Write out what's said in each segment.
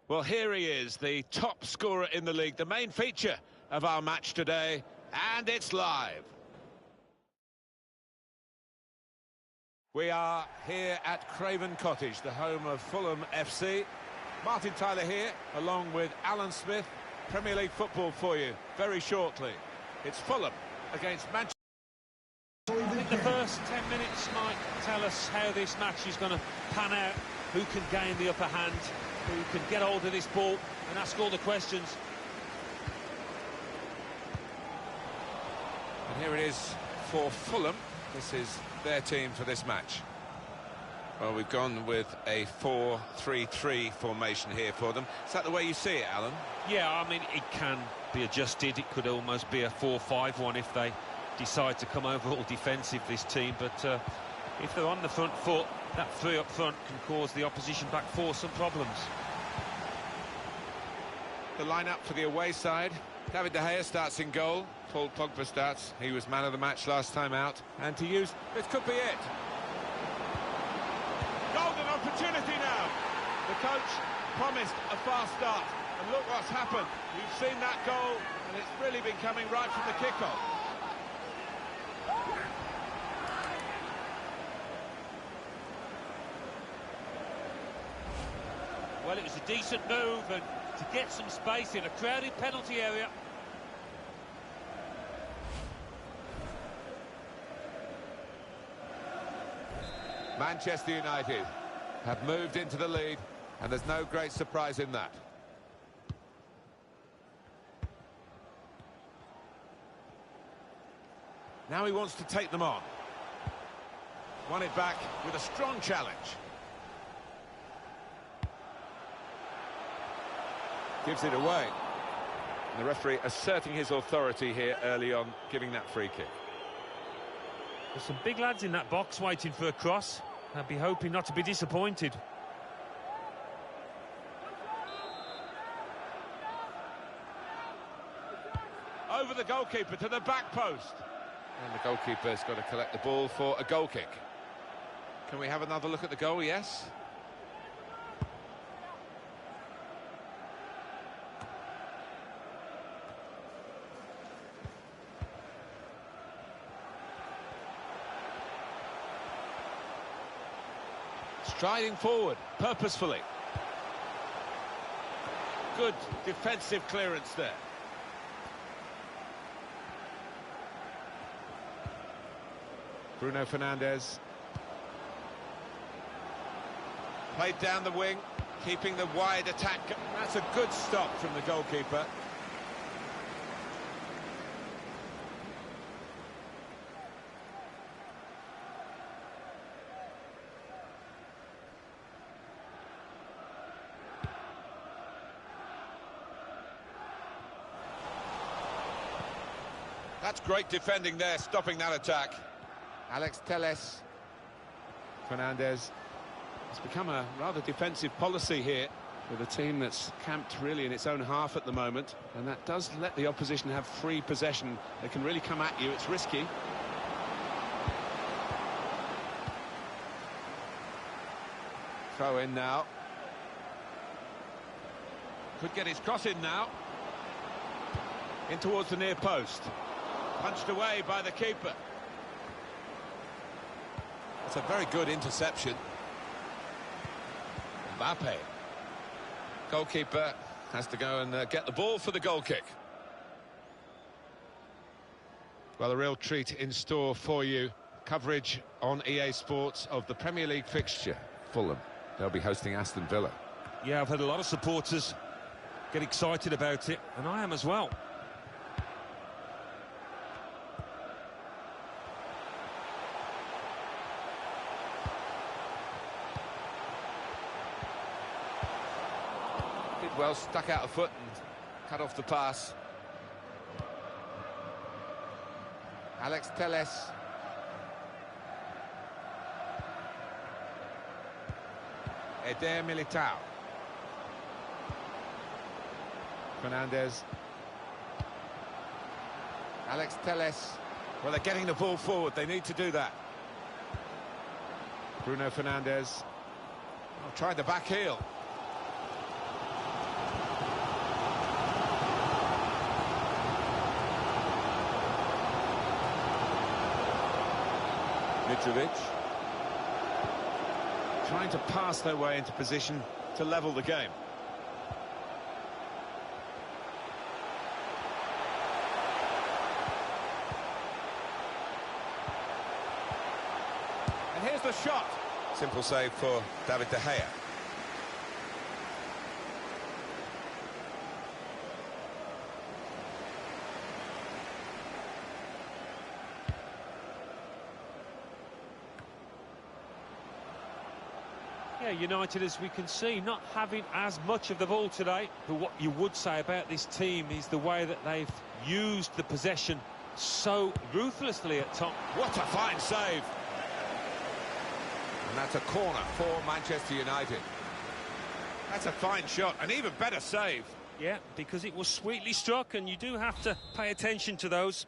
Well, here he is, the top scorer in the league, the main feature of our match today, and it's live. We are here at Craven Cottage, the home of Fulham FC. Martin Tyler here, along with Alan Smith. Premier League football for you very shortly. It's Fulham against Manchester. I think the first 10 minutes might tell us how this match is going to pan out, who can gain the upper hand, who can get hold of this ball and ask all the questions. And here it is for Fulham. This is their team for this match. Well, we've gone with a 4-3-3 formation here for them. Is that the way you see it, Alan? Yeah, I mean, it can be adjusted. It could almost be a 4-5-1 if they decide to come over all defensive, this team. But if they're on the front foot, that three up front can cause the opposition back four some problems. The lineup for the away side. David De Gea starts in goal. Paul Pogba starts. He was man of the match last time out. And to use, this could be it. Golden opportunity now. The coach promised a fast start. And look what's happened. You've seen that goal, and it's really been coming right from the kickoff. Well, it was a decent move, and to get some space in a crowded penalty area. Manchester United have moved into the lead, and there's no great surprise in that. Now he wants to take them on. Won it back with a strong challenge. Gives it away. And the referee asserting his authority here early on, giving that free kick. There's some big lads in that box waiting for a cross. I'd be hoping not to be disappointed. Over the goalkeeper to the back post. And the goalkeeper's got to collect the ball for a goal kick. Can we have another look at the goal? Yes. Striding forward, purposefully. Good defensive clearance there. Bruno Fernandes. Played down the wing, keeping the wide attack. That's a good stop from the goalkeeper. That's great defending there, stopping that attack. Alex Telles. Fernandes. It's become a rather defensive policy here with a team that's camped really in its own half at the moment, and that does let the opposition have free possession. They can really come at you. It's risky. Throw in now. Could get his cross in now. In towards the near post. Punched away by the keeper. It's a very good interception. Mbappe. Goalkeeper has to go and get the ball for the goal kick. Well, a real treat in store for you. Coverage on EA Sports of the Premier League fixture. Fulham They'll be hosting Aston Villa. Yeah, I've had a lot of supporters get excited about it, and I am as well. Did well, stuck out a foot and cut off the pass. Alex Telles. Eder Militao. Fernandez. Alex Telles. Well, they're getting the ball forward. They need to do that. Bruno Fernandes. Oh, tried the back heel. Mitrovic. Trying to pass their way into position to level the game. And here's the shot. Simple save for David De Gea. Yeah, United, as we can see, not having as much of the ball today. But what you would say about this team is the way that they've used the possession so ruthlessly at top. What a fine save. And that's a corner for Manchester United. That's a fine shot, an even better save. Yeah, because it was sweetly struck, and you do have to pay attention to those.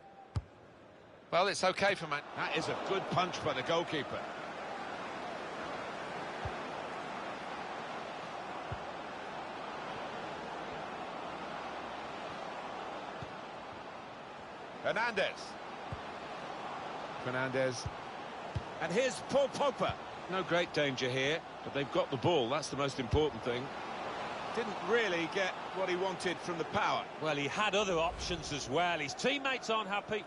Well, it's okay for Man. That is a good punch by the goalkeeper. Fernandez. And here's Paul Pogba. No great danger here, but they've got the ball. That's the most important thing. Didn't really get what he wanted from the power. Well, he had other options as well. His teammates aren't happy.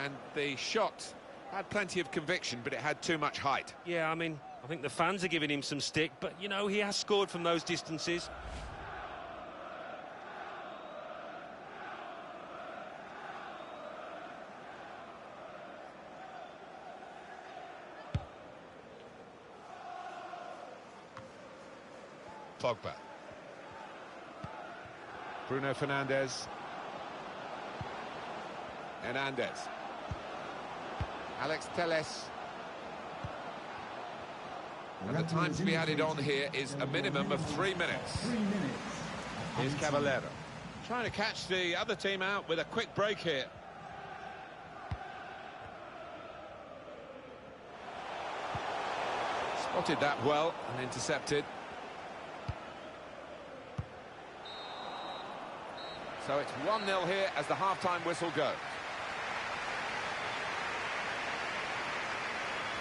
And the shot had plenty of conviction, but it had too much height. Yeah, I mean, I think the fans are giving him some stick, but, you know, he has scored from those distances. Pogba. Bruno Fernandes. Hernandez. Alex Telles. And the time to be added on here is a minimum of 3 minutes. Here's Caballero. Trying to catch the other team out with a quick break here. Spotted that well and intercepted. So it's 1-0 here as the half-time whistle goes.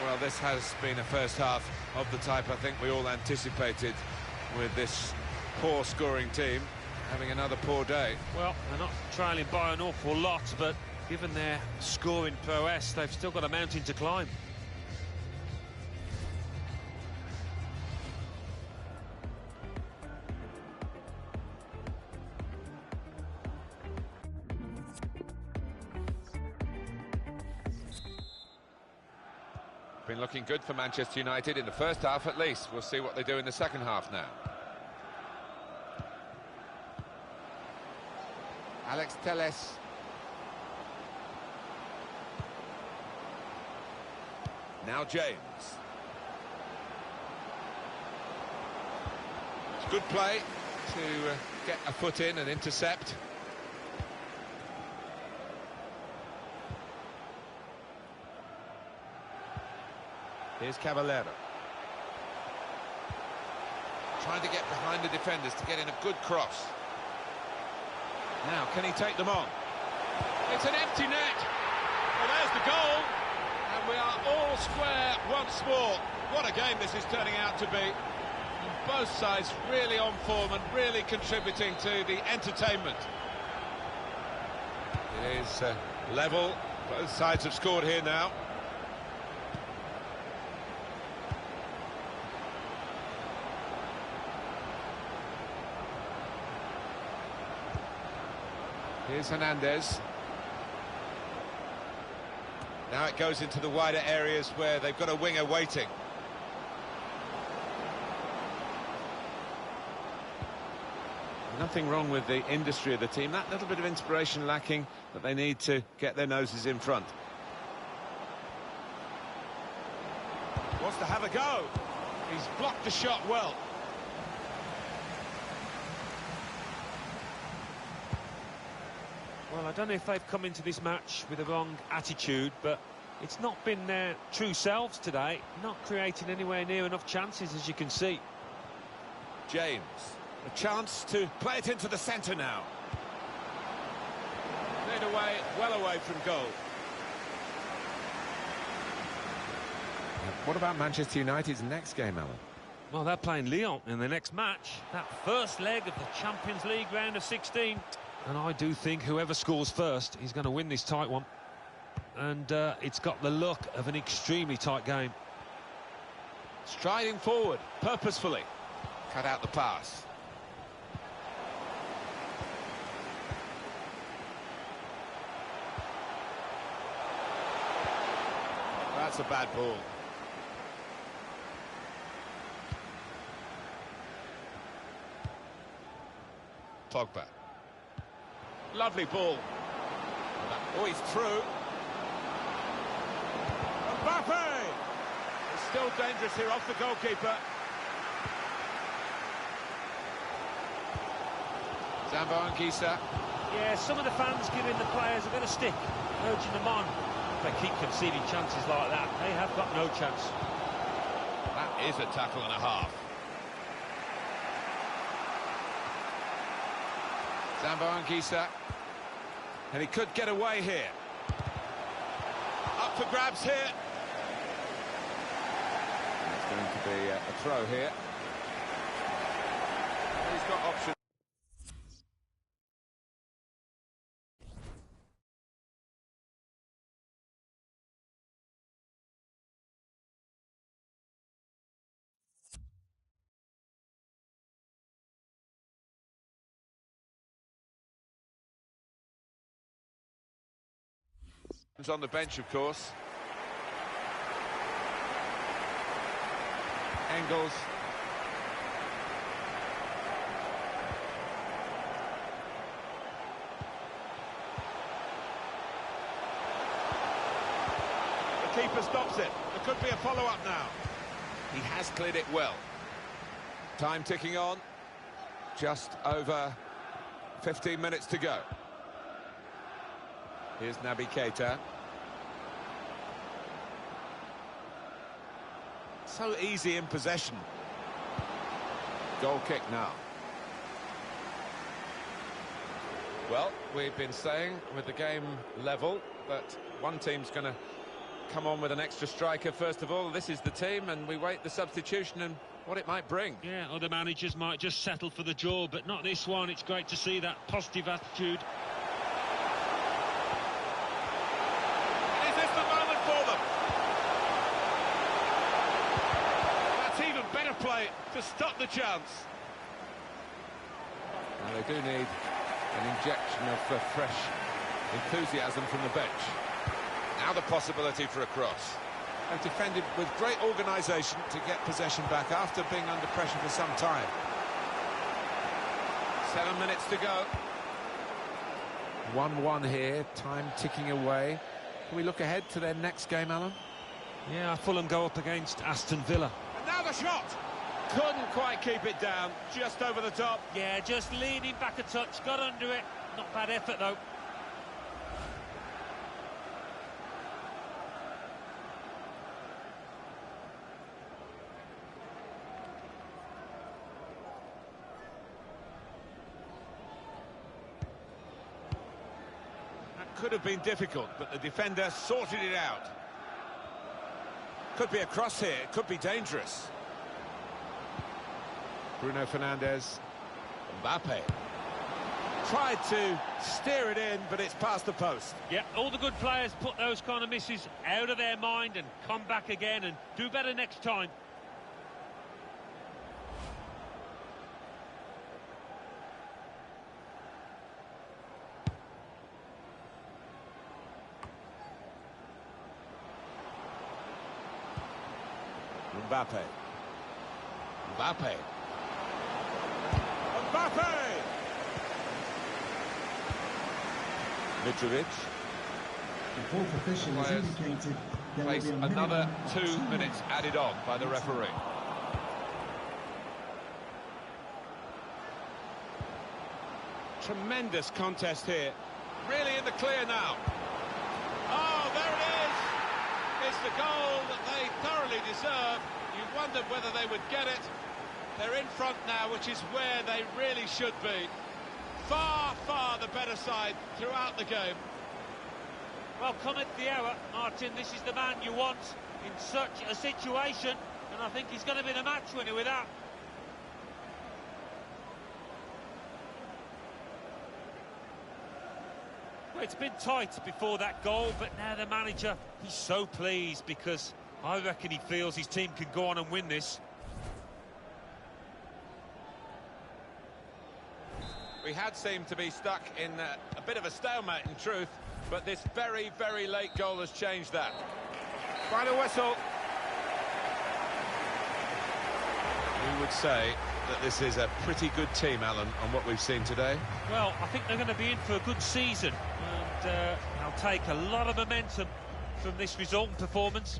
Well, this has been a first half of the type I think we all anticipated, with this poor scoring team having another poor day. Well, they're not trailing by an awful lot, but given their scoring prowess, they've still got a mountain to climb. Been looking good for Manchester United in the first half at least. We'll see what they do in the second half now. Alex Telles. Now James. It's good play to get a foot in and intercept. Here's Caballero. Trying to get behind the defenders to get in a good cross. Now, can he take them on? It's an empty net. Well, there's the goal. And we are all square once more. What a game this is turning out to be. And both sides really on form and really contributing to the entertainment. It is level. Both sides have scored here now. Here's Hernandez. Now it goes into the wider areas where they've got a winger waiting. Nothing wrong with the industry of the team. That little bit of inspiration lacking, but they need to get their noses in front. Wants to have a go. He's blocked the shot well. Well, I don't know if they've come into this match with the wrong attitude, but it's not been their true selves today. Not creating anywhere near enough chances, as you can see. James, a chance to play it into the centre now. Cleared away, well away from goal. What about Manchester United's next game, Alan? Well, they're playing Lyon in the next match. That first leg of the Champions League round of 16. And I do think whoever scores first is going to win this tight one. And it's got the look of an extremely tight game. Striding forward, purposefully. Cut out the pass. That's a bad ball. Pogba. Lovely ball. Oh, he's through. Mbappe! It's still dangerous here off the goalkeeper. Zambo Anguissa. Yeah, some of the fans giving the players a bit of stick, urging them on. If they keep conceding chances like that, they have got no chance. That is a tackle and a half. Zambo Anguissa. And he could get away here. Up for grabs here. It's going to be a throw here. He's got options. On the bench, of course. Engels. The keeper stops it. There could be a follow-up now. He has cleared it well. Time ticking on. Just over 15 minutes to go. Here's Naby Keita. So easy in possession. Goal kick now. Well, we've been saying with the game level that one team's going to come on with an extra striker first of all. This is the team, and we wait the substitution and what it might bring. Yeah, other managers might just settle for the draw, but not this one. It's great to see that positive attitude. Play to stop the chance. Well, they do need an injection of fresh enthusiasm from the bench. Now the possibility for a cross. They've defended with great organisation to get possession back after being under pressure for some time. 7 minutes to go. 1-1 here, time ticking away. Can we look ahead to their next game, Alan? Yeah, Fulham go up against Aston Villa. And now the shot! Couldn't quite keep it down, just over the top. Yeah, just leaning back a touch, got under it. Not bad effort, though. That could have been difficult, but the defender sorted it out. Could be a cross here, it could be dangerous. Bruno Fernandes. Mbappe. Tried to steer it in, but it's past the post. Yeah, all the good players put those kind of misses out of their mind and come back again and do better next time. Mbappe. Mbappe. Mbappe! Mitrovic. The fourth official has indicated there will Face be a another minimum 2 minutes added on by the referee. Tremendous contest here. Really in the clear now. Oh, there it is! It's the goal that they thoroughly deserve. You wondered whether they would get it. They're in front now, which is where they really should be. Far, far the better side throughout the game. Well, cometh the hour, Martin. This is the man you want in such a situation, and I think he's going to be the match winner with that. Well, it's been tight before that goal, but now the manager, he's so pleased because I reckon he feels his team can go on and win this. We had seemed to be stuck in a bit of a stalemate in truth, but this very, very late goal has changed that. Final whistle. We would say that this is a pretty good team, Alan, on what we've seen today. Well, I think they're going to be in for a good season, and they'll take a lot of momentum from this result and performance.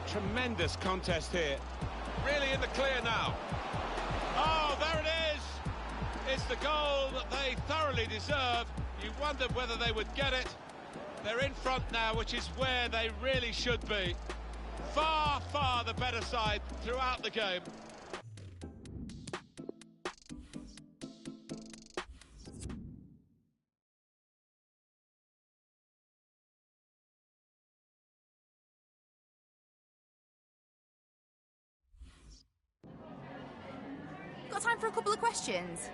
Tremendous contest here. Really in the clear now. Oh, there it is! It's the goal that they thoroughly deserve. You wondered whether they would get it. They're in front now, which is where they really should be. Far, far the better side throughout the game. Got time for a couple of questions?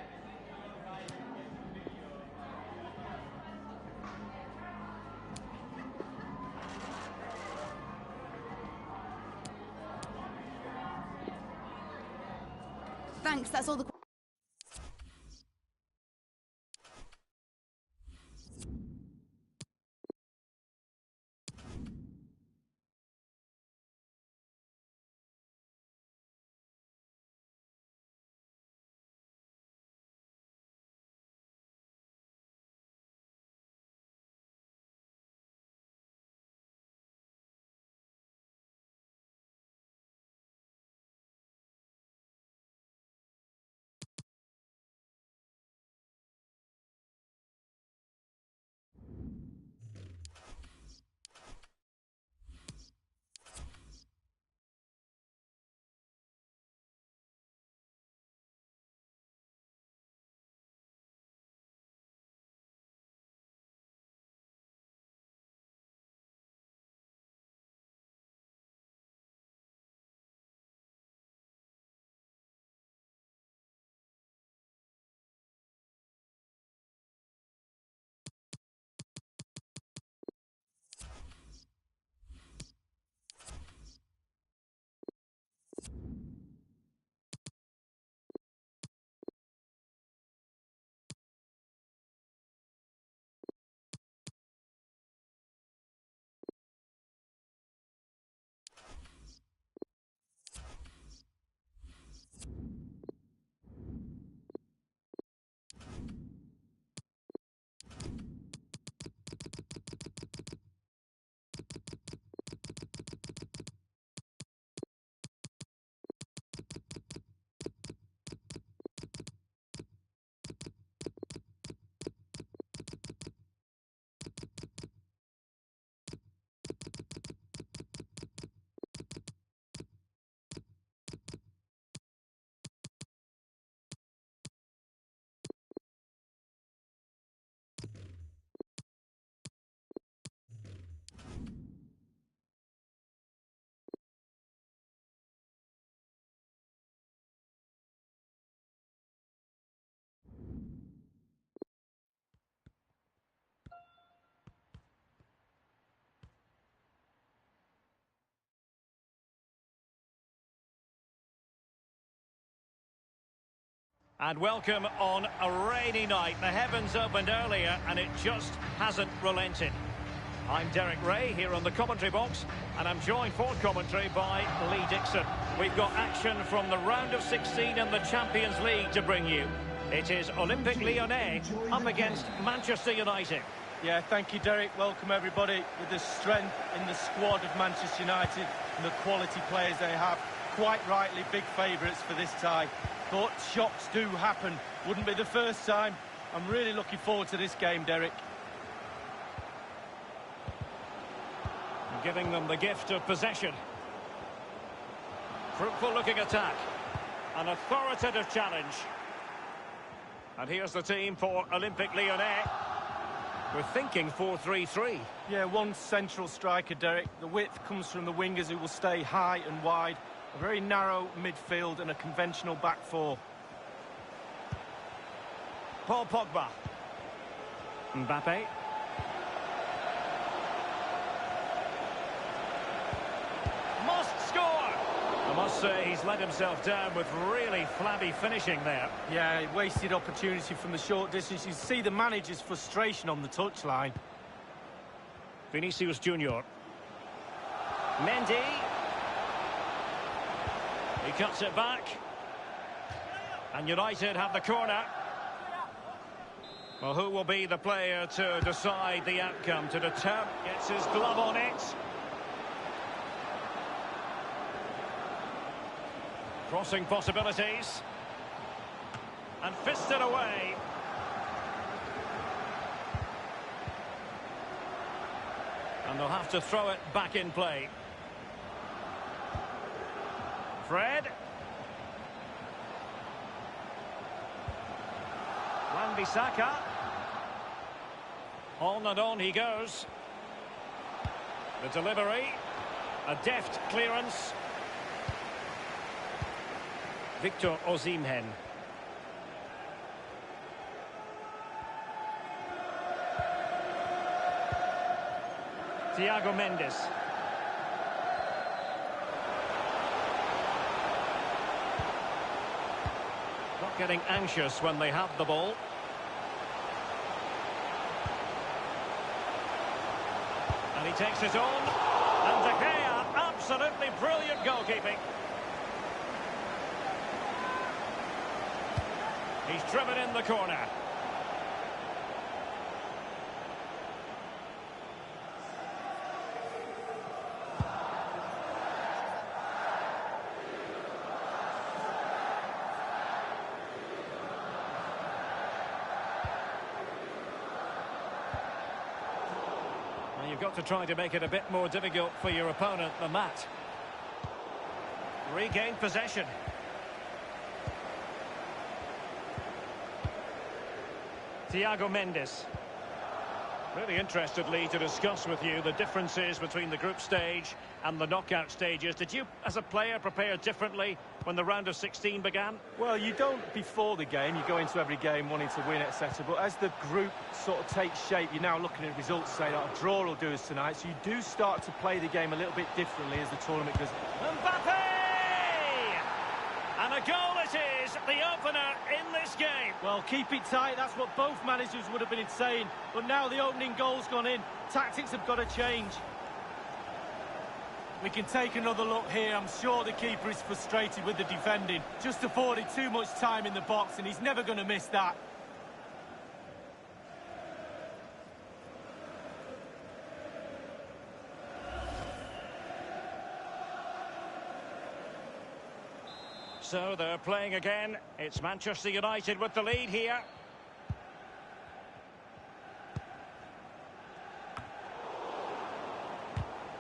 Thanks, that's all the And welcome on a rainy night. The heavens opened earlier and it just hasn't relented. I'm Derek Ray here on the commentary box, and I'm joined for commentary by Lee Dixon. We've got action from the round of 16 in the Champions League to bring you. It is Olympique Lyonnais up against Manchester United. Yeah, thank you, Derek. Welcome, everybody. With the strength in the squad of Manchester United and the quality players they have, quite rightly big favourites for this tie. But shocks do happen. Wouldn't be the first time. I'm really looking forward to this game, Derek. Giving them the gift of possession. Fruitful looking attack. An authoritative challenge. And here's the team for Olympique Lyonnais. We're thinking 4-3-3. Yeah, one central striker, Derek. The width comes from the wingers who will stay high and wide. A very narrow midfield and a conventional back four. Paul Pogba. Mbappe. Must score! I must say he's let himself down with really flabby finishing there. Yeah, wasted opportunity from the short distance. You see the manager's frustration on the touchline. Vinicius Junior. Mendy. He cuts it back. And United have the corner. Well, who will be the player to decide the outcome, to determine? Gets his glove on it. Crossing possibilities. And fisted away. And they'll have to throw it back in play. Fred. Wan-Bissaka. On and on he goes. The delivery. A deft clearance. Victor Osimhen. Thiago Mendes. Not getting anxious when they have the ball. And he takes it on. And De Gea, absolutely brilliant goalkeeping. He's driven in the corner. Well, you've got to try to make it a bit more difficult for your opponent than that. Regained possession. Thiago Mendes. Really interested, Lee, to discuss with you the differences between the group stage and the knockout stages. Did you, as a player, prepare differently when the round of 16 began? Well, you don't before the game. You go into every game wanting to win, etc. But as the group sort of takes shape, you're now looking at results saying, oh, a draw will do us tonight. So you do start to play the game a little bit differently as the tournament goes. Mbappe! And a goal it is, the opener in this game. Well, keep it tight. That's what both managers would have been saying. But now the opening goal's gone in. Tactics have got to change. We can take another look here. I'm sure the keeper is frustrated with the defending. Just afforded too much time in the box, and he's never going to miss that. So they're playing again. It's Manchester United with the lead here.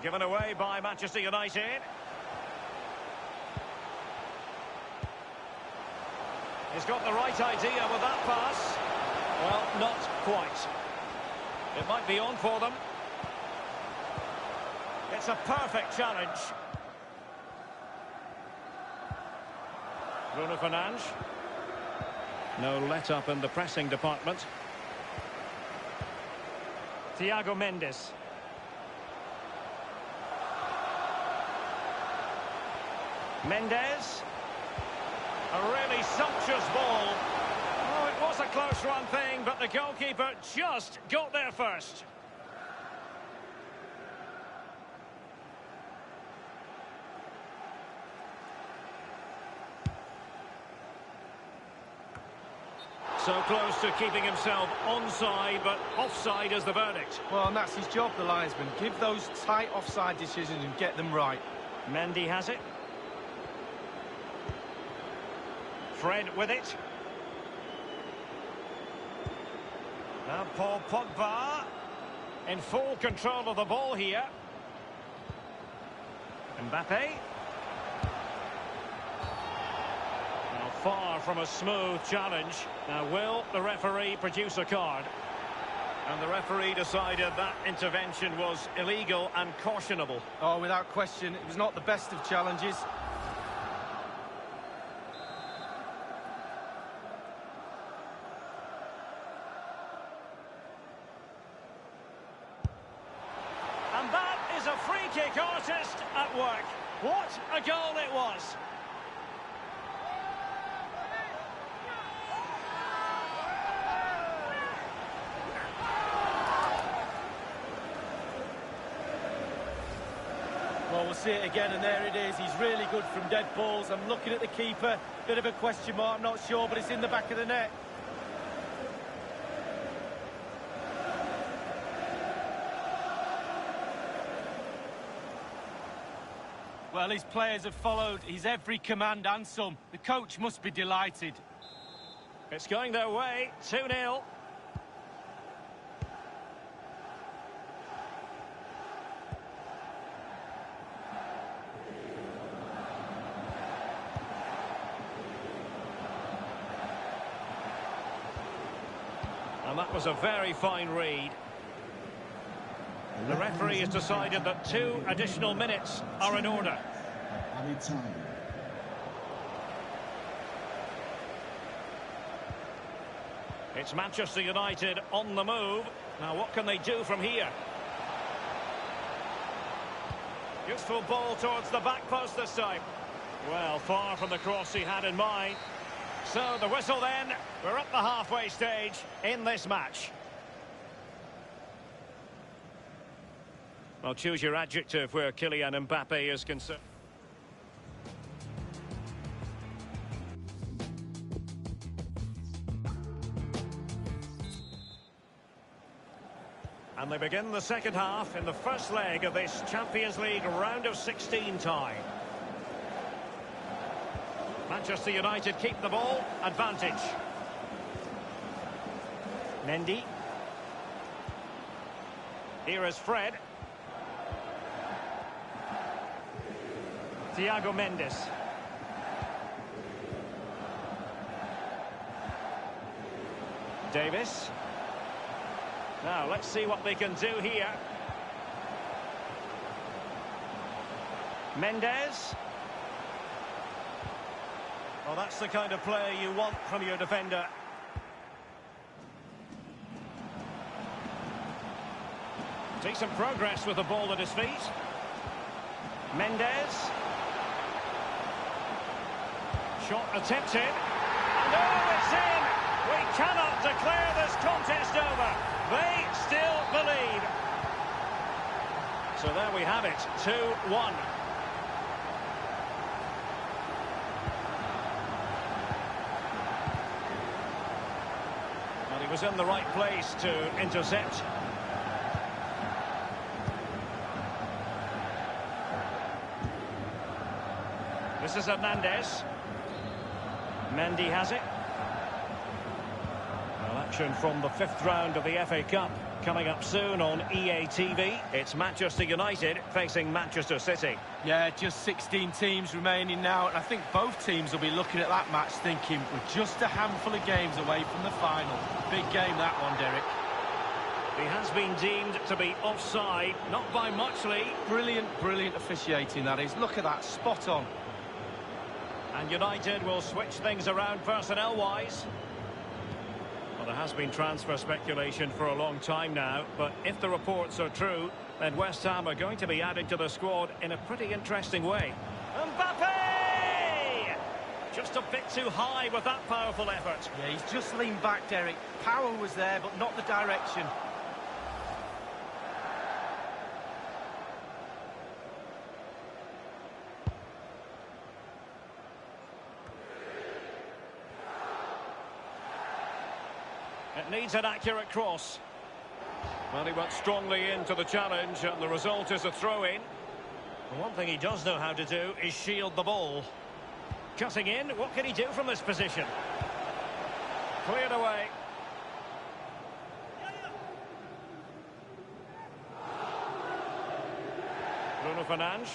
Given away by Manchester United. He's got the right idea with that pass. Well, not quite. It might be on for them. It's a perfect challenge. Bruno Fernandes. No let-up in the pressing department. Thiago Mendes. Mendes. A really sumptuous ball. Oh, it was a close run thing, but the goalkeeper just got there first. So close to keeping himself onside, but offside is the verdict. Well, and that's his job, the linesman. Give those tight offside decisions and get them right. Mendy has it. Fred with it. Now Paul Pogba in full control of the ball here. Mbappe. Now far from a smooth challenge. Now will the referee produce a card? And the referee decided that intervention was illegal and cautionable. Oh, without question, it was not the best of challenges. And that is a free kick artist at work. What a goal it was! Well, we'll see it again, and there it is. He's really good from dead balls. I'm looking at the keeper. Bit of a question mark, not sure, but it's in the back of the net. Well, his players have followed his every command and some. The coach must be delighted. It's going their way, 2-0. And that was a very fine read. The referee has decided that 2 additional minutes are in order. Added time. It's Manchester United on the move. Now what can they do from here? Useful ball towards the back post this time. Well, far from the cross he had in mind. So the whistle then. We're at the halfway stage in this match. Well, choose your adjective where Kylian Mbappe is concerned. And they begin the second half in the first leg of this Champions League round of 16 tie. Manchester United keep the ball, advantage. Mendy. Here is Fred. Thiago Mendes. Davis. Now, let's see what they can do here. Mendes. Well, that's the kind of play you want from your defender. Decent progress with the ball at his feet. Mendes. Shot attempted. And oh, it's in! We cannot declare this contest over. They still believe. So there we have it, 2-1. Well, he was in the right place to intercept. This is Hernandez. Mendy has it. Well, action from the 5th round of the FA Cup coming up soon on EA TV. It's Manchester United facing Manchester City. Yeah, just 16 teams remaining now, and I think both teams will be looking at that match thinking we're just a handful of games away from the final. Big game, that one, Derek. He has been deemed to be offside, not by much, Lee. Brilliant, brilliant officiating, that is. Look at that, spot on. And United will switch things around personnel-wise. Well, there has been transfer speculation for a long time now, but if the reports are true, then West Ham are going to be added to the squad in a pretty interesting way. Mbappe! Just just a bit too high with that powerful effort. Yeah, he's just leaned back, Derek. Power was there, but not the direction. It needs an accurate cross. Well, he went strongly into the challenge, and the result is a throw-in. The one thing he does know how to do is shield the ball. Cutting in, what can he do from this position? Cleared away. Bruno Fernandes.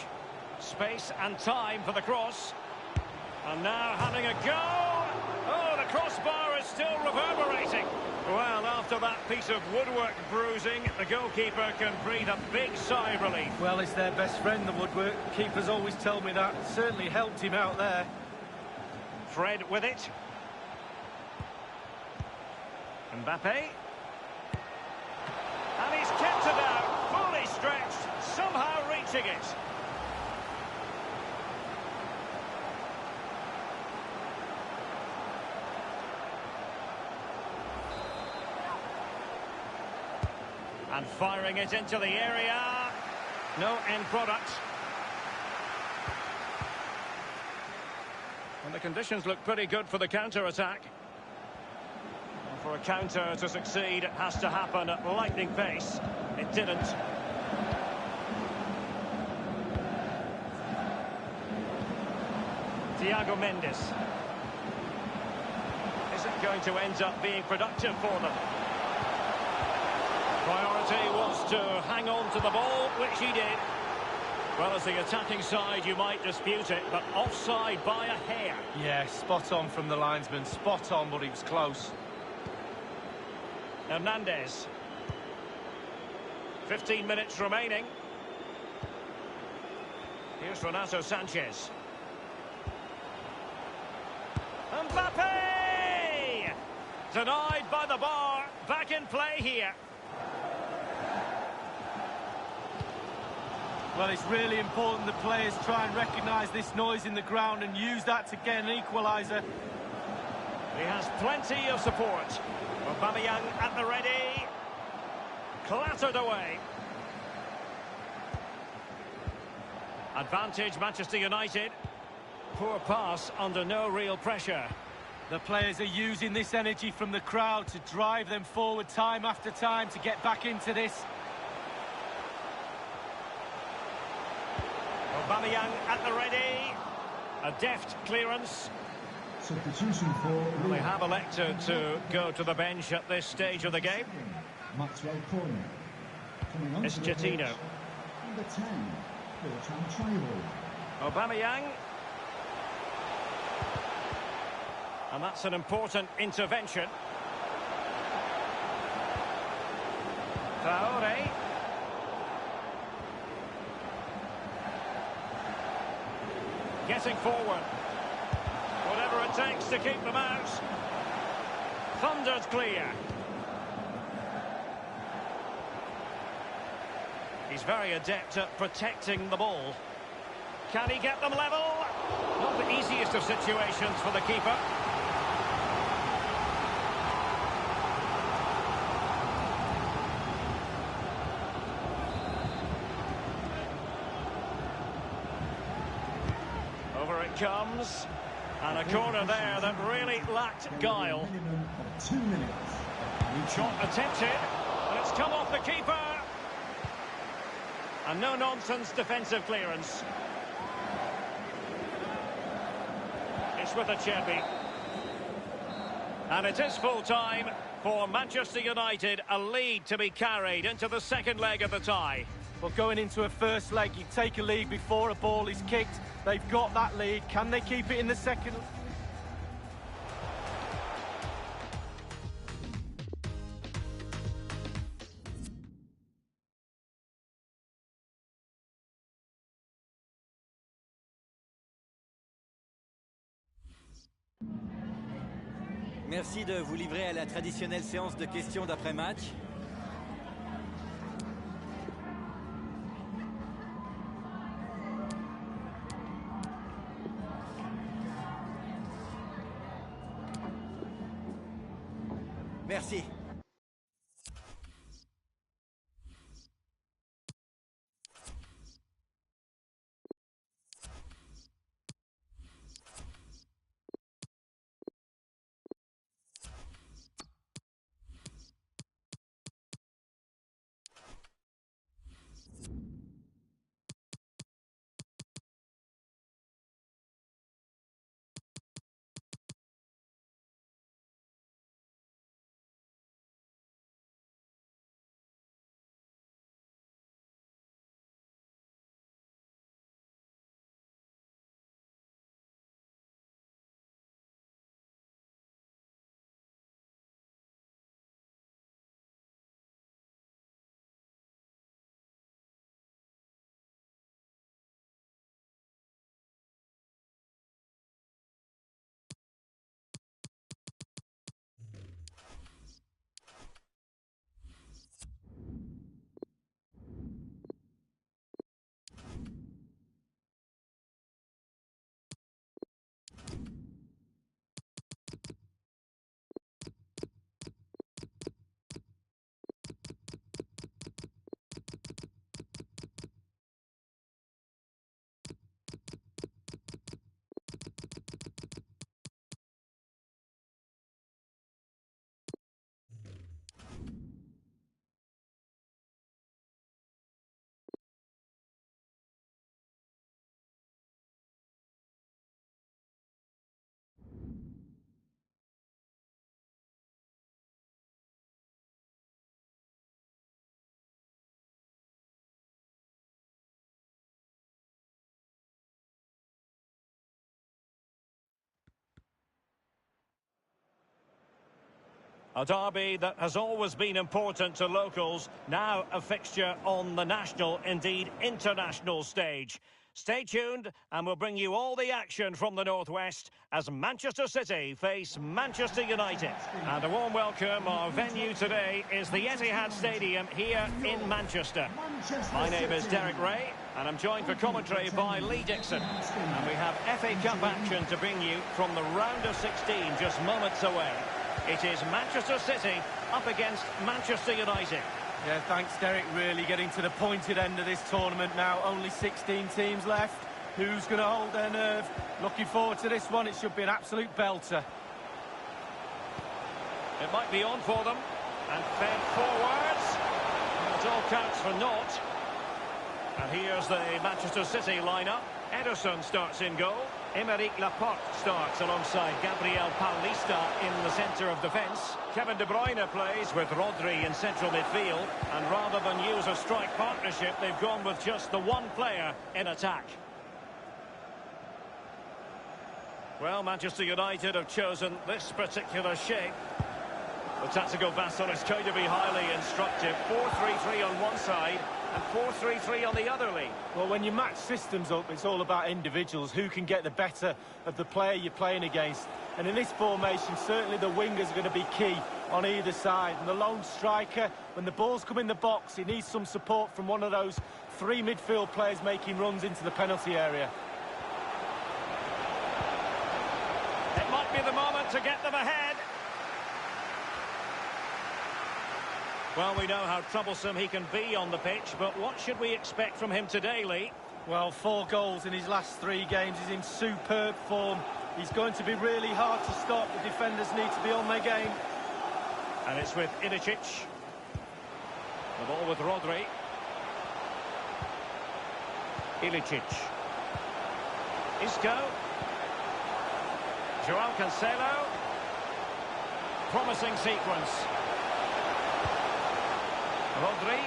Space and time for the cross. And now having a go. Oh, the crossbar is still reverberating. Well, after that piece of woodwork bruising, the goalkeeper can breathe a big sigh of relief. Well, it's their best friend, the woodwork. Keepers always tell me that. Certainly helped him out there. Fred with it. Mbappe. And he's kept it out, fully stretched, somehow reaching it. And firing it into the area. No end product. And the conditions look pretty good for the counter-attack. For a counter to succeed, it has to happen at lightning pace. It didn't. Thiago Mendes. Is it going to end up being productive for them? Priority was to hang on to the ball, which he did. Well, as the attacking side, you might dispute it, but offside by a hair. Yeah, spot on from the linesman. Spot on, but he was close. Hernandez. 15 minutes remaining. Here's Renato Sanchez. Mbappe! Denied by the bar. Back in play here. Well, it's really important the players try and recognise this noise in the ground and use that to get an equaliser. He has plenty of support. Aubameyang at the ready. Clattered away. Advantage Manchester United. Poor pass under no real pressure. The players are using this energy from the crowd to drive them forward time after time to get back into this. Aubameyang at the ready. A deft clearance. Substitution for... Well, they have elected to go to the bench at this stage of the game. Maxwell Corner. Coming on It's to the pitch, Pochettino. number 10, Bertrand Traore. Aubameyang. And that's an important intervention. Traore. Getting forward. Whatever it takes to keep them out. Thundered clear. He's very adept at protecting the ball. Can he get them level? Not the easiest of situations for the keeper. Over it comes. And a corner there that really lacked guile. Minimum of 2 minutes. Shot attempted, and it's come off the keeper. And no-nonsense defensive clearance. It's with Acerbi. And it is full-time for Manchester United, a lead to be carried into the second leg of the tie. Well, going into a first leg, you take a lead before a ball is kicked. They've got that lead. Can they keep it in the second? Merci de vous livrer à la traditionnelle séance de questions d'après-match. Merci. A derby that has always been important to locals, now a fixture on the national, indeed international stage. Stay tuned and we'll bring you all the action from the Northwest as Manchester City face Manchester United. And a warm welcome. Our venue today is the Etihad Stadium here in Manchester. My name is Derek Ray and I'm joined for commentary by Lee Dixon. And we have FA Cup action to bring you from the round of 16 just moments away. It is Manchester City up against Manchester United. Yeah, thanks, Derek. Really getting to the pointed end of this tournament now. Only 16 teams left. Who's going to hold their nerve? Looking forward to this one. It should be an absolute belter. It might be on for them. And fed forwards. It all counts for naught. And here's the Manchester City lineup. Ederson starts in goal. Aymeric Laporte starts alongside Gabriel Paulista in the centre of defence. Kevin De Bruyne plays with Rodri in central midfield. And rather than use a strike partnership, they've gone with just the one player in attack. Well, Manchester United have chosen this particular shape. The tactical battle is going to be highly instructive. 4-3-3 on one side and 4-3-3 on the other, Lee. Well, when you match systems up, it's all about individuals. Who can get the better of the player you're playing against? And in this formation, certainly the wingers are going to be key on either side. And the lone striker, when the balls come in the box, he needs some support from one of those three midfield players making runs into the penalty area. It might be the moment to get them ahead. Well, we know how troublesome he can be on the pitch, but what should we expect from him today, Lee? Well, 4 goals in his last 3 games. He's in superb form. He's going to be really hard to stop. The defenders need to be on their game. And it's with Ilicic. The ball with Rodri. Ilicic. Isco. Joao Cancelo. Promising sequence. Rodri.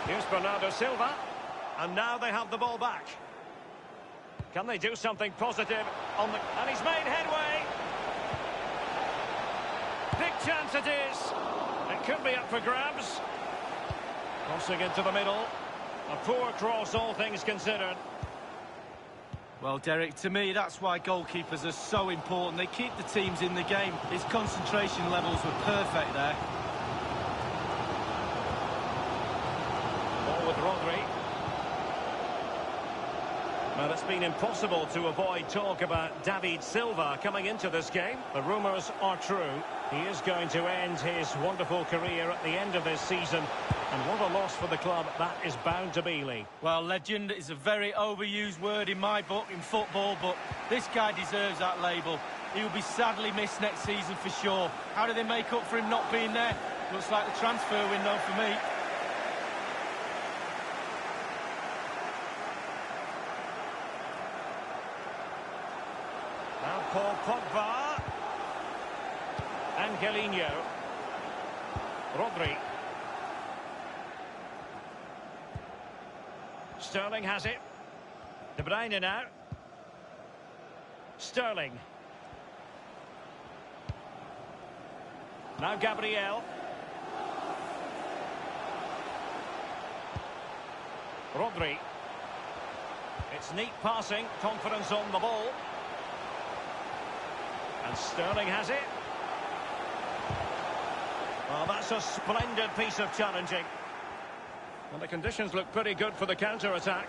Here's Bernardo Silva. And now they have the ball back. Can they do something positive on the... And he's made headway. Big chance it is. It could be up for grabs. Crossing into the middle. A poor cross, all things considered. Well, Derek, to me, that's why goalkeepers are so important. They keep the teams in the game. His concentration levels were perfect there. Ball with Rodri. Now it's been impossible to avoid talk about David Silva coming into this game. The rumours are true. He is going to end his wonderful career at the end of this season. And what a loss for the club that is bound to be, Lee. Well, legend is a very overused word in my book in football, but this guy deserves that label. He will be sadly missed next season for sure. How do they make up for him not being there? Looks like the transfer window for me. Now Paul Pogba. Angelino. Rodri. Sterling has it. De Bruyne now. Sterling. Now Gabriel. Rodri. It's neat passing, confidence on the ball. And Sterling has it. Well, that's a splendid piece of challenging. And the conditions look pretty good for the counter-attack.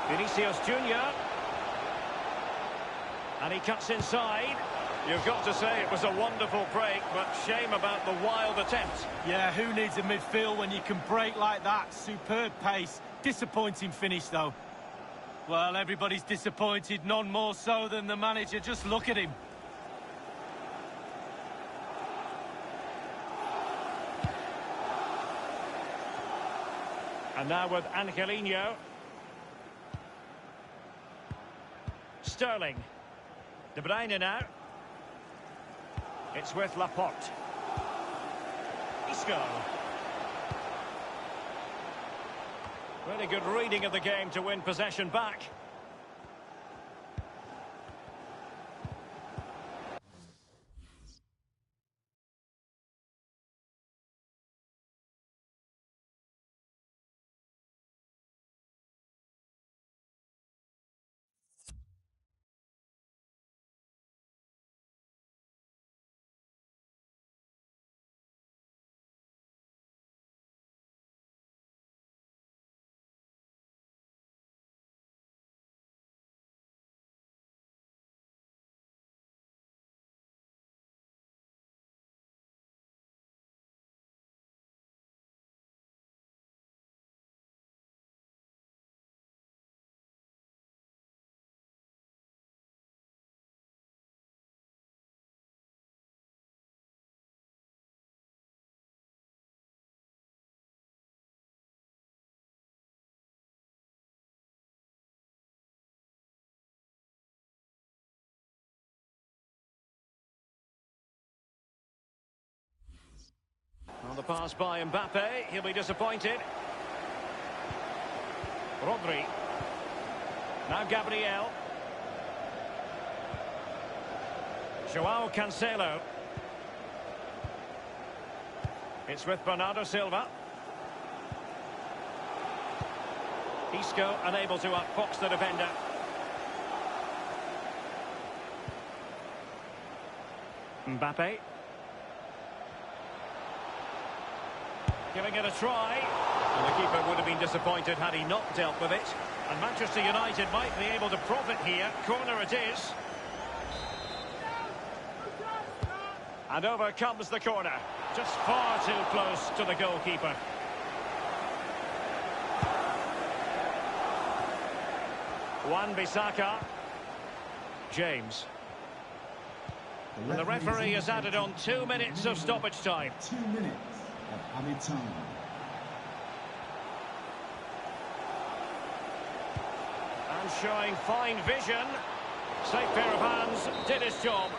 Vinicius Junior. And he cuts inside. You've got to say it was a wonderful break, but shame about the wild attempt. Yeah, who needs a midfield when you can break like that? Superb pace. Disappointing finish, though. Well, everybody's disappointed, none more so than the manager. Just look at him. And now with Angelino. Sterling. De Bruyne now. It's with Laporte. Isco. Really good reading of the game to win possession back. On the pass by Mbappe, he'll be disappointed. Rodri. Now Gabriel. Joao Cancelo. It's with Bernardo Silva. Isco unable to outfox the defender. Mbappe. Giving it a try. And the keeper would have been disappointed had he not dealt with it. And Manchester United might be able to profit here. Corner it is. And over comes the corner. Just far too close to the goalkeeper. Wan-Bissaka. James. And the referee has added on 2 minutes of stoppage time. 2 minutes of added time. And showing fine vision. Safe pair of hands, did his job.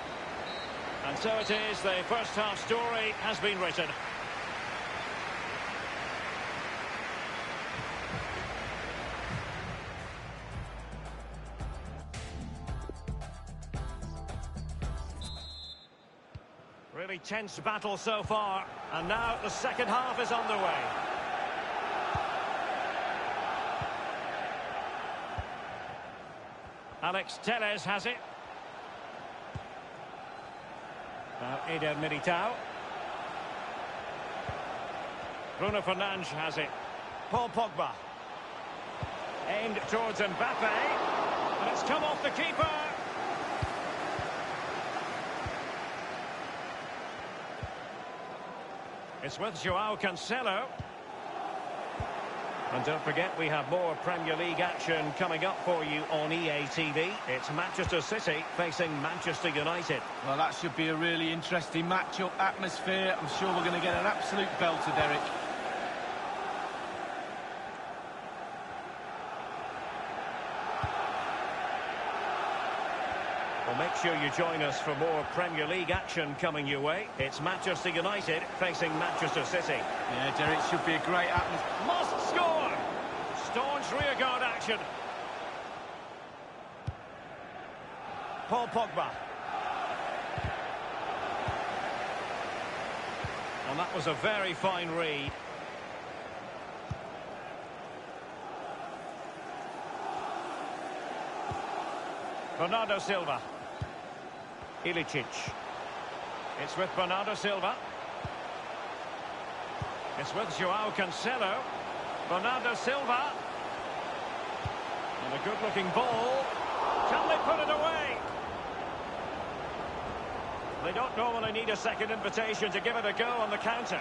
And so it is, the first half story has been written. Really tense battle so far, and now the second half is underway. Alex Telles has it. Now Eder Militao. Bruno Fernandes has it. Paul Pogba. Aimed towards Mbappe. And it's come off the keeper. It's with Joao Cancelo. And don't forget, we have more Premier League action coming up for you on EA TV. It's Manchester City facing Manchester United. Well, that should be a really interesting match-up atmosphere. I'm sure we're going to get an absolute belter, Derek. Well, make sure you join us for more Premier League action coming your way. It's Manchester United facing Manchester City. Yeah, Derek, should be a great atmosphere. Must score! Staunch rearguard action. Paul Pogba. And that was a very fine read. Bernardo Silva. Ilicic. It's with Bernardo Silva. It's with Joao Cancelo. Bernardo Silva. And a good-looking ball. Can they put it away? They don't normally need a second invitation to give it a go on the counter.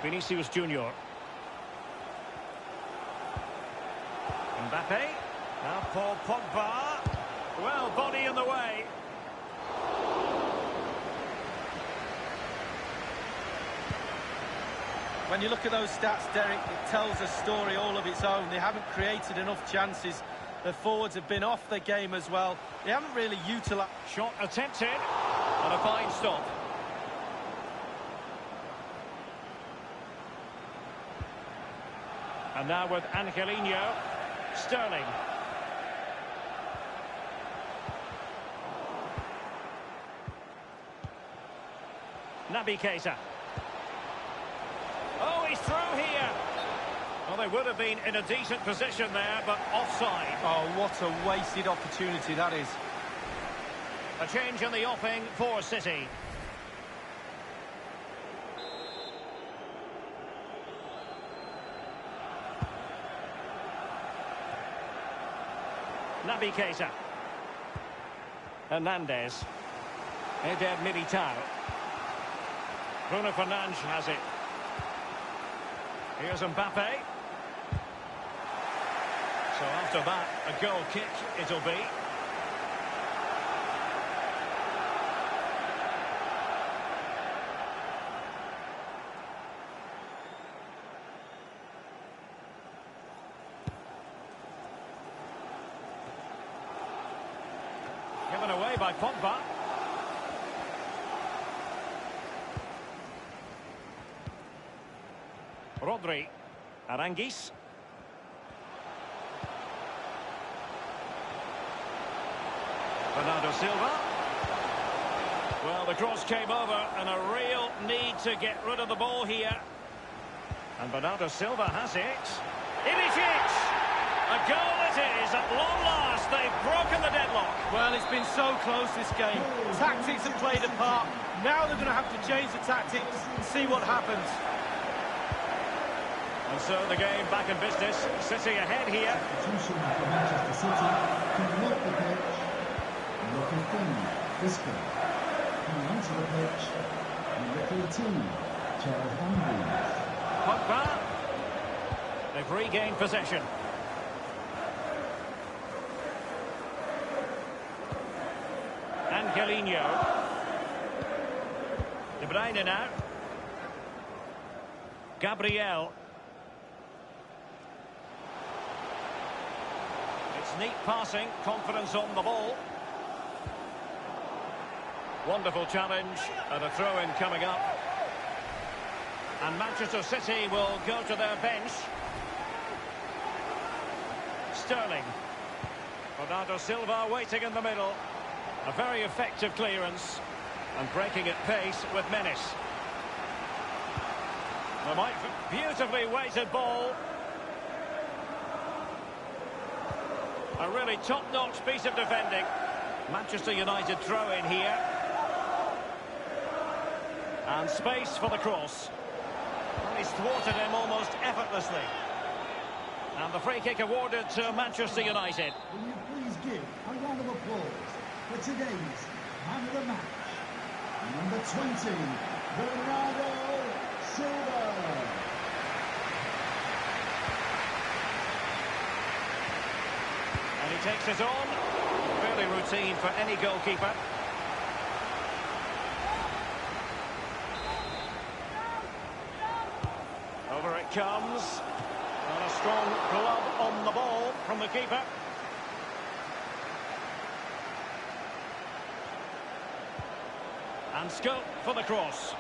Vinicius Junior. Mbappe. Now Paul Pogba. Well, body in the way. When you look at those stats, Derek, it tells a story all of its own. They haven't created enough chances. Their forwards have been off their game as well. They haven't really utilised... Shot attempted. And a fine stop. And now with Angelino. Sterling. Naby Keita. Oh, he's through here. Well, they would have been in a decent position there, but offside. Oh, what a wasted opportunity that is. A change in the offing for City. Naby Keita. Hernandez. Eder Militao. Bruno Fernandes has it. Here's Mbappe. So after that, a goal kick it'll be. Given away by Pogba. Rodri. Aranguis. Bernardo Silva. Well, the cross came over and a real need to get rid of the ball here. And Bernardo Silva has it. Ilicic! A goal it is. At long last, they've broken the deadlock. Well, it's been so close this game. Tactics have played a part. Now they're going to have to change the tactics and see what happens. And so the game back in business. City ahead here. Substitution for Manchester City. Coming off the pitch, number 15, Visca. Coming onto the pitch, number 13, Charles Humphries. Pogba. They've regained possession. Angelino. De Bruyne now. Gabriel. It's neat passing, confidence on the ball. Wonderful challenge, and a throw-in coming up. And Manchester City will go to their bench. Sterling. Bernardo Silva waiting in the middle. A very effective clearance. And breaking at pace with menace. Beautifully weighted ball. A really top-notch piece of defending. Manchester United throw in here. And space for the cross. And he's thwarted him almost effortlessly. And the free kick awarded to Manchester United. Will you please give a round of applause for today's man of the match, number 20, Bernardo Silva. And he takes it on. Fairly routine for any goalkeeper. Over it comes. And a strong glove on the ball from the keeper. And scope for the cross.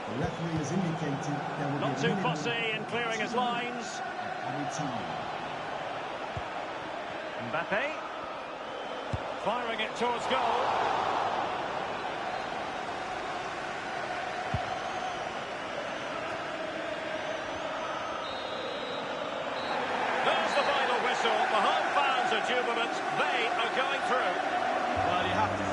The referee has indicated there will Not be too fussy in clearing his lines. added time. Mbappe. Firing it towards goal. There's the final whistle. The home fans are jubilant. They are going through. Well, you have to...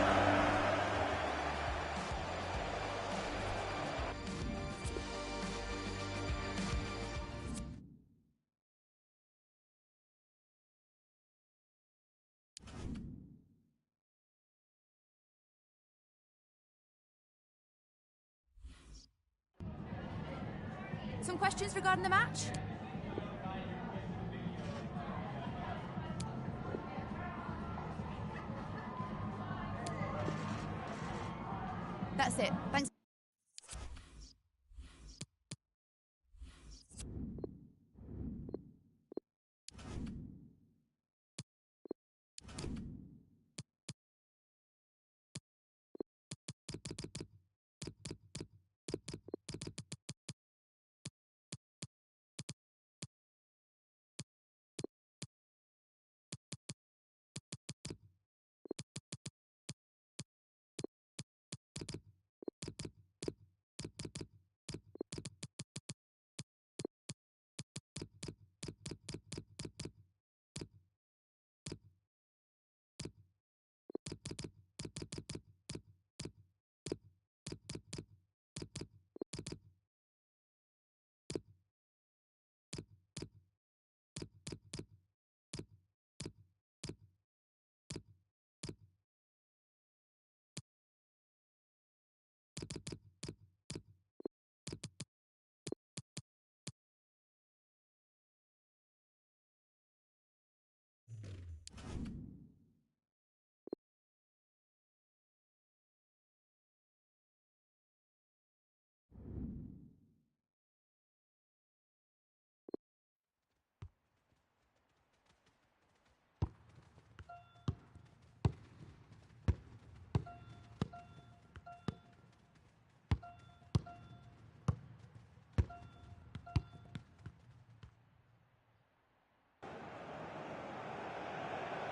Some questions regarding the match? That's it. Thanks.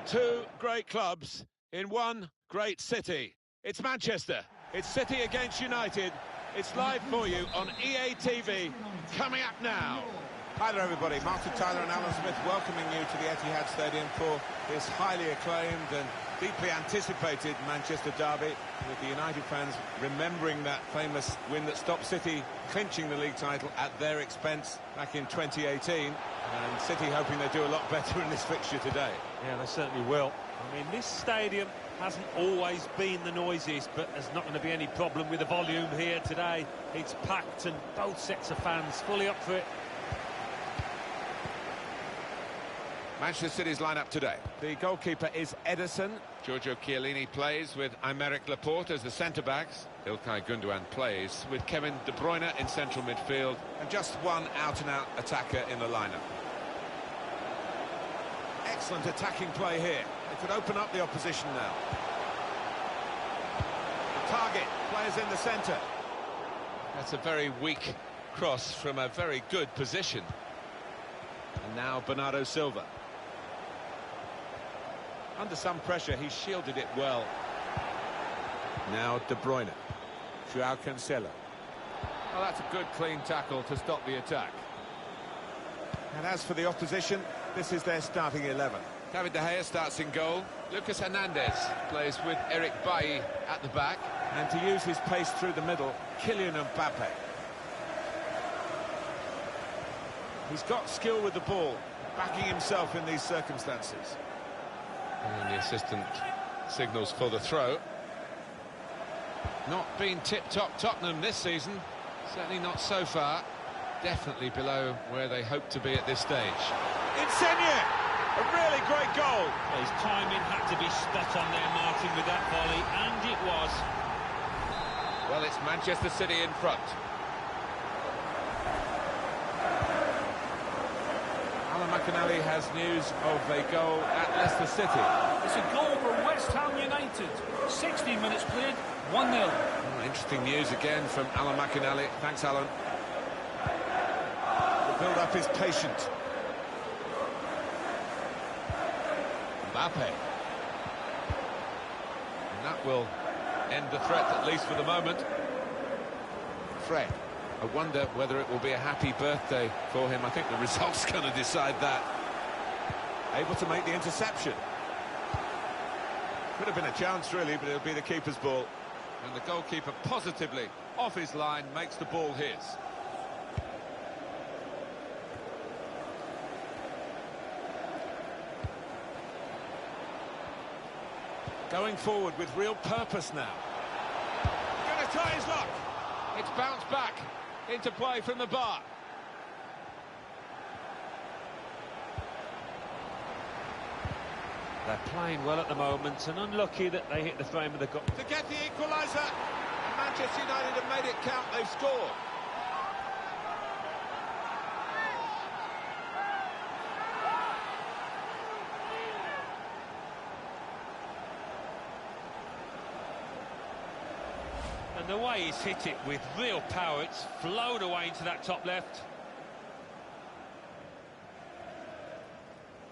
Two great clubs in one great city. It's Manchester. It's City against United. It's live for you on EA TV. Coming up now. Hi there, everybody. Martin Tyler and Alan Smith welcoming you to the Etihad Stadium for this highly acclaimed and deeply anticipated Manchester derby, with the United fans remembering that famous win that stopped City clinching the league title at their expense back in 2018, and City hoping they do a lot better in this fixture today. Yeah, they certainly will. I mean, this stadium hasn't always been the noisiest, but there's not going to be any problem with the volume here today. It's packed and both sets of fans fully up for it. Manchester City's lineup today. The goalkeeper is Ederson. Giorgio Chiellini plays with Aymeric Laporte as the centre-backs. Ilkay Gundogan plays with Kevin De Bruyne in central midfield. And just one out-and-out attacker in the lineup. Excellent attacking play here. It could open up the opposition now. The target, players in the centre. That's a very weak cross from a very good position. And now Bernardo Silva. Under some pressure, he shielded it well. Now De Bruyne. Joao Cancelo. Well, that's a good, clean tackle to stop the attack. And as for the opposition, this is their starting 11. David De Gea starts in goal. Lucas Hernandez plays with Eric Bailly at the back. And to use his pace through the middle, Kylian Mbappe. He's got skill with the ball, backing himself in these circumstances. And the assistant signals for the throw. Not been tip-top Tottenham this season, certainly not so far. Definitely below where they hope to be at this stage. Insigne! A really great goal. Well, his timing had to be spot on there, Martin, with that volley, and it was. Well, it's Manchester City in front. Alan McInally has news of a goal at Leicester City. It's a goal for West Ham United. 16 minutes played, 1-0. Oh, interesting news again from Alan McInally. Thanks, Alan. The build-up is patient. Mbappe. And that will end the threat, at least for the moment. Fred. I wonder whether it will be a happy birthday for him. I think the result's going to decide that. Able to make the interception. Could have been a chance, really, but it'll be the keeper's ball. And the goalkeeper positively off his line makes the ball his. Going forward with real purpose now. Going to tie his lock. It's bounced back into play from the bar. They're playing well at the moment, and unlucky that they hit the frame of the goal. To get the equaliser. And Manchester United have made it count. They've scored. And the way he's hit it with real power, it's flown away into that top left.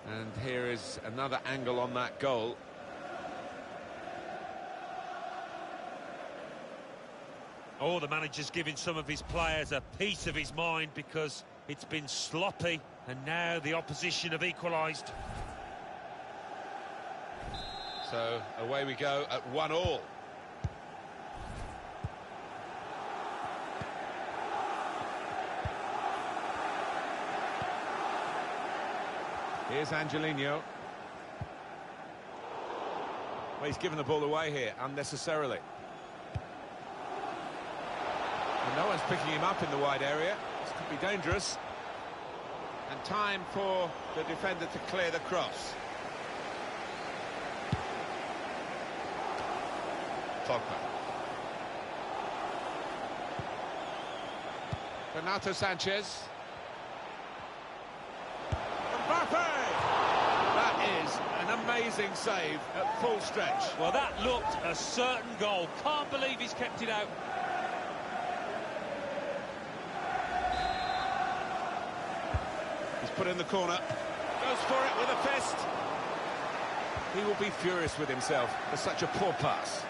And here is another angle on that goal. Oh, the manager's giving some of his players a piece of his mind because it's been sloppy, and now the opposition have equalised. So away we go at 1-1. Here's Angelino. Well, he's given the ball away here unnecessarily. And no one's picking him up in the wide area. This could be dangerous. And time for the defender to clear the cross. Pogba. Renato Sanchez. Mbappe! That is an amazing save at full stretch. Well, that looked a certain goal. Can't believe he's kept it out. He's put in the corner. Goes for it with a fist. He will be furious with himself for such a poor pass.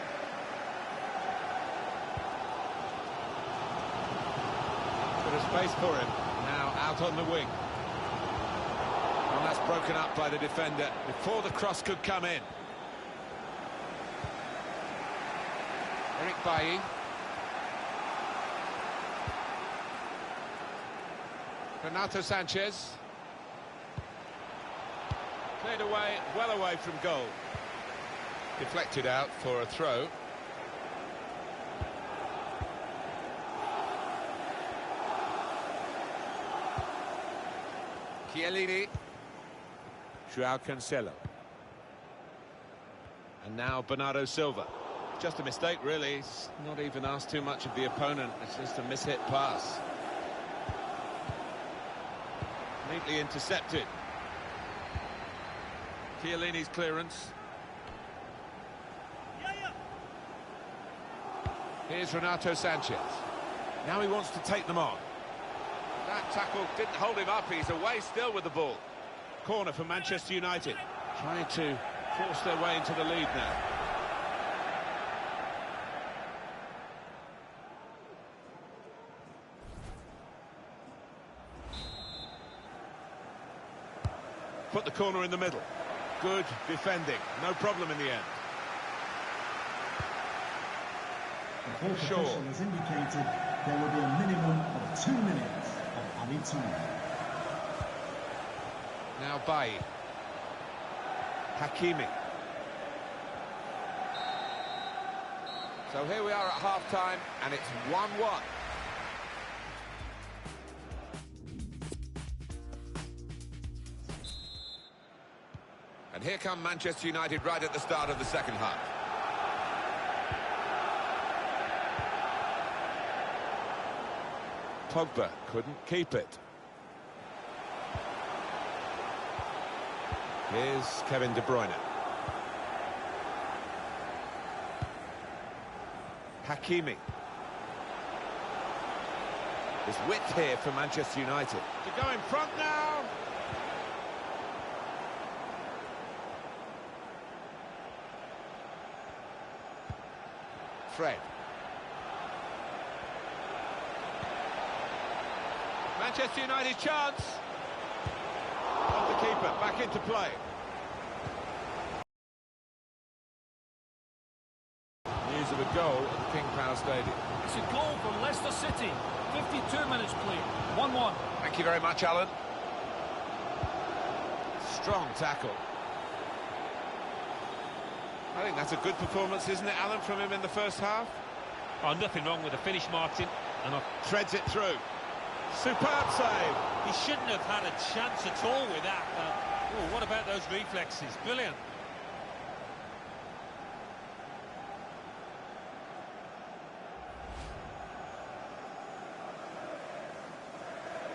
Bit of space for him. Now out on the wing. And that's broken up by the defender before the cross could come in. Eric Bailly. Renato Sanchez. Cleared away, well away from goal. Deflected out for a throw. Chiellini. Joao Cancelo. And now Bernardo Silva. Just a mistake, really. He's not even asked too much of the opponent. It's just a mishit pass. Neatly intercepted. Chiellini's clearance. Here's Renato Sanchez. Now he wants to take them on. That tackle didn't hold him up. He's away still with the ball. Corner for Manchester United. Trying to force their way into the lead now. Put the corner in the middle. Good defending. No problem in the end. The fourth Sure. official has indicated there will be a minimum of 2 minutes of added time. Now Bailly. Hakimi. So here we are at half-time, and it's 1-1. And here come Manchester United right at the start of the second half. Pogba couldn't keep it. Here's Kevin De Bruyne. Hakimi. There's width here for Manchester United. To go in front now. Fred. Manchester United chance. Off the keeper, back into play. News of a goal at the King Power Stadium. It's a goal for Leicester City. 52 minutes played. 1-1. Thank you very much, Alan. Strong tackle. I think that's a good performance, isn't it, Alan, from him in the first half? Oh, nothing wrong with the finish, Martin. And Threads it through. Superb save. he shouldn't have had a chance at all with that. Oh, what about those reflexes? Brilliant.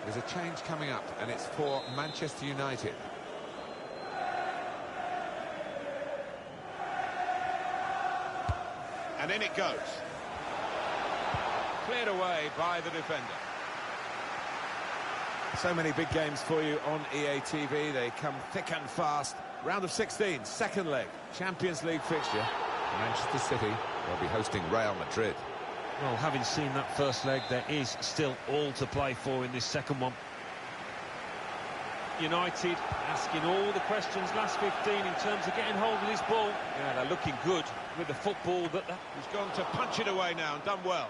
There's a change coming up, and it's for Manchester United. And in it goes. Cleared away by the defender. So many big games for you on EA TV. They come thick and fast. Round of 16, second leg, Champions League fixture. Manchester City will be hosting Real Madrid. Well, having seen that first leg, there is still all to play for in this second one. United asking all the questions last 15 in terms of getting hold of this ball. Yeah, they're looking good with the football, but He's gone to punch it away now and done well.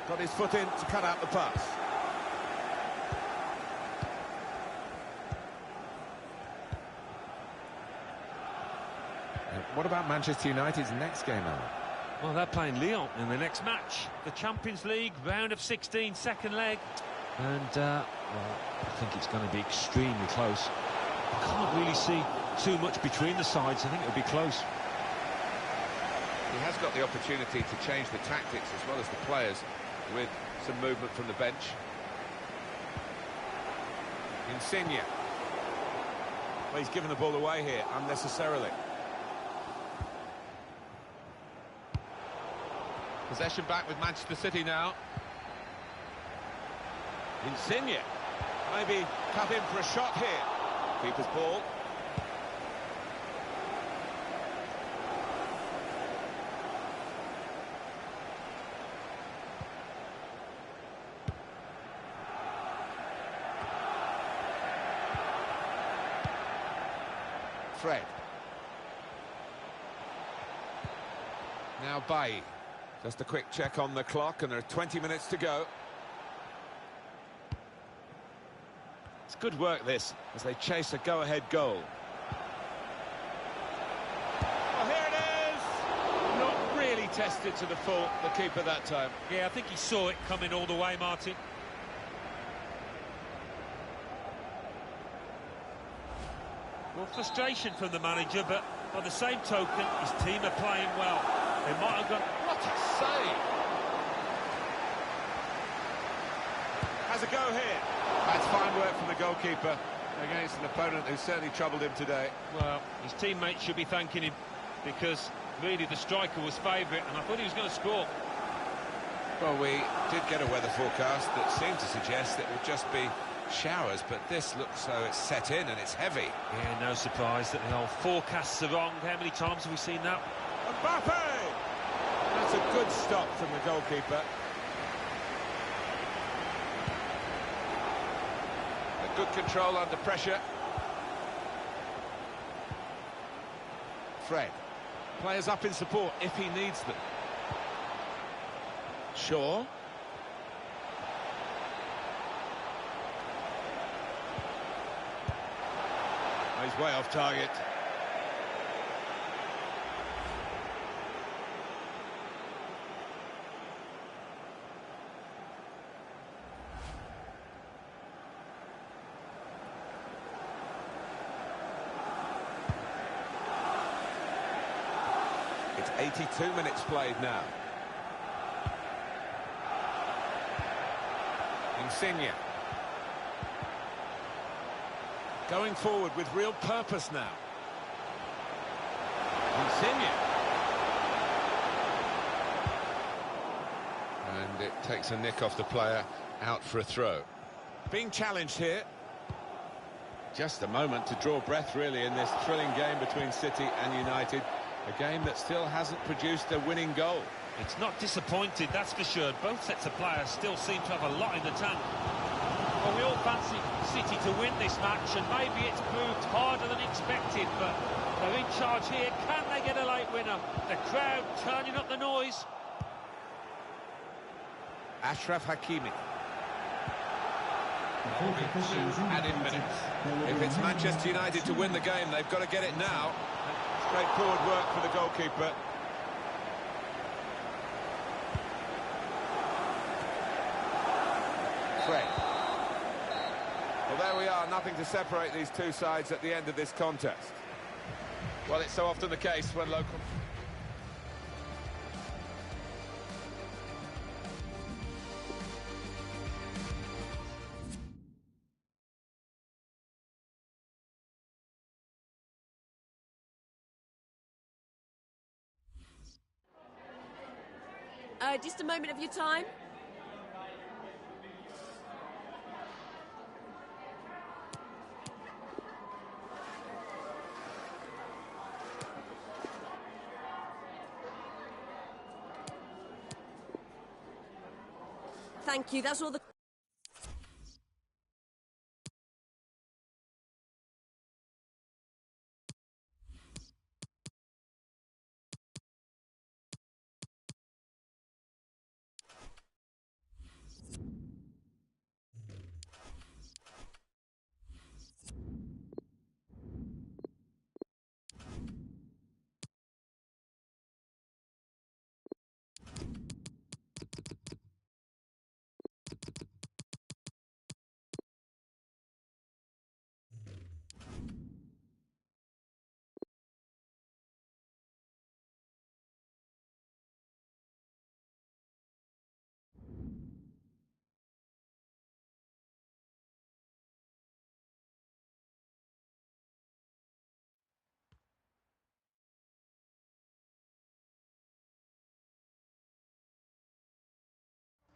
Got his foot in to cut out the pass. What about Manchester United's next game, Alan? well, they're playing Lyon in the next match. The Champions League, round of 16, second leg. And, well, I think it's going to be extremely close. I can't really see too much between the sides. I think it'll be close. He has got the opportunity to change the tactics as well as the players with some movement from the bench. Insigne. Well, he's given the ball away here unnecessarily. Possession back with Manchester City now. Insigne. Maybe cut in for a shot here. Keeper's ball. Fred. Now Bailly. Just a quick check on the clock, and there are 20 minutes to go. It's good work, this, as they chase a go-ahead goal. Well, here it is! Not really tested to the full, the keeper that time. Yeah, I think he saw it coming all the way, Martin. Well, frustration from the manager, but by the same token, his team are playing well. They might have got... What a save! Has a go here. That's fine work from the goalkeeper against an opponent who certainly troubled him today. Well, his teammates should be thanking him, because really the striker was favourite, and I thought he was going to score. Well, we did get a weather forecast that seemed to suggest that it would just be showers, but this looks so it's set in and it's heavy. Yeah, no surprise that the old forecasts are wrong. How many times have we seen that? Mbappe! That's a good stop from the goalkeeper. A good control under pressure. Fred. Players up in support if he needs them. Shaw. He's way off target. It's 82 minutes played now. Insigne. Going forward with real purpose now. Insigne. And it takes a nick off the player, out for a throw. Being challenged here. Just a moment to draw breath, really, in this thrilling game between City and United. A game that still hasn't produced a winning goal. It's not disappointed, that's for sure. Both sets of players still seem to have a lot in the tank. Well, we all fancy City to win this match, and maybe it's proved harder than expected, but they're in charge here. Can they get a late winner? The crowd turning up the noise. Achraf Hakimi. Added minutes. If it's Manchester United to win the game, they've got to get it now. Straightforward work for the goalkeeper. Fred. Well, there we are, nothing to separate these two sides at the end of this contest. Well, it's so often the case when local... Just a moment of your time. Thank you, that's all the...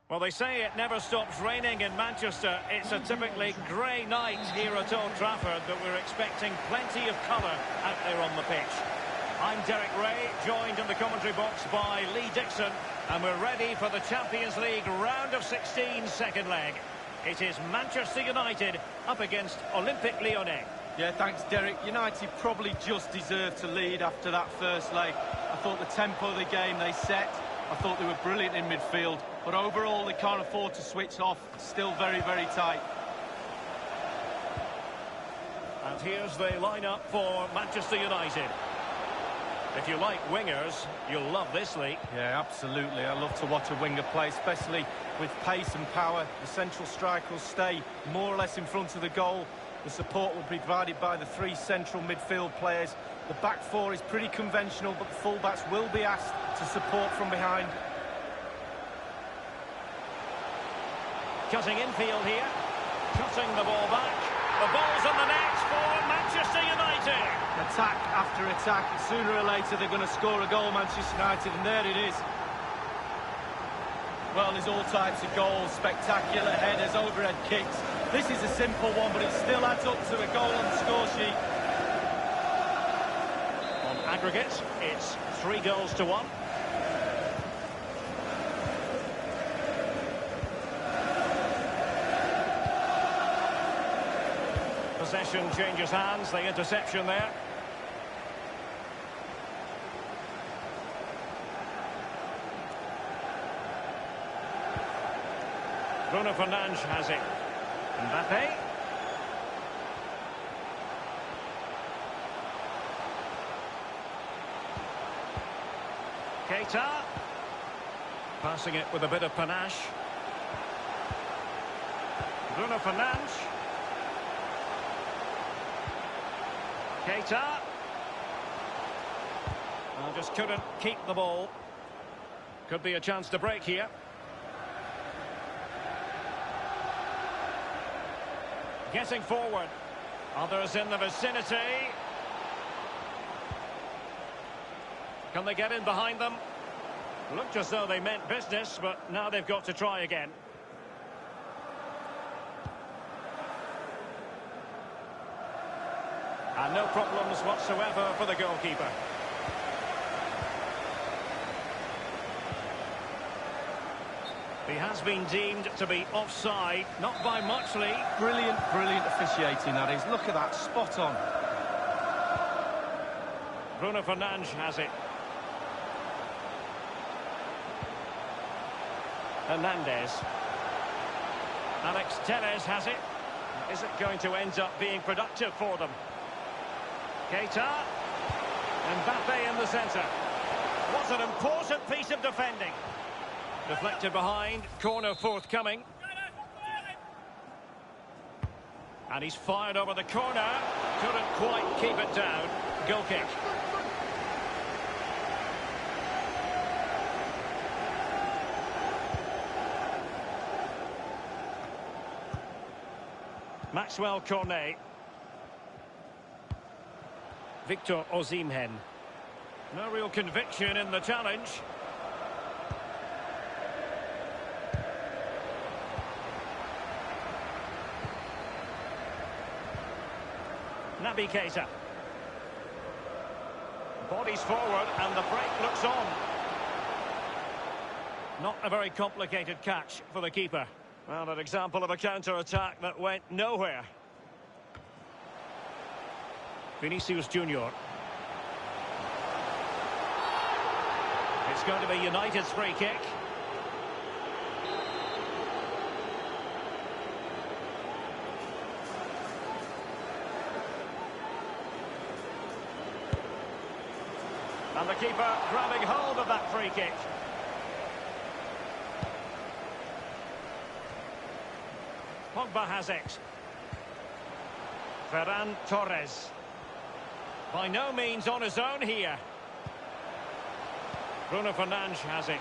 Well, they say it never stops raining in Manchester. It's a typically grey night here at Old Trafford, but we're expecting plenty of colour out there on the pitch. I'm Derek Ray, joined in the commentary box by Lee Dixon, and we're ready for the Champions League round of 16 second leg. It is Manchester United up against Olympique Lyonnais. Yeah, thanks, Derek. United probably just deserved to lead after that first leg. I thought the tempo of the game they set, I thought they were brilliant in midfield, but overall they can't afford to switch off. Still very, very tight. And here's the lineup for Manchester United. If you like wingers, you'll love this, Lee. Yeah, absolutely. I love to watch a winger play, especially with pace and power. The central striker will stay more or less in front of the goal. The support will be provided by the three central midfield players. The back four is pretty conventional, but the fullbacks will be asked to support from behind. Cutting infield here. Cutting the ball back. The ball's on the net for Manchester United. Attack after attack. Sooner or later they're going to score a goal, Manchester United, and there it is. Well, there's all types of goals, spectacular headers, overhead kicks. This is a simple one, but it still adds up to a goal on the score sheet. On aggregate, it's 3-1. Possession changes hands, the interception there. Bruno Fernandes has it. Mbappe. Keita. Passing it with a bit of panache. Bruno Fernandes. Keita. Well, just couldn't keep the ball. Could be a chance to break here. Getting forward. Others in the vicinity. Can they get in behind them? Looked as though they meant business, but now they've got to try again. And no problems whatsoever for the goalkeeper. He has been deemed to be offside, not by much, Lee. Brilliant, brilliant officiating, that is. Look at that, spot on. Bruno Fernandes has it. Hernandez. Alex Telles has it. Is it going to end up being productive for them? Keita. Mbappe in the centre. What an important piece of defending. Deflected behind, corner forthcoming. And he's fired over the corner. Couldn't quite keep it down. Goal kick. Maxwell Cornet. Victor Osimhen. No real conviction in the challenge. Naby Keita. Bodies forward and the break looks on. Not a very complicated catch for the keeper. Well, an example of a counter-attack that went nowhere. Vinicius Junior. It's going to be United's free kick. And the keeper grabbing hold of that free kick. Pogba has it. Ferran Torres. By no means on his own here. Bruno Fernandes has it.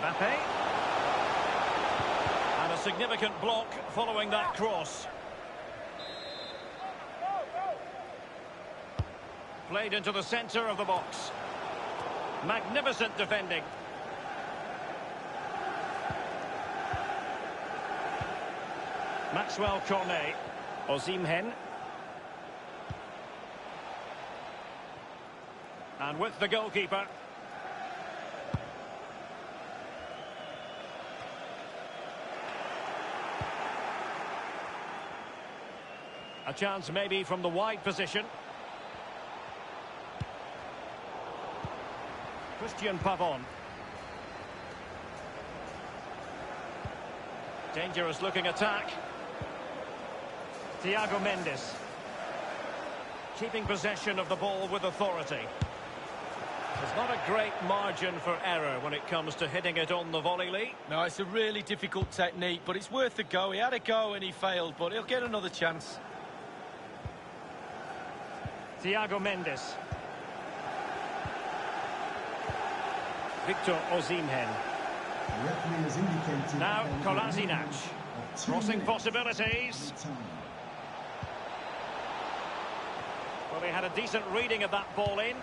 Mbappe. And a significant block following that cross. Played into the centre of the box. Magnificent defending. Maxwell Cornet. Osimhen. And with the goalkeeper. A chance maybe from the wide position. Christian Pavon. Dangerous looking attack. Thiago Mendes. Keeping possession of the ball with authority. There's not a great margin for error when it comes to hitting it on the volley, Lee. No, it's a really difficult technique, but it's worth a go. He had a go and he failed, but he'll get another chance. Thiago Mendes. Victor Osimhen. Referee has indicated Now a Kolasinac. of 2 Crossing minutes possibilities. time. Well, he had a decent reading of that ball in.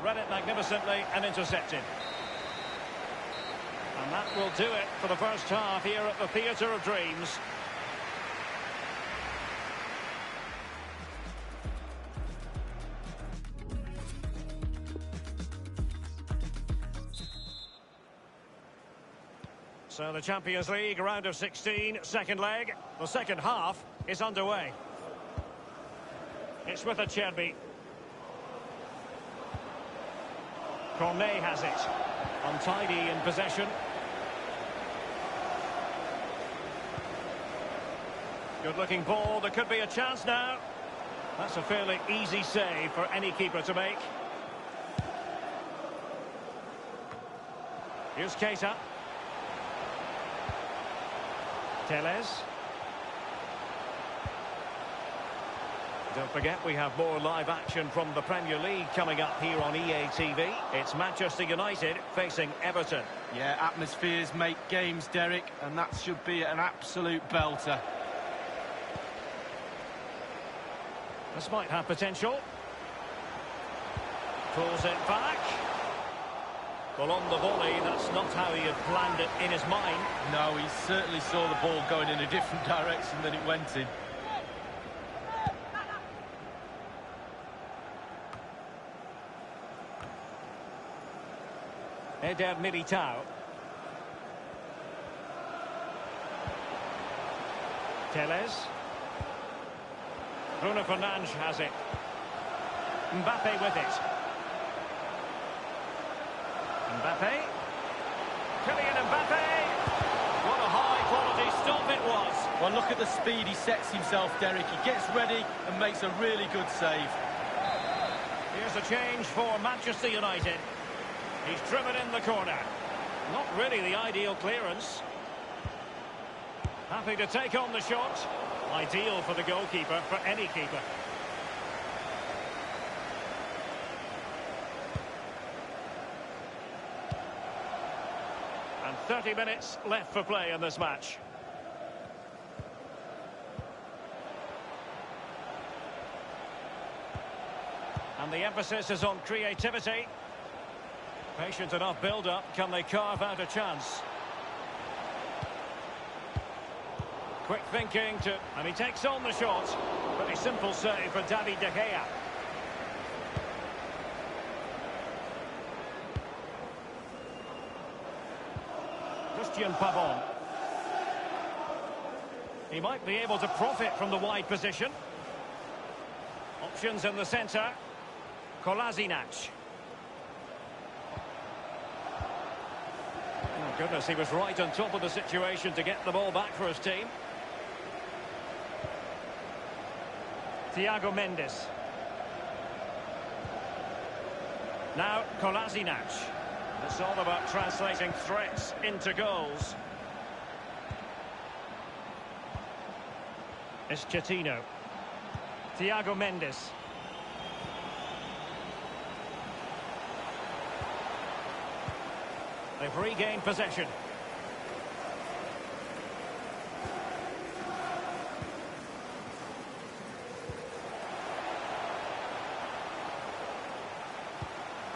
Read it magnificently and intercepted. And that will do it for the first half here at the Theatre of Dreams. So the Champions League round of 16, second leg. The second half is underway. It's with Acerbi. Cornet has it. Untidy in possession. Good-looking ball. There could be a chance now. That's a fairly easy save for any keeper to make. Here's Keita. Telles. Don't forget, we have more live action from the Premier League coming up here on EA TV. It's Manchester United facing Everton. Yeah, atmospheres make games, Derek, and that should be an absolute belter. This might have potential. Pulls it back. Well, on the volley, that's not how he had planned it in his mind. No, he certainly saw the ball going in a different direction than it went in. Eder Militao. Telles. Bruno Fernandes has it. Mbappe with it. Mbappe. Kylian Mbappe. What a high-quality stop it was. Well, look at the speed he sets himself, Derek. He gets ready and makes a really good save. Here's a change for Manchester United. He's driven in the corner. Not really the ideal clearance. Happy to take on the shot. Ideal for the goalkeeper, for any keeper. And 30 minutes left for play in this match. And the emphasis is on creativity. Patient enough build-up. Can they carve out a chance? Quick thinking to... And he takes on the shot. Pretty simple save for David De Gea. Christian Pavon. He might be able to profit from the wide position. Options in the centre. Kolasinac. Oh, goodness, he was right on top of the situation to get the ball back for his team. Thiago Mendes. Now Kolasinac. It's all about translating threats into goals. It's Coutinho. Thiago Mendes. They've regained possession.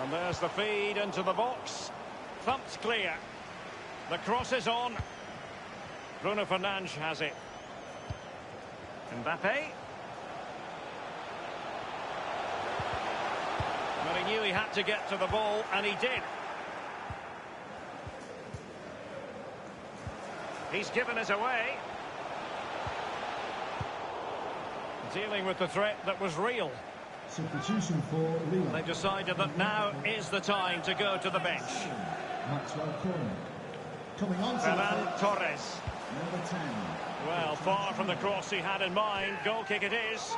And there's the feed into the box. Thumped clear. The cross is on. Bruno Fernandes has it. Mbappe. Well, he knew he had to get to the ball, and he did. He's given it away. Dealing with the threat that was real. Substitution for Lille. They've decided that now is the time to go to the bench. Maxwell Corner. Coming on to Ferran Torres. number 10. Well, far from the cross he had in mind. Goal kick it is.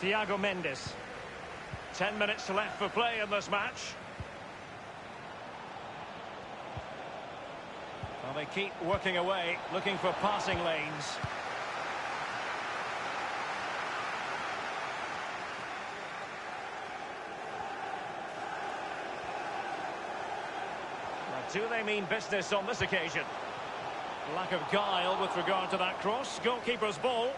Thiago Mendes. 10 minutes left for play in this match. Well, they keep working away, looking for passing lanes. Now, do they mean business on this occasion? Lack of guile with regard to that cross. Goalkeeper's ball.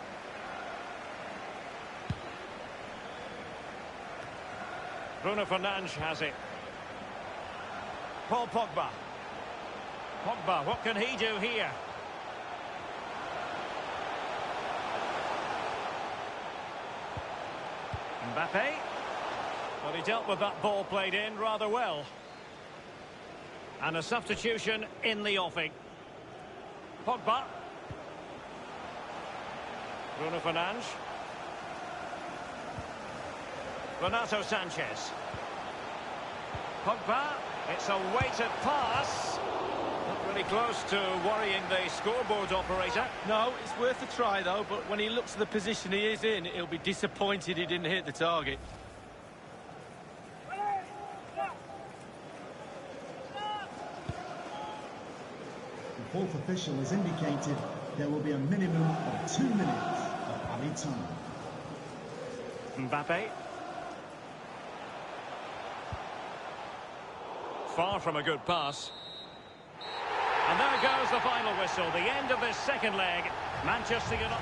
Bruno Fernandes has it. Paul Pogba. Pogba, what can he do here? Mbappe. Well, he dealt with that ball played in rather well. And a substitution in the offing. Pogba. Bruno Fernandes. Renato Sanchez. Pogba. It's a weighted pass. Not really close to worrying the scoreboard operator. No, it's worth a try though, but when he looks at the position he is in, he'll be disappointed he didn't hit the target. The fourth official has indicated there will be a minimum of 2 minutes of added time. Mbappe. Far from a good pass. And there goes the final whistle, the end of this second leg. Manchester United.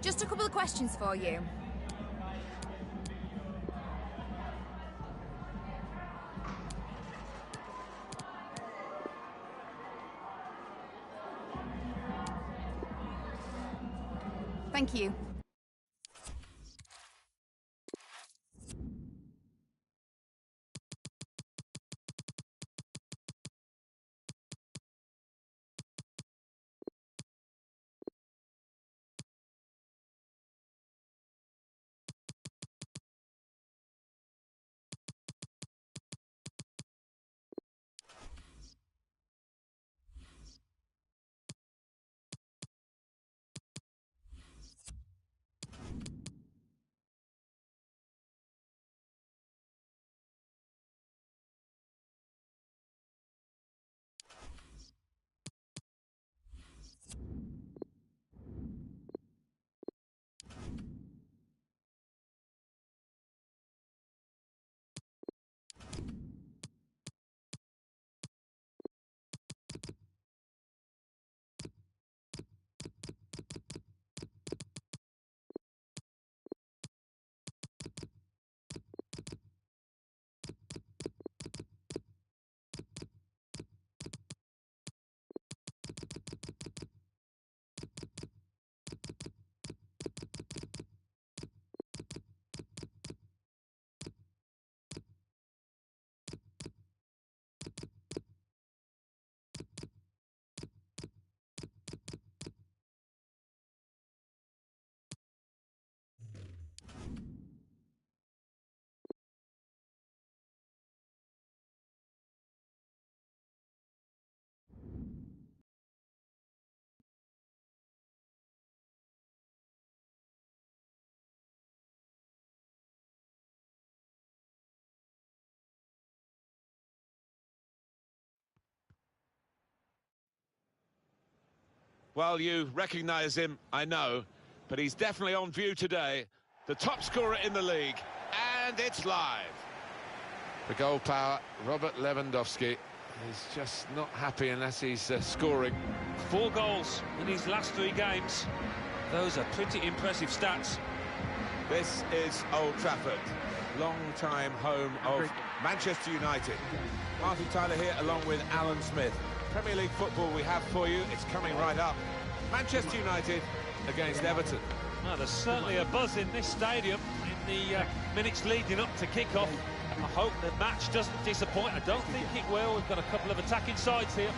Just a couple of questions for you. Thank you. Well, you recognise him, I know, but he's definitely on view today. The top scorer in the league, and it's live. The goal power, Robert Lewandowski, is just not happy unless he's scoring. 4 goals in his last 3 games. Those are pretty impressive stats. This is Old Trafford, long-time home of Manchester United. Martin Tyler here along with Alan Smith. Premier League football we have for you. It's coming right up. Manchester United against Everton. Well, there's certainly a buzz in this stadium in the minutes leading up to kick-off. I hope the match doesn't disappoint. I don't think it will. We've got a couple of attacking sides here.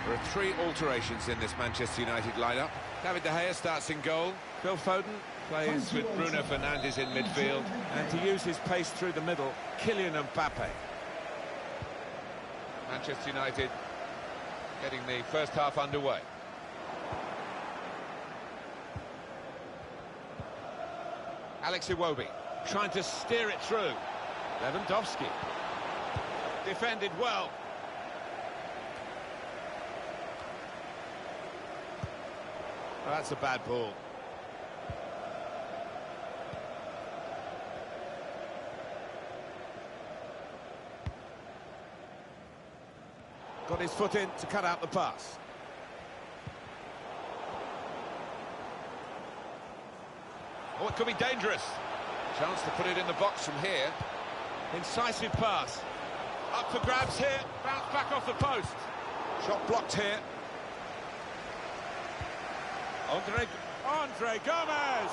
There are 3 alterations in this Manchester United lineup. David De Gea starts in goal. Phil Foden plays with Bruno Fernandes in midfield. And to use his pace through the middle, Kylian Mbappe. Manchester United getting the first half underway. Alex Iwobi trying to steer it through. Lewandowski defended well. Well, that's a bad ball. Got his foot in to cut out the pass. Oh, it could be dangerous. Chance to put it in the box from here. Incisive pass. Up for grabs here. Bounce back off the post. Shot blocked here. Andre Gomez!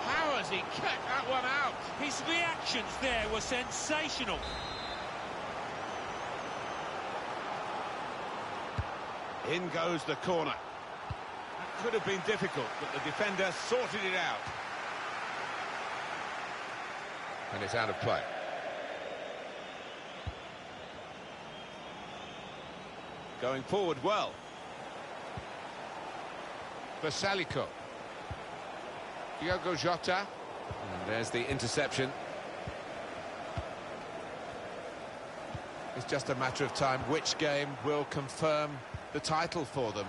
How has he kept that one out? His reactions there were sensational. In goes the corner. That could have been difficult, but the defender sorted it out. And it's out of play. Going forward well. Basaliko. Diogo Jota. And there's the interception. It's just a matter of time which game will confirm the title for them.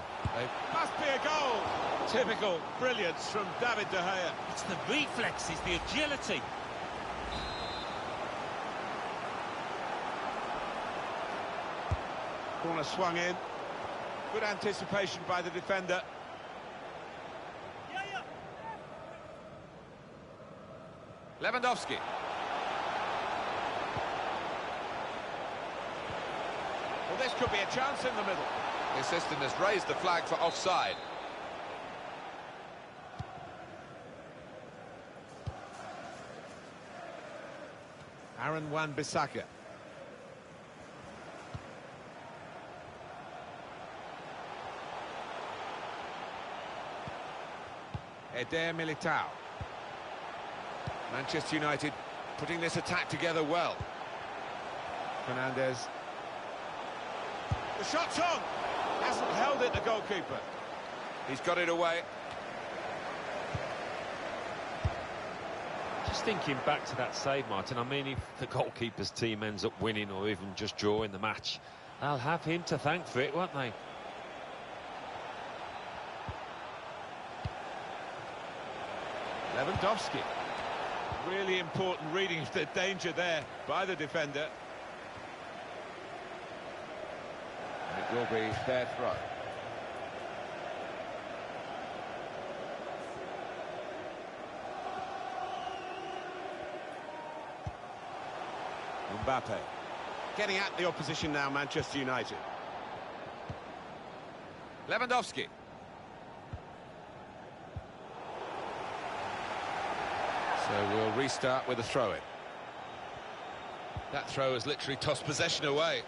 Must be a goal. Typical brilliance from David De Gea. It's the reflexes, the agility. Corner swung in. Good anticipation by the defender. Lewandowski. Well, this could be a chance in the middle. The assistant has raised the flag for offside. Aaron Wan-Bissaka. Eder Militao. Manchester United putting this attack together well. Fernandes. The shot's on! Hasn't held it, the goalkeeper. He's got it away. Just thinking back to that save, Martin, I mean, if the goalkeeper's team ends up winning or even just drawing the match, they'll have him to thank for it, won't they? Lewandowski. Really important reading of the danger there by the defender. It will be their throw. Mbappe. Getting at the opposition now, Manchester United. Lewandowski. So we'll restart with a throw-in. That throw has literally tossed possession away.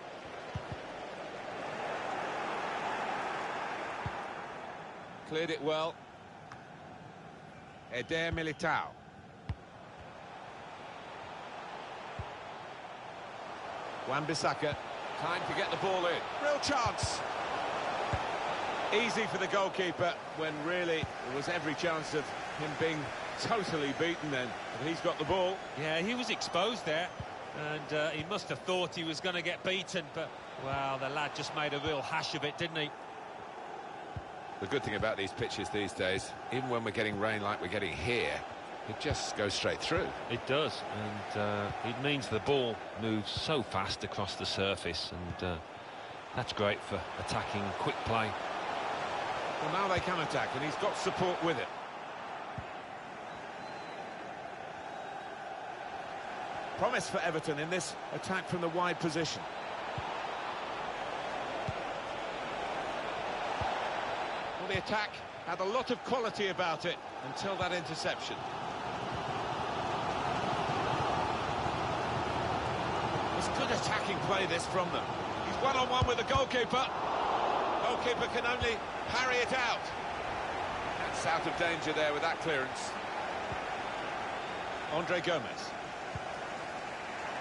Cleared it well. Eder Militao. Wan-Bissaka. Time to get the ball in. Real chance. Easy for the goalkeeper when really there was every chance of him being totally beaten then. But he's got the ball. Yeah, he was exposed there, and he must have thought he was going to get beaten, but, wow, the lad just made a real hash of it, didn't he? The good thing about these pitches these days, even when we're getting rain like we're getting here, it just goes straight through. It does, and it means the ball moves so fast across the surface, and that's great for attacking quick play. Well, now they can attack, and he's got support with it. Promise for Everton in this attack from the wide position. Well, the attack had a lot of quality about it until that interception. It's good attacking play, this, from them. He's one-on-one with the goalkeeper. Goalkeeper can only parry it out. That's out of danger there with that clearance. Andre Gomez.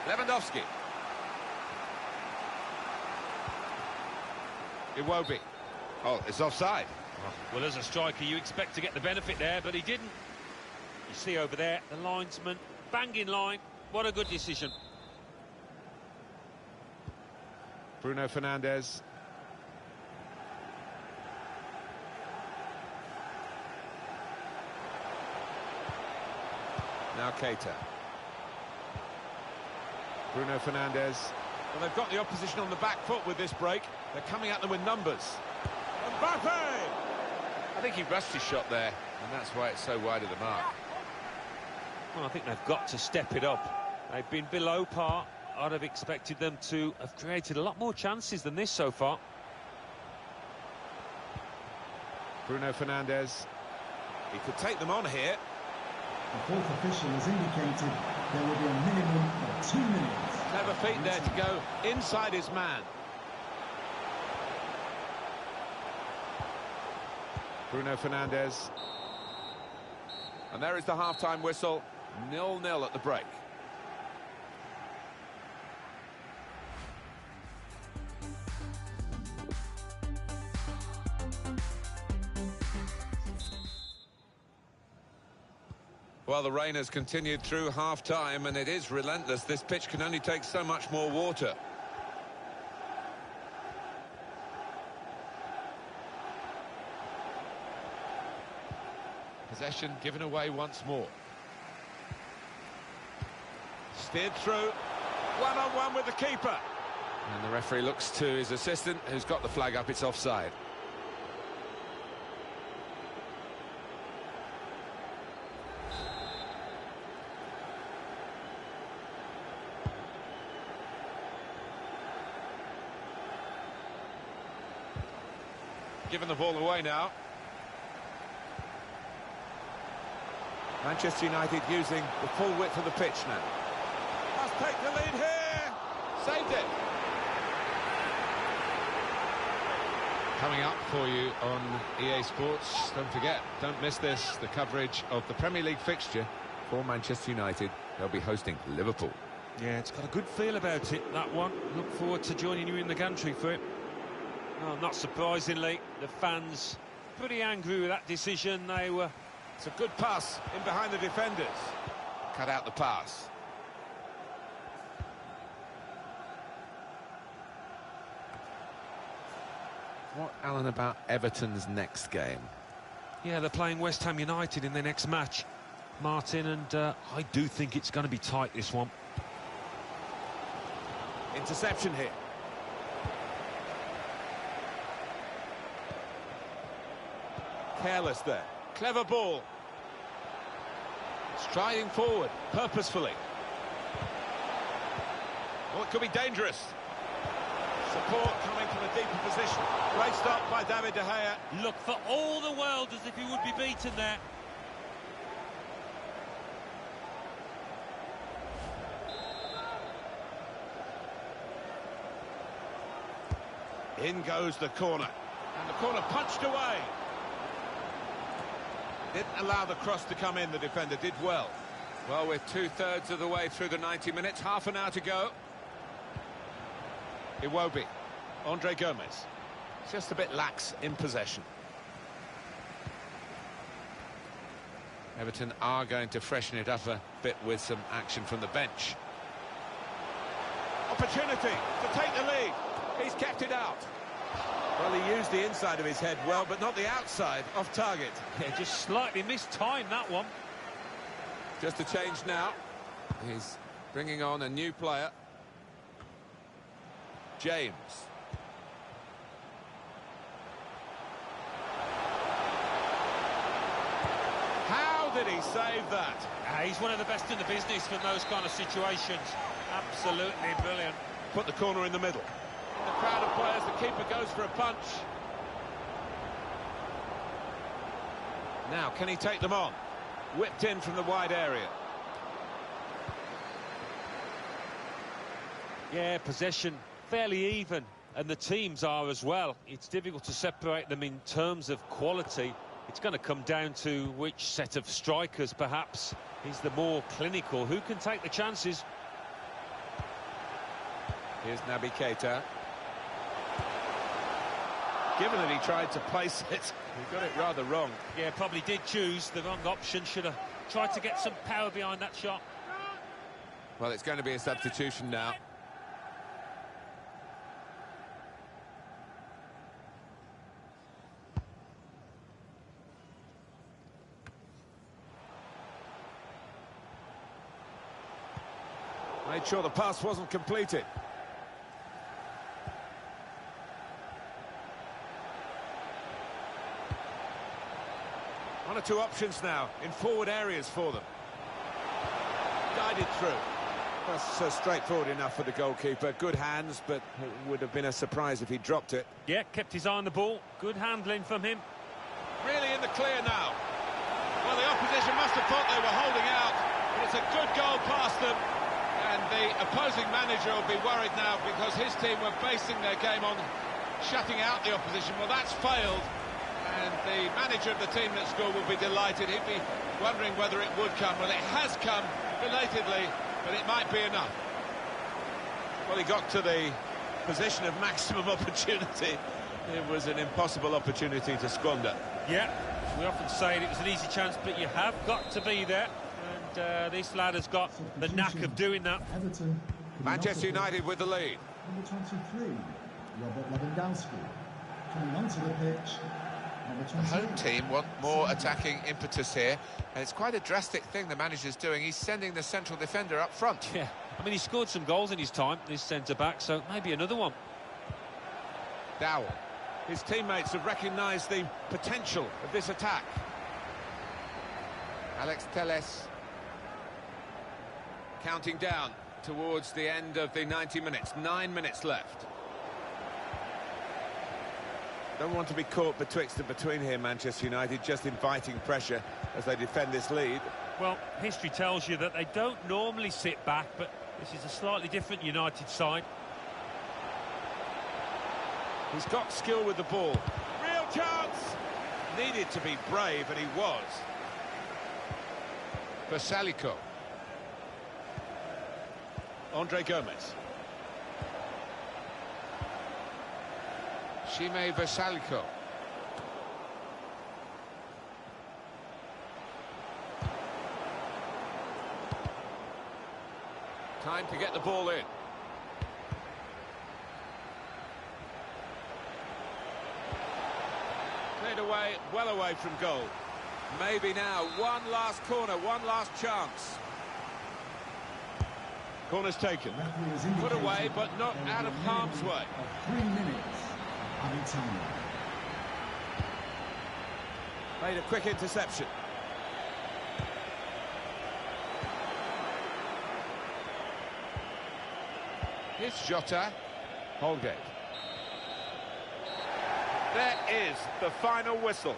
Lewandowski. Iwobi. Oh, it's offside. Well, as a striker, you expect to get the benefit there, but he didn't. You see over there, the linesman, banging line. What a good decision. Bruno Fernandes. Now Keita. Bruno Fernandes. Well, they've got the opposition on the back foot with this break. They're coming at them with numbers. Mbappe! I think he rushed his shot there, and that's why it's so wide of the mark. Well, I think they've got to step it up. They've been below par. I'd have expected them to have created a lot more chances than this so far. Bruno Fernandes. He could take them on here. The fourth official has indicated there will be a minimum of 2 minutes. Clever feet there to go inside his man. Bruno Fernandes. And there is the half-time whistle. 0-0 at the break. Well, the rain has continued through half-time, and it is relentless. This pitch can only take so much more water. Possession given away once more. Steered through. One-on-one with the keeper. And the referee looks to his assistant, who's got the flag up. It's offside. Giving the ball away now. Manchester United using the full width of the pitch now. Must take the lead here. Saved it. Coming up for you on EA Sports, don't forget, don't miss this, the coverage of the Premier League fixture for Manchester United. They'll be hosting Liverpool. Yeah, it's got a good feel about it, that one. Look forward to joining you in the gantry for it. Well, not surprisingly, the fans pretty angry with that decision. They were... It's a good pass in behind the defenders. Cut out the pass. What, Alan, about Everton's next game? Yeah, they're playing West Ham United in their next match, Martin, and I do think it's going to be tight, this one. Interception here. Careless there. Clever ball. Striding forward, purposefully. Oh, it could be dangerous. Support coming from a deeper position. Great stop by David De Gea. Look for all the world as if he would be beaten there. In goes the corner. And the corner punched away. Didn't allow the cross to come in, the defender did well. Well, we're two-thirds of the way through the 90 minutes, half an hour to go. Iwobi. Andre Gomez. Just a bit lax in possession. Everton are going to freshen it up a bit with some action from the bench. Opportunity to take the lead. He's kept it out. Well, he used the inside of his head well, but not the outside, off target. Yeah, just slightly mistimed that one. Just a change now. He's bringing on a new player. James. How did he save that? He's one of the best in the business for those kind of situations. Absolutely brilliant. Put the corner in the middle. The crowd of players, the keeper goes for a punch. Now, can he take them on? Whipped in from the wide area. Yeah, possession fairly even, and the teams are as well. It's difficult to separate them in terms of quality. It's going to come down to which set of strikers, perhaps, is the more clinical. Who can take the chances? Here's Naby Keita. Given that he tried to place it, he got it rather wrong. Yeah, probably did choose the wrong option. Should have tried to get some power behind that shot. Well, it's going to be a substitution now. Made sure the pass wasn't completed. One or two options now in forward areas for them. Guided through. That's straightforward enough for the goalkeeper. Good hands, but it would have been a surprise if he dropped it. Yeah, kept his eye on the ball. Good handling from him. Really in the clear now. Well, the opposition must have thought they were holding out, but it's a good goal past them. And the opposing manager will be worried now because his team were basing their game on shutting out the opposition. Well, that's failed. And the manager of the team that scored will be delighted. He'd be wondering whether it would come. Well, it has come, belatedly, but it might be enough. Well, he got to the position of maximum opportunity. It was an impossible opportunity to squander. Yeah, we often say it was an easy chance, but you have got to be there. And this lad has got the knack of doing that. Everton. Manchester United with the lead. Number 23, Robert Lewandowski. Coming onto the pitch, number 28. The home team want more attacking impetus here, and it's quite a drastic thing the manager's doing. He's sending the central defender up front. Yeah, I mean, he scored some goals in his time, this centre-back, so maybe another one. Dowell. His teammates have recognised the potential of this attack. Alex Telles. Counting down towards the end of the 90 minutes. 9 minutes left. Don't want to be caught betwixt and between here, Manchester United, just inviting pressure as they defend this lead. Well, history tells you that they don't normally sit back, but this is a slightly different United side. He's got skill with the ball. Real chance! Needed to be brave, and he was. Versalico. Andre Gomez. Shime Versalico. Time to get the ball in. Cleared away, well away from goal. Maybe now, one last corner, one last chance. Corner's taken. Put away, but not out of harm's way. 3 minutes. Added time. Made a quick interception. Here's Jota. Holgate. There is the final whistle.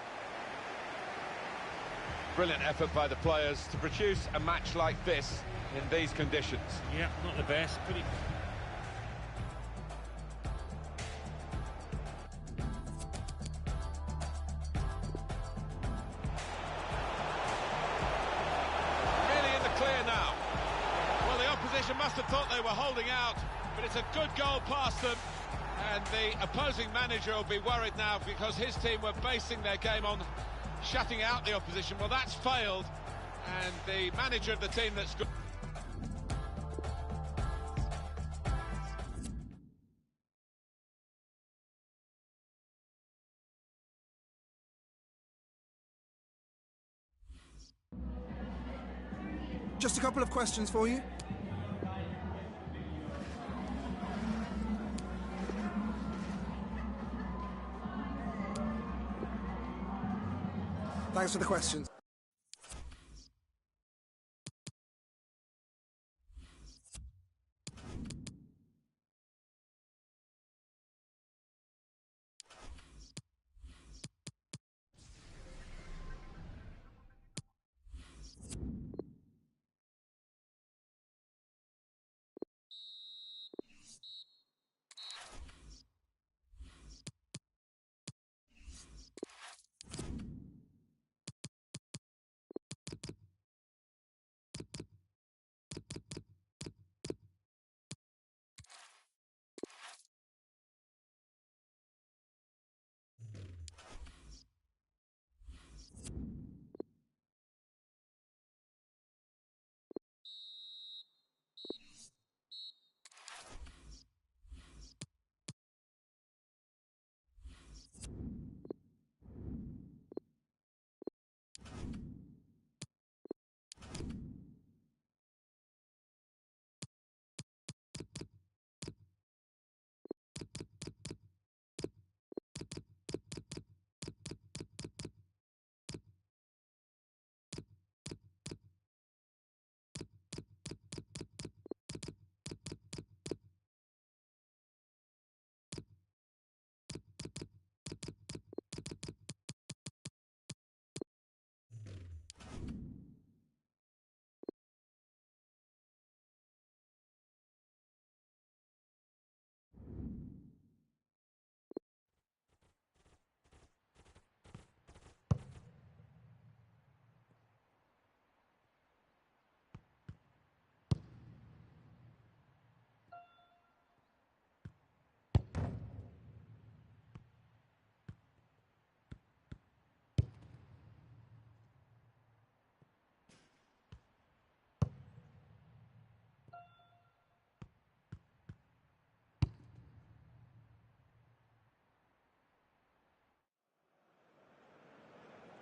Brilliant effort by the players to produce a match like this in these conditions. Yeah, not the best, pretty... Really in the clear now. Well, the opposition must have thought they were holding out, but it's a good goal past them. And the opposing manager will be worried now because his team were basing their game on shutting out the opposition. Well, that's failed. And the manager of the team that's... Just a couple of questions for you. Thanks for the questions.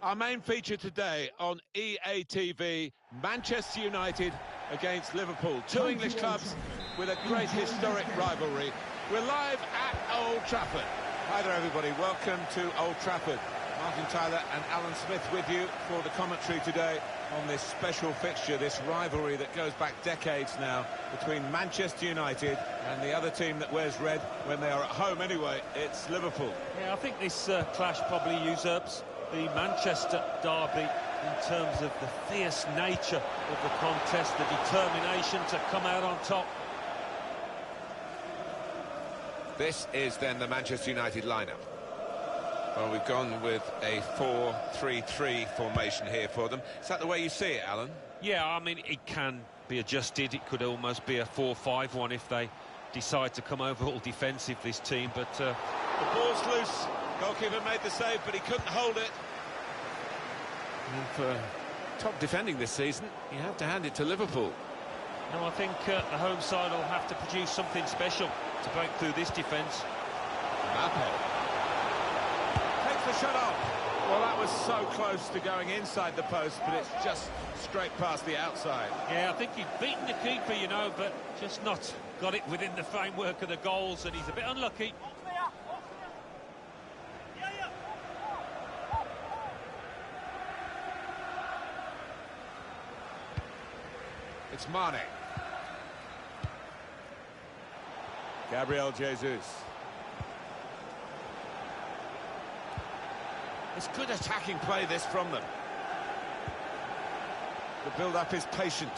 Our main feature today on EA TV, Manchester United against Liverpool. Two English clubs with a great historic rivalry. We're live at Old Trafford. Hi there, everybody. Welcome to Old Trafford. Martin Tyler and Alan Smith with you for the commentary today on this special fixture, this rivalry that goes back decades now between Manchester United and the other team that wears red when they are at home anyway. It's Liverpool. Yeah, I think this clash probably usurps the Manchester derby in terms of the fierce nature of the contest, the determination to come out on top. This is then the Manchester United lineup. Well, we've gone with a 4-3-3 formation here for them. Is that the way you see it, Alan? Yeah, I mean, it can be adjusted. It could almost be a 4-5-1 if they decide to come over all defensive, this team. But the ball's loose. Goalkeeper made the save, but he couldn't hold it. And for top defending this season, you have to hand it to Liverpool. no, I think the home side will have to produce something special to break through this defence. Mbappe takes the shot off. Well, that was so close to going inside the post, but it's just straight past the outside. Yeah, I think he's beaten the keeper, you know, but just not got it within the framework of the goals, and he's a bit unlucky. It's Mane. Gabriel Jesus. It's good attacking play, this, from them. The build-up is patient.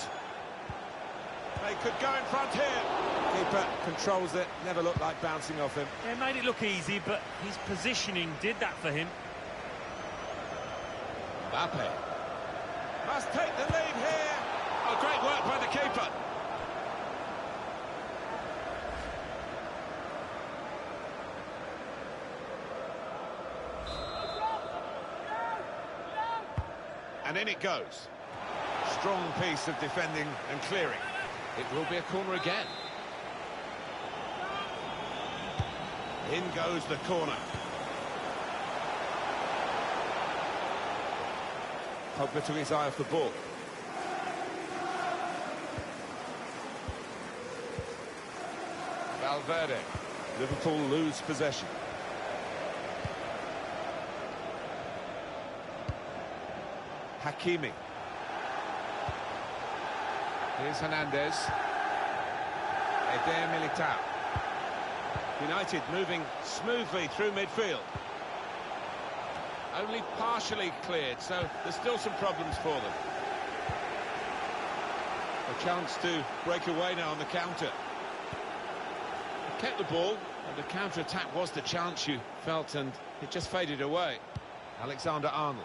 They could go in front here. Keeper controls it, never looked like bouncing off him. It made it look easy, but his positioning did that for him. Mbappe must take the lead here. Oh, great work by the keeper. And in it goes. Strong piece of defending and clearing. It will be a corner again. In goes the corner. Pogba took his eye off the ball. Valverde. Liverpool lose possession. Hakimi. Here's Hernandez. Eder Militao. United moving smoothly through midfield. Only partially cleared, so there's still some problems for them. A chance to break away now on the counter. Kept the ball, and the counter-attack was the chance you felt, and it just faded away. Alexander-Arnold.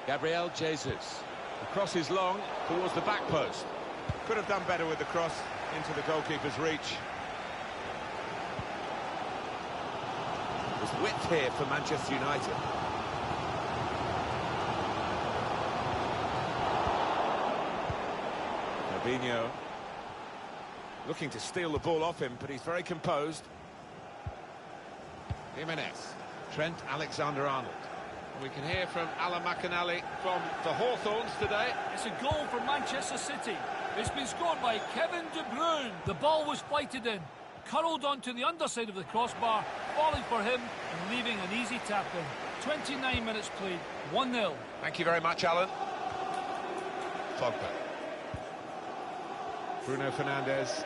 Gabriel Jesus. The cross is long towards the back post. Could have done better with the cross into the goalkeeper's reach. There's width here for Manchester United. Fabinho looking to steal the ball off him, but he's very composed. Jimenez. Trent Alexander-Arnold. We can hear from Alan McInally from the Hawthorns today. It's a goal for Manchester City. It's been scored by Kevin De Bruyne. The ball was flighted in, curled onto the underside of the crossbar, falling for him and leaving an easy tap in. 29 minutes played, 1-0. Thank you very much, Alan. Pogba. Bruno Fernandes.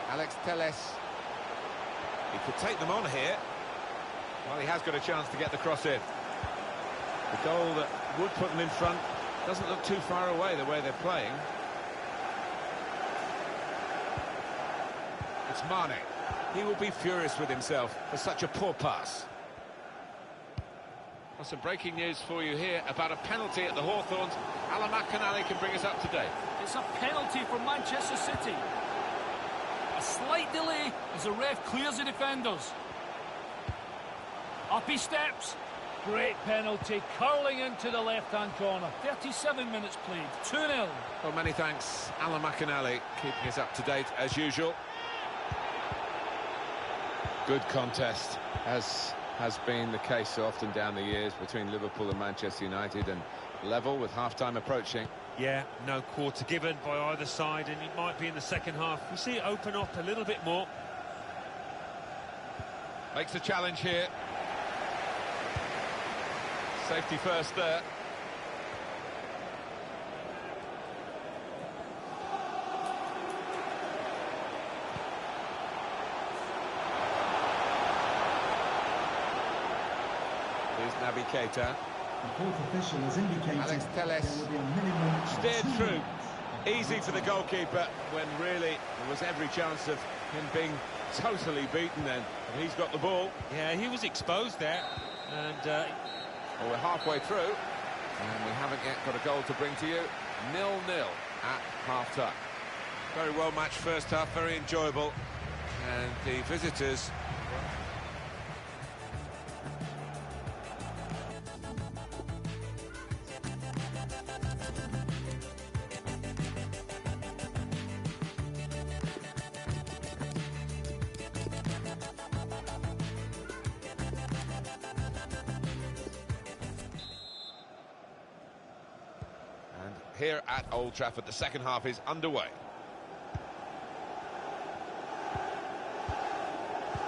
Alex Telles. He could take them on here. Well, he has got a chance to get the cross in. The goal that would put them in front doesn't look too far away the way they're playing. It's Mane. He will be furious with himself for such a poor pass. Well, some breaking news for you here about a penalty at the Hawthorns. Alan McInally can bring us up to date. It's a penalty for Manchester City. A slight delay as the ref clears the defenders. Up he steps. Great penalty, curling into the left-hand corner. 37 minutes played, 2-0. Well, many thanks, Alan McInally, keeping us up to date as usual. good contest, as has been the case so often down the years between Liverpool and Manchester United, and level with half-time approaching. Yeah, no quarter given by either side, and it might be in the second half. We see it open up a little bit more. Makes a challenge here. Safety first there. Here's Naby Keita. The fourth official has indicated Alex Telles there will be a minimum of steered 2 through. minutes. Easy for the goalkeeper, when really there was every chance of him being totally beaten then. And he's got the ball. Yeah, he was exposed there. And well, we're halfway through, and we haven't yet got a goal to bring to you. 0-0 at half-time. Very well matched first half, very enjoyable. And the visitors... Here at Old Trafford, the second half is underway.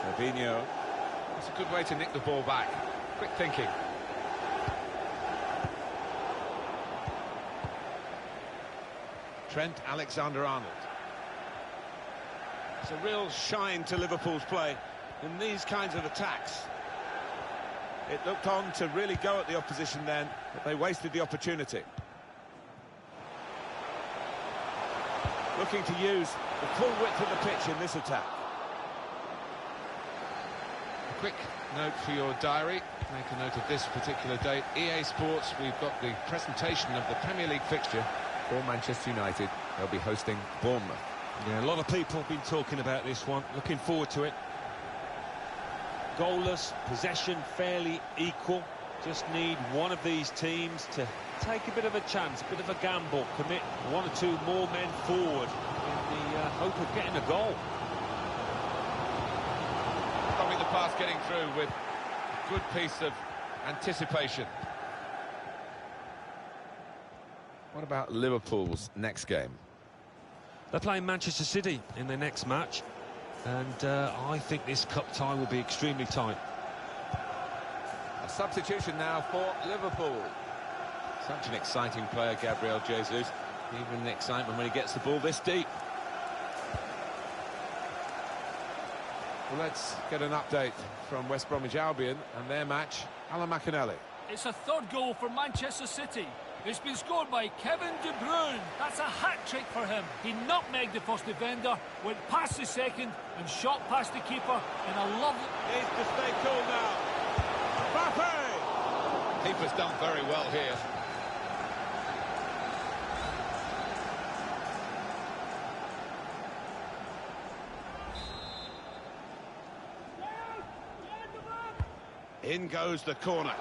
Fabinho. It's a good way to nick the ball back. Quick thinking. Trent Alexander-Arnold. It's a real shine to Liverpool's play in these kinds of attacks. It looked on to really go at the opposition then, but they wasted the opportunity. Looking to use the full width of the pitch in this attack. A quick note for your diary. Make a note of this particular date. EA Sports, we've got the presentation of the Premier League fixture for Manchester United. They'll be hosting Bournemouth. yeah, a lot of people have been talking about this one. Looking forward to it. Goalless, possession fairly equal. Just need one of these teams to take a bit of a chance, a bit of a gamble, commit 1 or 2 more men forward in the hope of getting a goal. Stopping the pass getting through with a good piece of anticipation. What about Liverpool's next game? They're playing Manchester City in their next match, and I think this cup tie will be extremely tight. A substitution now for Liverpool. Such an exciting player, Gabriel Jesus. Even the excitement when he gets the ball this deep. Well, let's get an update from West Bromwich Albion and their match. Alan McInally. It's a third goal for Manchester City. It's been scored by Kevin De Bruyne. That's a hat-trick for him. He nutmegged the first defender, went past the second, and shot past the keeper in a lovely... Needs to stay cool now. Mbappe! Keeper's done very well here. In goes the corner.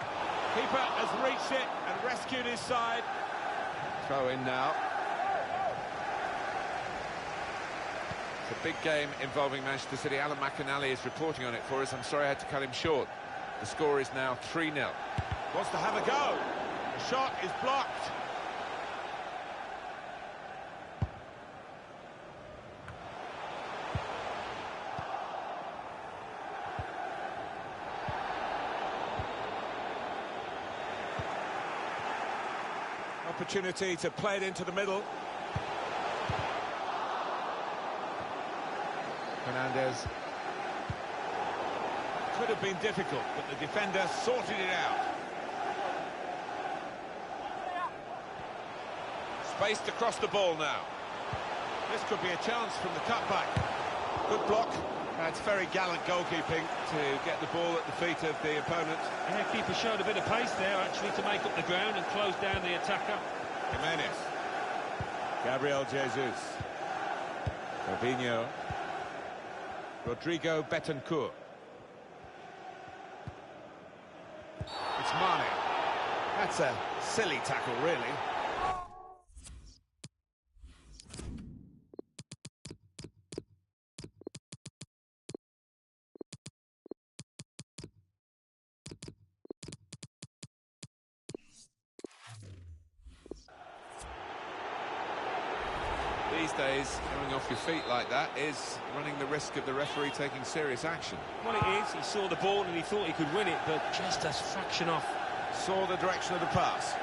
Keeper has reached it and rescued his side. Throw in now. It's a big game involving Manchester City. Alan McInally is reporting on it for us. I'm sorry I had to cut him short. The score is now 3-0. Wants to have a go. The shot is blocked. Opportunity to play it into the middle. Fernandez. Could have been difficult, but the defender sorted it out. Spaced across the ball now. This could be a chance from the cutback. Good block. That's very gallant goalkeeping to get the ball at the feet of the opponent. Yeah, keeper showed a bit of pace there, actually, to make up the ground and close down the attacker. Jimenez. Gabriel Jesus. Fabinho. Rodrigo Betancourt. It's Mane. That's a silly tackle, really. These days, going off your feet like that is running the risk of the referee taking serious action. Well, it is. He saw the ball and he thought he could win it, but just a fraction off. Saw the direction of the pass.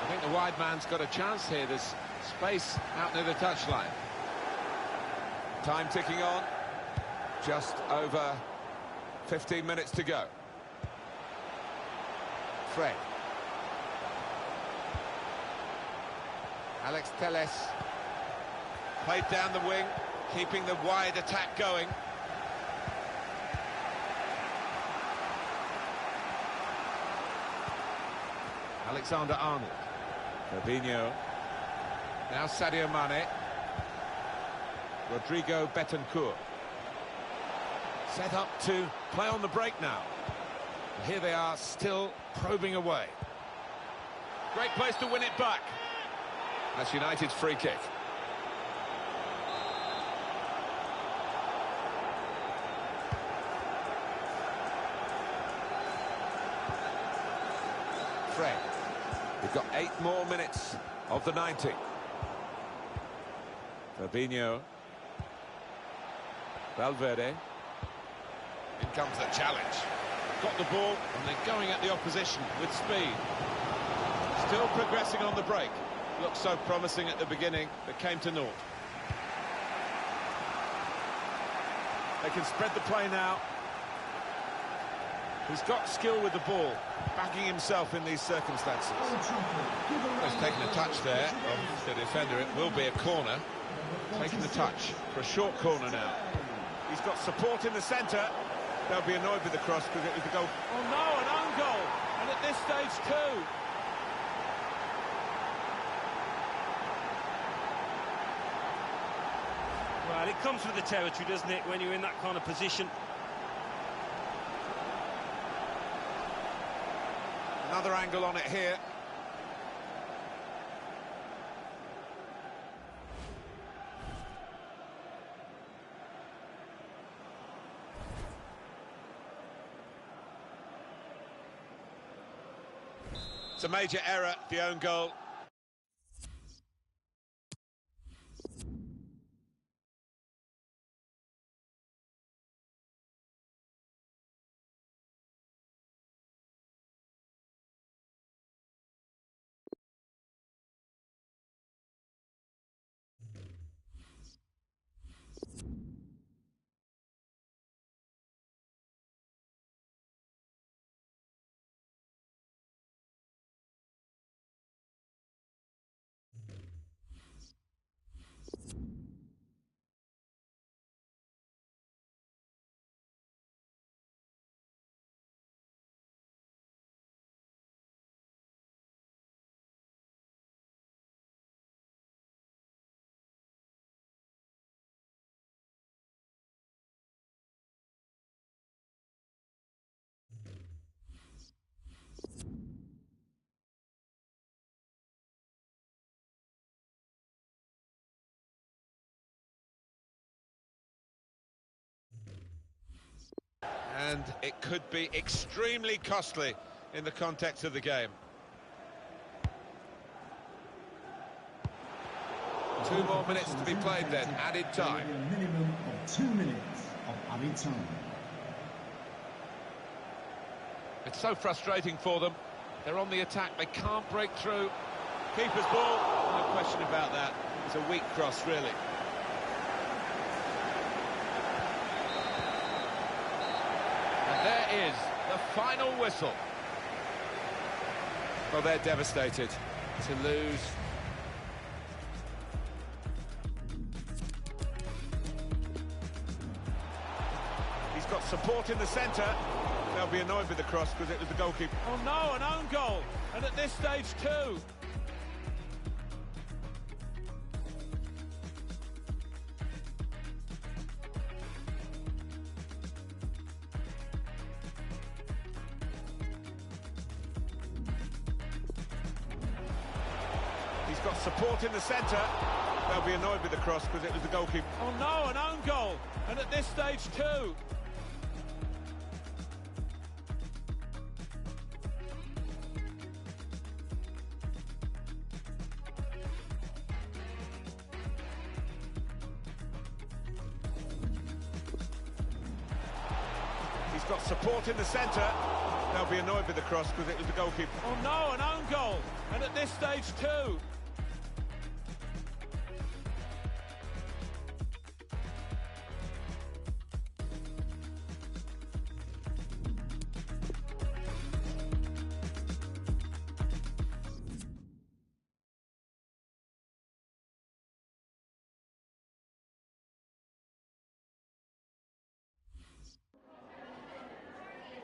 I think the wide man's got a chance here. There's space out near the touchline. Time ticking on. Just over 15 minutes to go. Fred. Alex Telles. Played down the wing, keeping the wide attack going. Alexander-Arnold. Fabinho. Now Sadio Mane. Rodrigo Betancourt. Set up to play on the break now. Here they are, still probing away. Great place to win it back. That's United's free kick. Fred. We've got 8 more minutes of the 90. Fabinho. Valverde. In comes the challenge. Got the ball and they're going at the opposition with speed. Still progressing on the break. Looked so promising at the beginning, but came to naught. They can spread the play now. He's got skill with the ball, backing himself in these circumstances. He's taken a touch there of the defender. It will be a corner. Taking the touch for a short corner now. He's got support in the centre. They'll be annoyed with the cross because it was the goal. Oh no, an own goal! And at this stage too. Well, it comes with the territory, doesn't it, when you're in that kind of position? Another angle on it here. It's a major error, the own goal. And it could be extremely costly in the context of the game. 2 more minutes to be played then, added time. A minimum of 2 minutes of added time. It's so frustrating for them. They're on the attack, they can't break through. Keeper's ball, no question about that. It's a weak cross, really. And there is the final whistle. Well, they're devastated to lose. He's got support in the centre. They'll be annoyed with the cross because it was the goalkeeper. Oh no, an own goal! And at this stage too. He's got support in the centre. They'll be annoyed with the cross because it was the goalkeeper. Oh no, an own goal! And at this stage too. He's got support in the centre. They'll be annoyed with the cross because it was the goalkeeper. Oh no, an own goal, and at this stage too.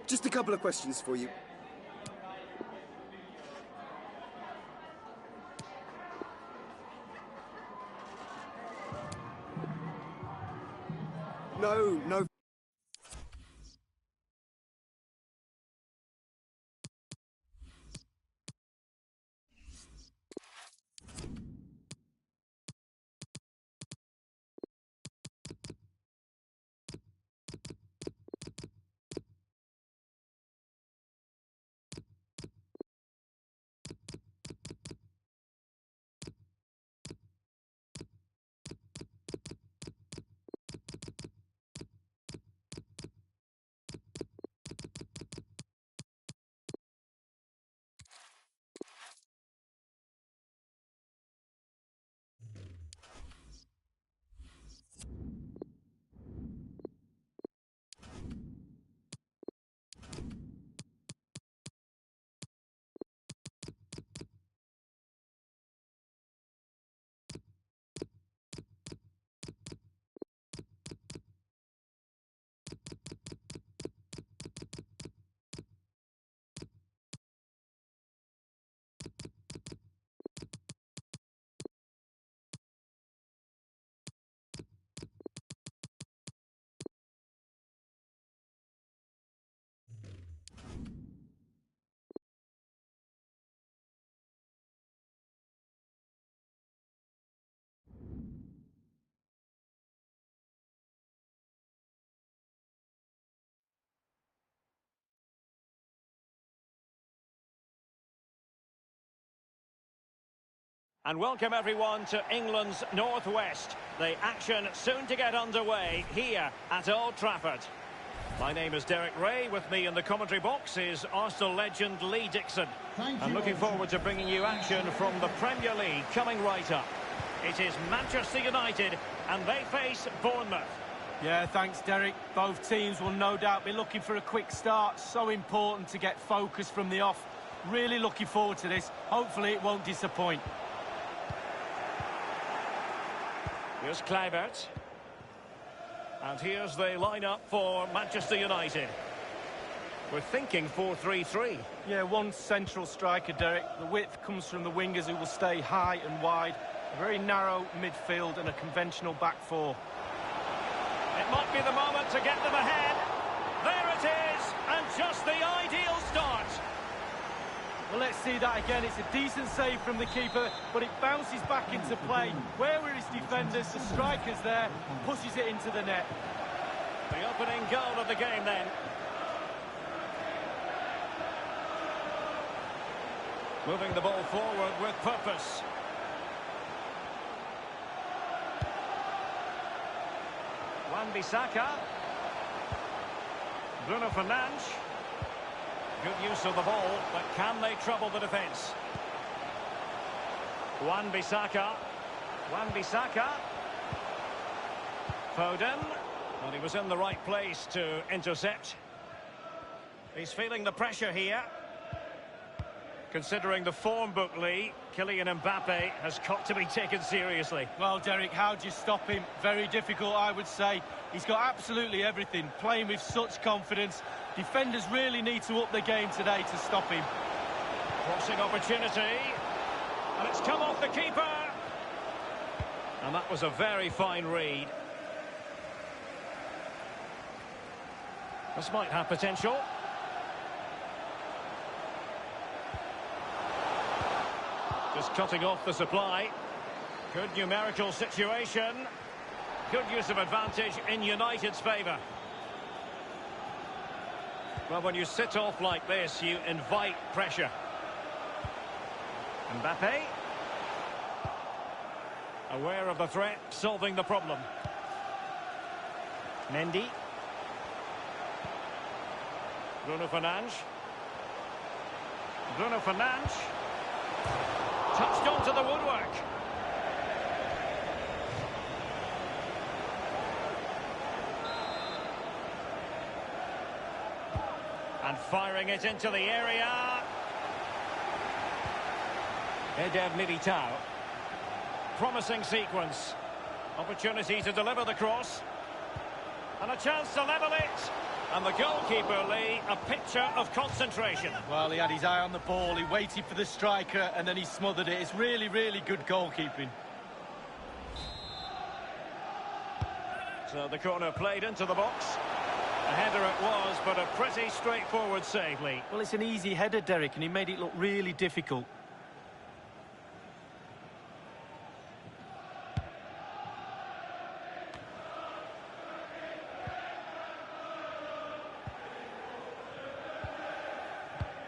Just a couple of questions for you. No. And welcome everyone to England's Northwest. The action soon to get underway here at Old Trafford. My name is Derek Ray. With me in the commentary box is Arsenal legend Lee Dixon. I'm looking forward to bringing you action from the Premier League coming right up. It is Manchester United and they face Bournemouth. Yeah, thanks, Derek. Both teams will no doubt be looking for a quick start. So important to get focus from the off. Really looking forward to this. Hopefully it won't disappoint. Here's Kluivert. And here's the lineup for Manchester United. We're thinking 4-3-3. Yeah, one central striker, Derek. The width comes from the wingers who will stay high and wide. A very narrow midfield and a conventional back four. It might be the moment to get them ahead. There it is, and just the ideal start. Well, let's see that again. It's a decent save from the keeper, but it bounces back into play. Where were his defenders? The striker's there, pushes it into the net. The opening goal of the game then. Moving the ball forward with purpose. Wan-Bissaka. Bruno Fernandes. Good use of the ball, but can they trouble the defence? Wan-Bissaka. Wan-Bissaka. Foden. And he was in the right place to intercept. He's feeling the pressure here. Considering the form book, Lee, Kylian Mbappe has got to be taken seriously. Well, Derek, how do you stop him? Very difficult, I would say. He's got absolutely everything, playing with such confidence. Defenders really need to up the game today to stop him. Crossing opportunity. And it's come off the keeper. And that was a very fine read. This might have potential. Just cutting off the supply. Good numerical situation. Good use of advantage in United's favour. Well, when you sit off like this, you invite pressure. Mbappe. Aware of the threat, solving the problem. Mendy. Bruno Fernandes. Bruno Fernandes. Touched onto the woodwork. And firing it into the area. Eder Militao. Promising sequence. Opportunity to deliver the cross. And a chance to level it. And the goalkeeper, Lee, a picture of concentration. Well, he had his eye on the ball, he waited for the striker, and then he smothered it. It's really, really good goalkeeping. So the corner played into the box. A header it was, but a pretty straightforward save, Lee. Well, it's an easy header, Derek, and he made it look really difficult.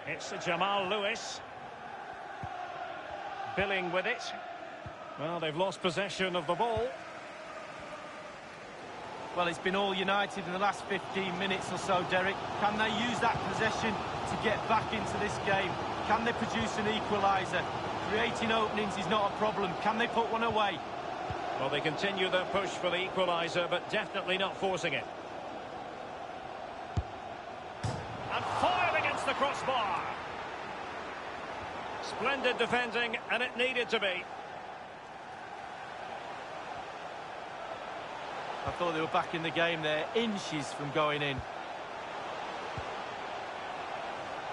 It's Jamal Lewis. Billing with it. Well, they've lost possession of the ball. Well, it's been all United in the last 15 minutes or so, Derek. Can they use that possession to get back into this game? Can they produce an equaliser? Creating openings is not a problem. Can they put one away? Well, they continue their push for the equaliser, but definitely not forcing it. And fired against the crossbar. Splendid defending, and it needed to be. I thought they were back in the game there, inches from going in.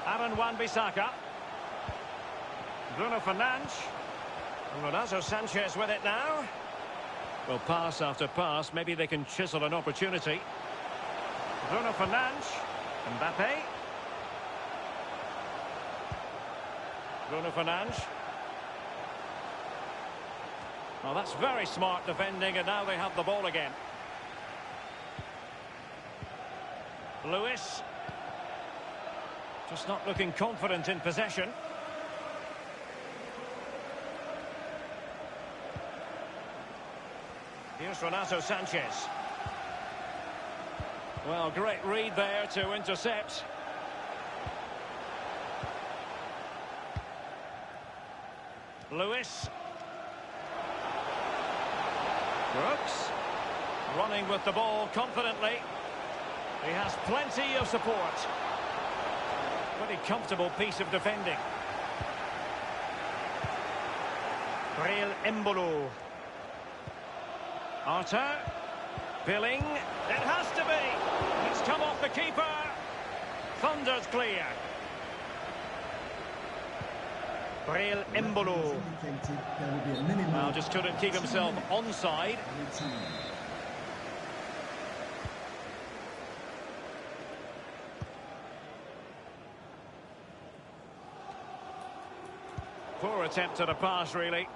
Aaron Wan-Bissaka. Bruno Fernandes. Renato Sanchez with it now. Well, pass after pass, maybe they can chisel an opportunity. Bruno Fernandes. Mbappe. Bruno Fernandes. Well, that's very smart defending, and now they have the ball again. Lewis. Just not looking confident in possession. Here's Renato Sanchez. Well, great read there to intercept. Lewis. Brooks. Running with the ball confidently. He has plenty of support. Pretty comfortable piece of defending. Breel Embolo. Arthur. Billing. It has to be. It's come off the keeper. Thunder's clear. Breel Embolo. Well, just couldn't keep himself onside. Poor attempt at a pass, really.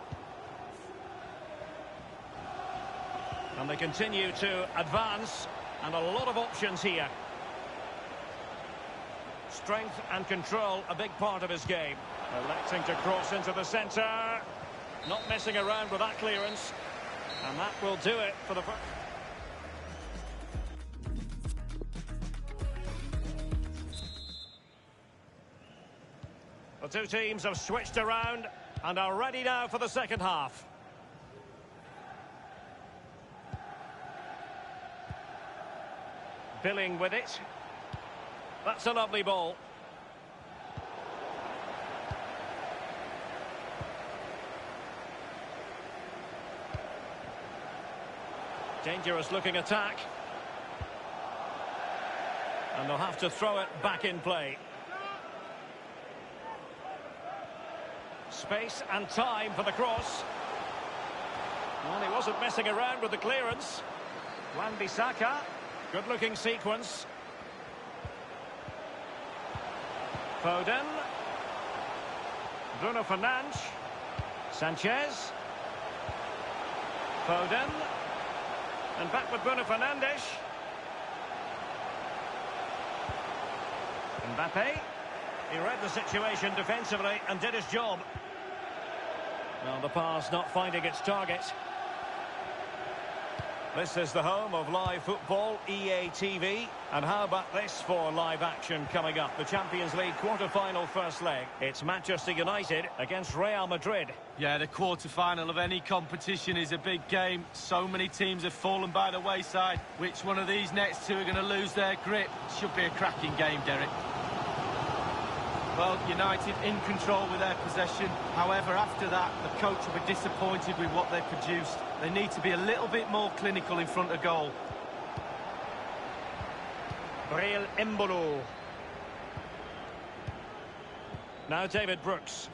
And they continue to advance, and a lot of options here. Strength and control, a big part of his game. Electing to cross into the centre. Not messing around with that clearance. And that will do it for the first. The two teams have switched around and are ready now for the second half. Billing with it. That's a lovely ball. Dangerous looking attack. And they'll have to throw it back in play. Space and time for the cross. Well, he wasn't messing around with the clearance. Wan-Bissaka. Good looking sequence. Foden. Bruno Fernandes. Sanchez. Foden. And back with Bruno Fernandes. Mbappe. He read the situation defensively and did his job. Well, the pass not finding its target. This is the home of live football, EA TV. And how about this for live action coming up? The Champions League quarter-final first leg. It's Manchester United against Real Madrid. Yeah, the quarter-final of any competition is a big game. So many teams have fallen by the wayside. Which one of these next two are going to lose their grip? Should be a cracking game, Derek. Well, United in control with their possession. However, after that, the coach will be disappointed with what they've produced. They need to be a little bit more clinical in front of goal. Real Embolo. Now David Brooks.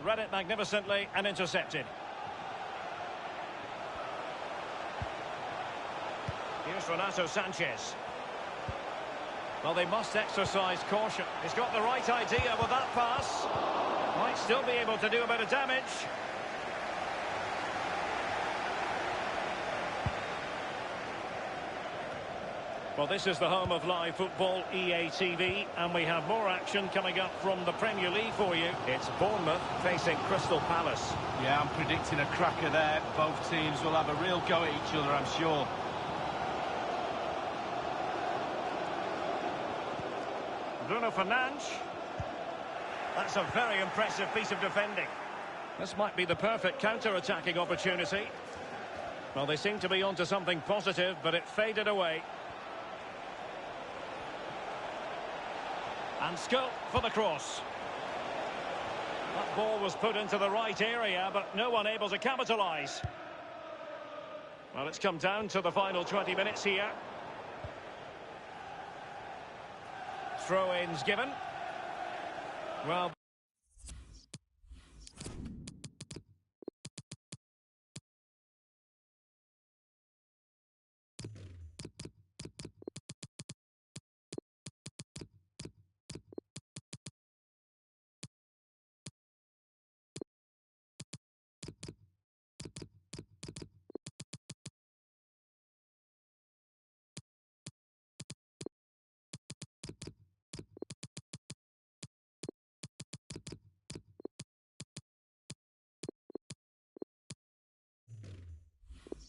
Read it magnificently and intercepted. Here's Renato Sanchez. Well, they must exercise caution. He's got the right idea with that pass. Might still be able to do a bit of damage. Well, this is the home of live football, EA TV, and we have more action coming up from the Premier League for you. It's Bournemouth facing Crystal Palace. Yeah, I'm predicting a cracker there. Both teams will have a real go at each other, I'm sure. Bruno Fernandes. That's a very impressive piece of defending. This might be the perfect counter-attacking opportunity. Well, they seem to be onto something positive, but it faded away. And scope for the cross. That ball was put into the right area, but no one able to capitalise. Well, it's come down to the final 20 minutes here. Throw-ins given. Well...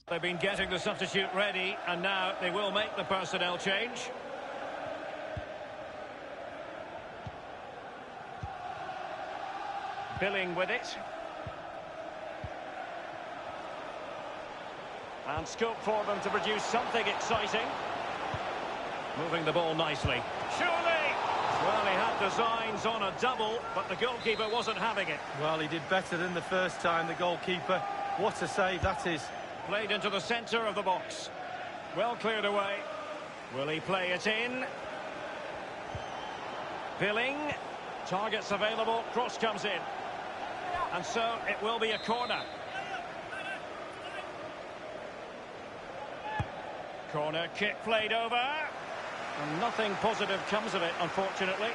They've been getting the substitute ready, and now they will make the personnel change. Billing with it. And scope for them to produce something exciting. Moving the ball nicely. Surely! Well, he had designs on a double, but the goalkeeper wasn't having it. Well, he did better than the first time, the goalkeeper. What a save that is. Played into the centre of the box. Well cleared away. Will he play it in? Billing. Targets available. Cross comes in. And so it will be a corner. Corner kick played over. And nothing positive comes of it, unfortunately.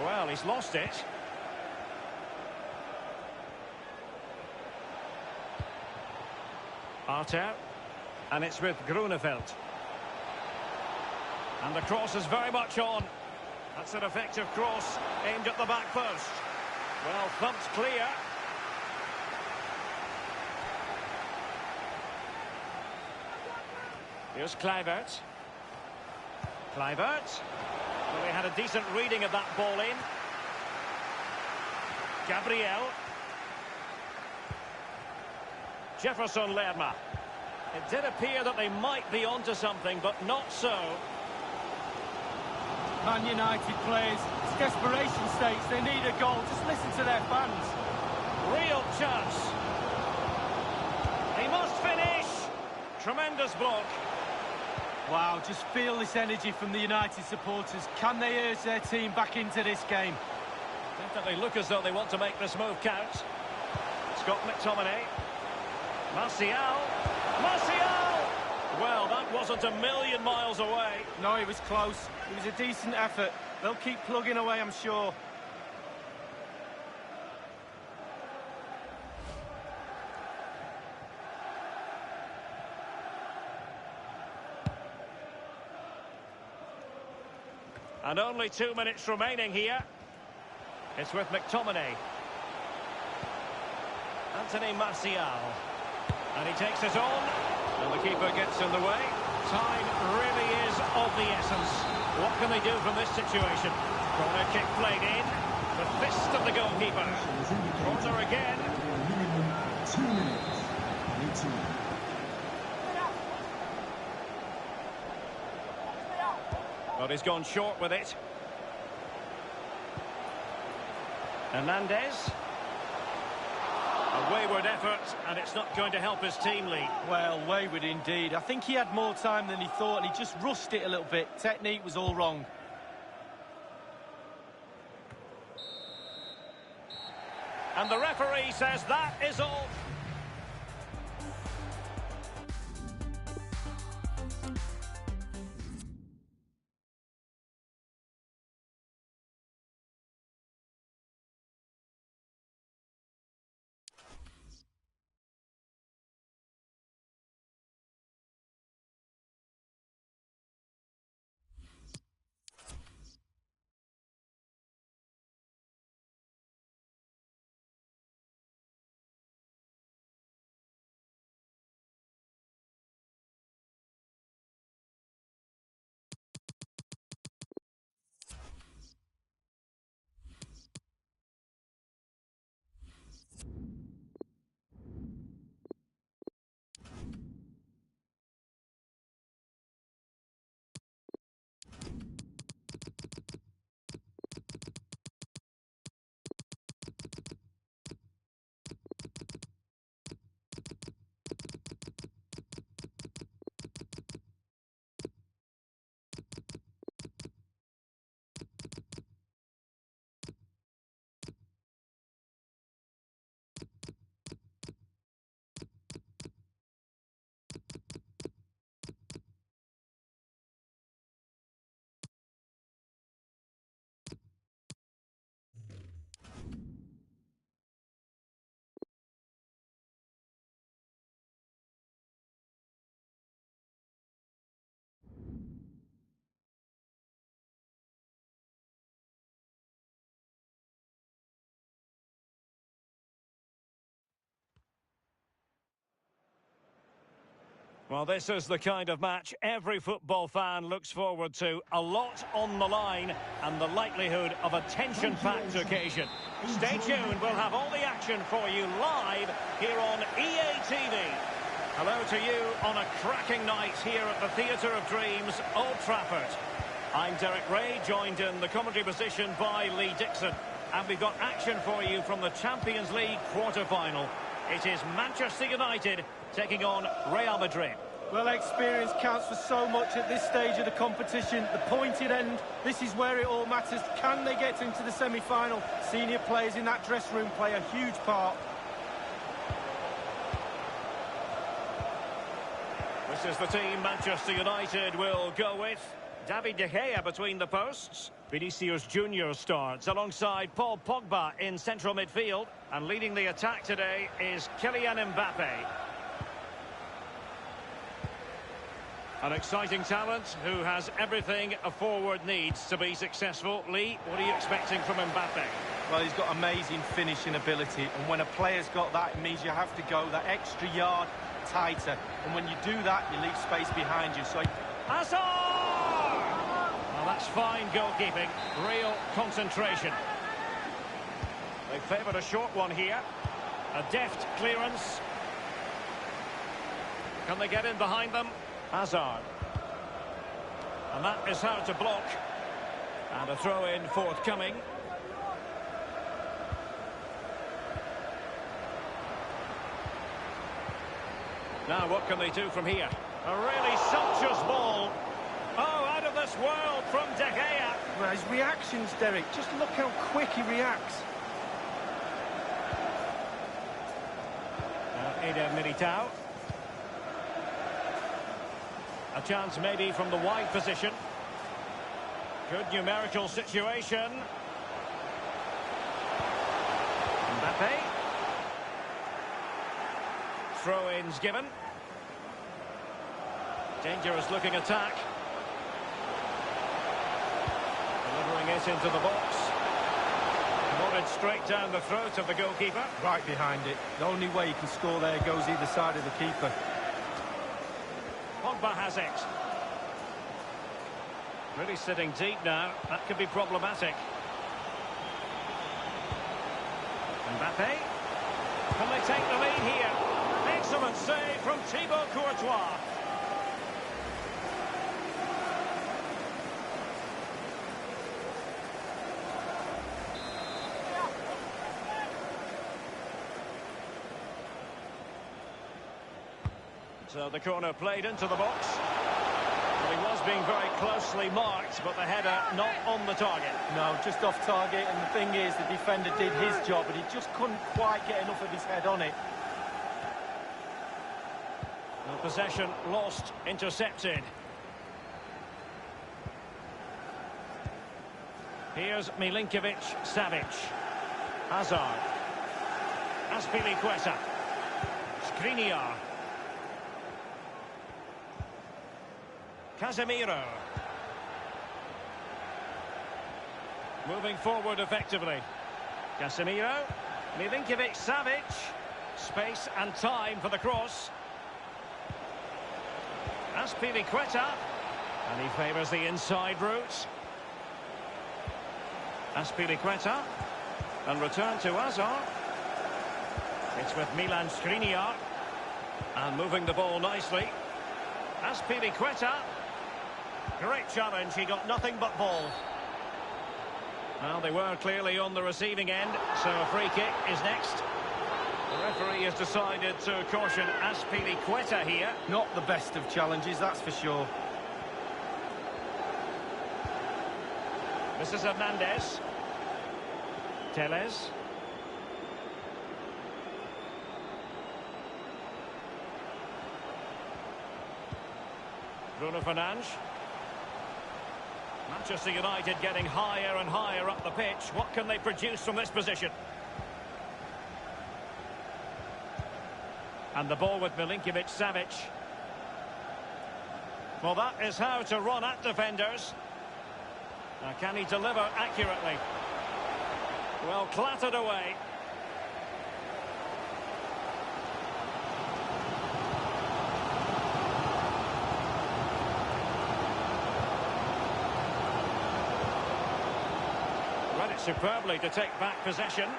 Well, he's lost it. Arter. And it's with Grunewald. And the cross is very much on. That's an effective cross aimed at the back post. Well, thumped clear. Here's Kluivert. Kluivert. Well, he had a decent reading of that ball in. Gabriel. Jefferson Lerma. It did appear that they might be onto something, but not so. Man United players, it's desperation stakes. They need a goal. Just listen to their fans. Real chance. He must finish. Tremendous block. Wow, just feel this energy from the United supporters. Can they urge their team back into this game? Definitely look as though they want to make this move count. Scott McTominay. Martial. Martial! Well, that wasn't a million miles away. No, it was close. It was a decent effort. They'll keep plugging away, I'm sure. And only 2 minutes remaining here. It's with McTominay. Anthony Martial. And he takes it on. And the keeper gets in the way. Time really is of the essence. What can they do from this situation? Corner kick played in. The fist of the goalkeeper. Corner again. Minimum 2 minutes. 18. But he's gone short with it. Hernandez. A wayward effort, and it's not going to help his team, Lee. Well, wayward indeed. I think he had more time than he thought, and he just rushed it a little bit. Technique was all wrong. And the referee says that is all. Well, this is the kind of match every football fan looks forward to. A lot on the line and the likelihood of a tension-packed occasion. Stay tuned, we'll have all the action for you live here on EA TV. Hello to you on a cracking night here at the Theatre of Dreams, Old Trafford. I'm Derek Ray, joined in the commentary position by Lee Dixon. And we've got action for you from the Champions League quarter-final. It is Manchester United taking on Real Madrid. Well, experience counts for so much at this stage of the competition. The pointed end, this is where it all matters. Can they get into the semi-final? Senior players in that dressing room play a huge part. This is the team Manchester United will go with. David De Gea between the posts. Vinicius Junior starts alongside Paul Pogba in central midfield. And leading the attack today is Kylian Mbappe. An exciting talent who has everything a forward needs to be successful. Lee, what are you expecting from Mbappe? Well, he's got amazing finishing ability. And when a player's got that, it means you have to go that extra yard tighter. And when you do that, you leave space behind you. So Hazard! Well, that's fine goalkeeping. Real concentration. They favoured a short one here. A deft clearance. Can they get in behind them? Hazard. And that is hard to block. And a throw-in forthcoming. Now what can they do from here? A really sumptuous ball. Oh, out of this world from De Gea. Well, his reactions, Derek, just look how quick he reacts. Eder Militao. A chance maybe from the wide position. Good numerical situation. Mbappe. Throw-ins given. Dangerous looking attack. Delivering it into the box. Loaded straight down the throat of the goalkeeper. Right behind it. The only way you can score there goes either side of the keeper. Pogba has it. Really sitting deep now. That could be problematic. Mbappe. Can they take the lead here? Excellent save from Thibaut Courtois. So the corner played into the box. Well, he was being very closely marked, but the header not on the target. No, just off target, and the thing is, the defender did his job, but he just couldn't quite get enough of his head on it. Well, possession lost, intercepted. Here's Milinkovic-Savic. Hazard. Azpilicueta. Skriniar. Casemiro. Moving forward effectively. Casemiro. Milinkovic-Savic. Space and time for the cross. Azpilicueta. And he favours the inside route. Azpilicueta. And return to Hazard. It's with Milan Skriniar. And moving the ball nicely. Azpilicueta. Great challenge, he got nothing but ball. Well, they were clearly on the receiving end, so a free kick is next. The referee has decided to caution Azpilicueta here. Not the best of challenges, that's for sure. This is Hernandez. Telles. Bruno Fernandes. Manchester United getting higher and higher up the pitch. What can they produce from this position? And the ball with Milinkovic-Savic. Well, that is how to run at defenders. Now, can he deliver accurately? Well, clattered away. Read it superbly to take back possession.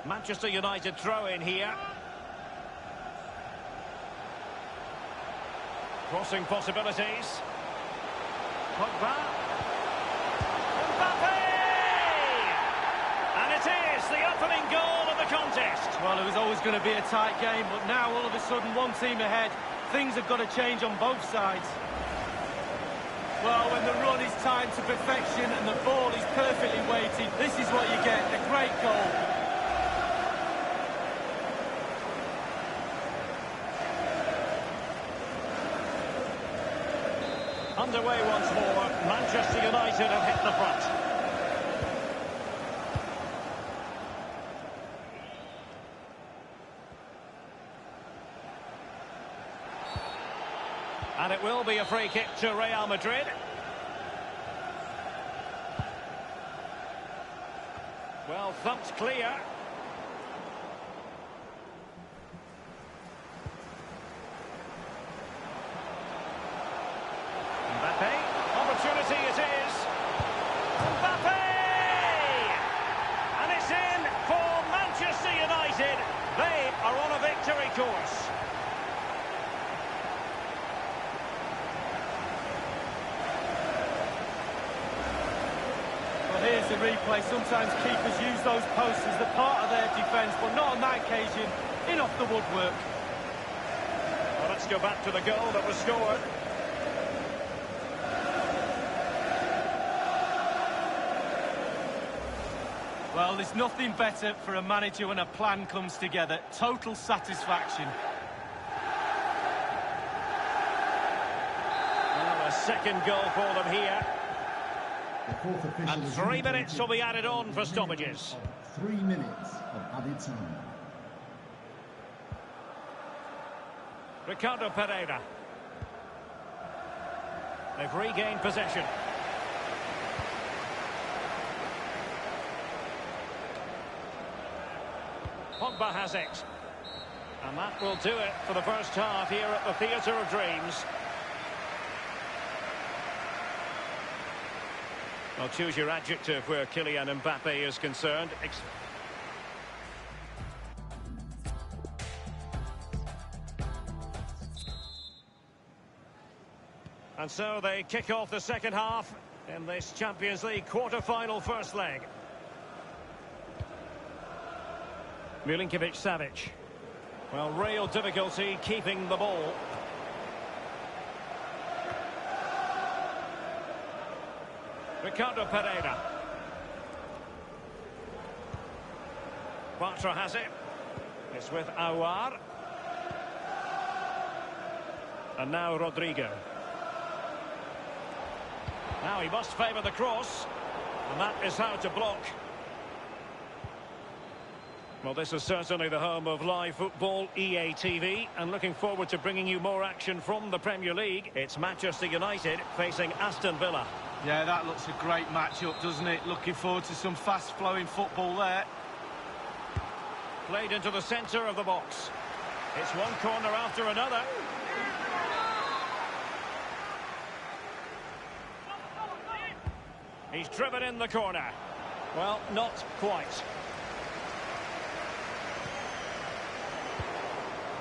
Manchester United throw in here. Crossing possibilities. Pogba. Mbappe! And it is the opening goal of the contest. Well, it was always going to be a tight game, but now all of a sudden one team ahead. Things have got to change on both sides. Well, when the run is timed to perfection and the ball is perfectly weighted, this is what you get, a great goal. Underway once more. Manchester United have hit the front. And it will be a free kick to Real Madrid. Well, thumped clear. Mbappe, opportunity it is. Mbappe! And it's in for Manchester United. They are on a victory course. Well, here's the replay. Sometimes keepers use those posts as the part of their defence, but not on that occasion. In off the woodwork. Well, let's go back to the goal that was scored. Well, there's nothing better for a manager when a plan comes together. Total satisfaction. Well, a second goal for them here. And 3 minutes will be added on for stoppages. 3 minutes of added time. Ricardo Pereira. They've regained possession. Pogba has it. And that will do it for the first half here at the Theatre of Dreams. Well, choose your adjective where Kylian Mbappe is concerned. And so they kick off the second half in this Champions League quarter-final first leg. Milinkovic-Savic. Well, real difficulty keeping the ball. Ricardo Pereira. Bartra has it. It's with Aouar. And now Rodrigo. Now he must favour the cross. And that is how to block. Well, this is certainly the home of live football, EA TV, and looking forward to bringing you more action from the Premier League. It's Manchester United facing Aston Villa. Yeah, that looks a great match-up, doesn't it? Looking forward to some fast-flowing football there. Played into the centre of the box. It's one corner after another. He's driven in the corner. Well, not quite.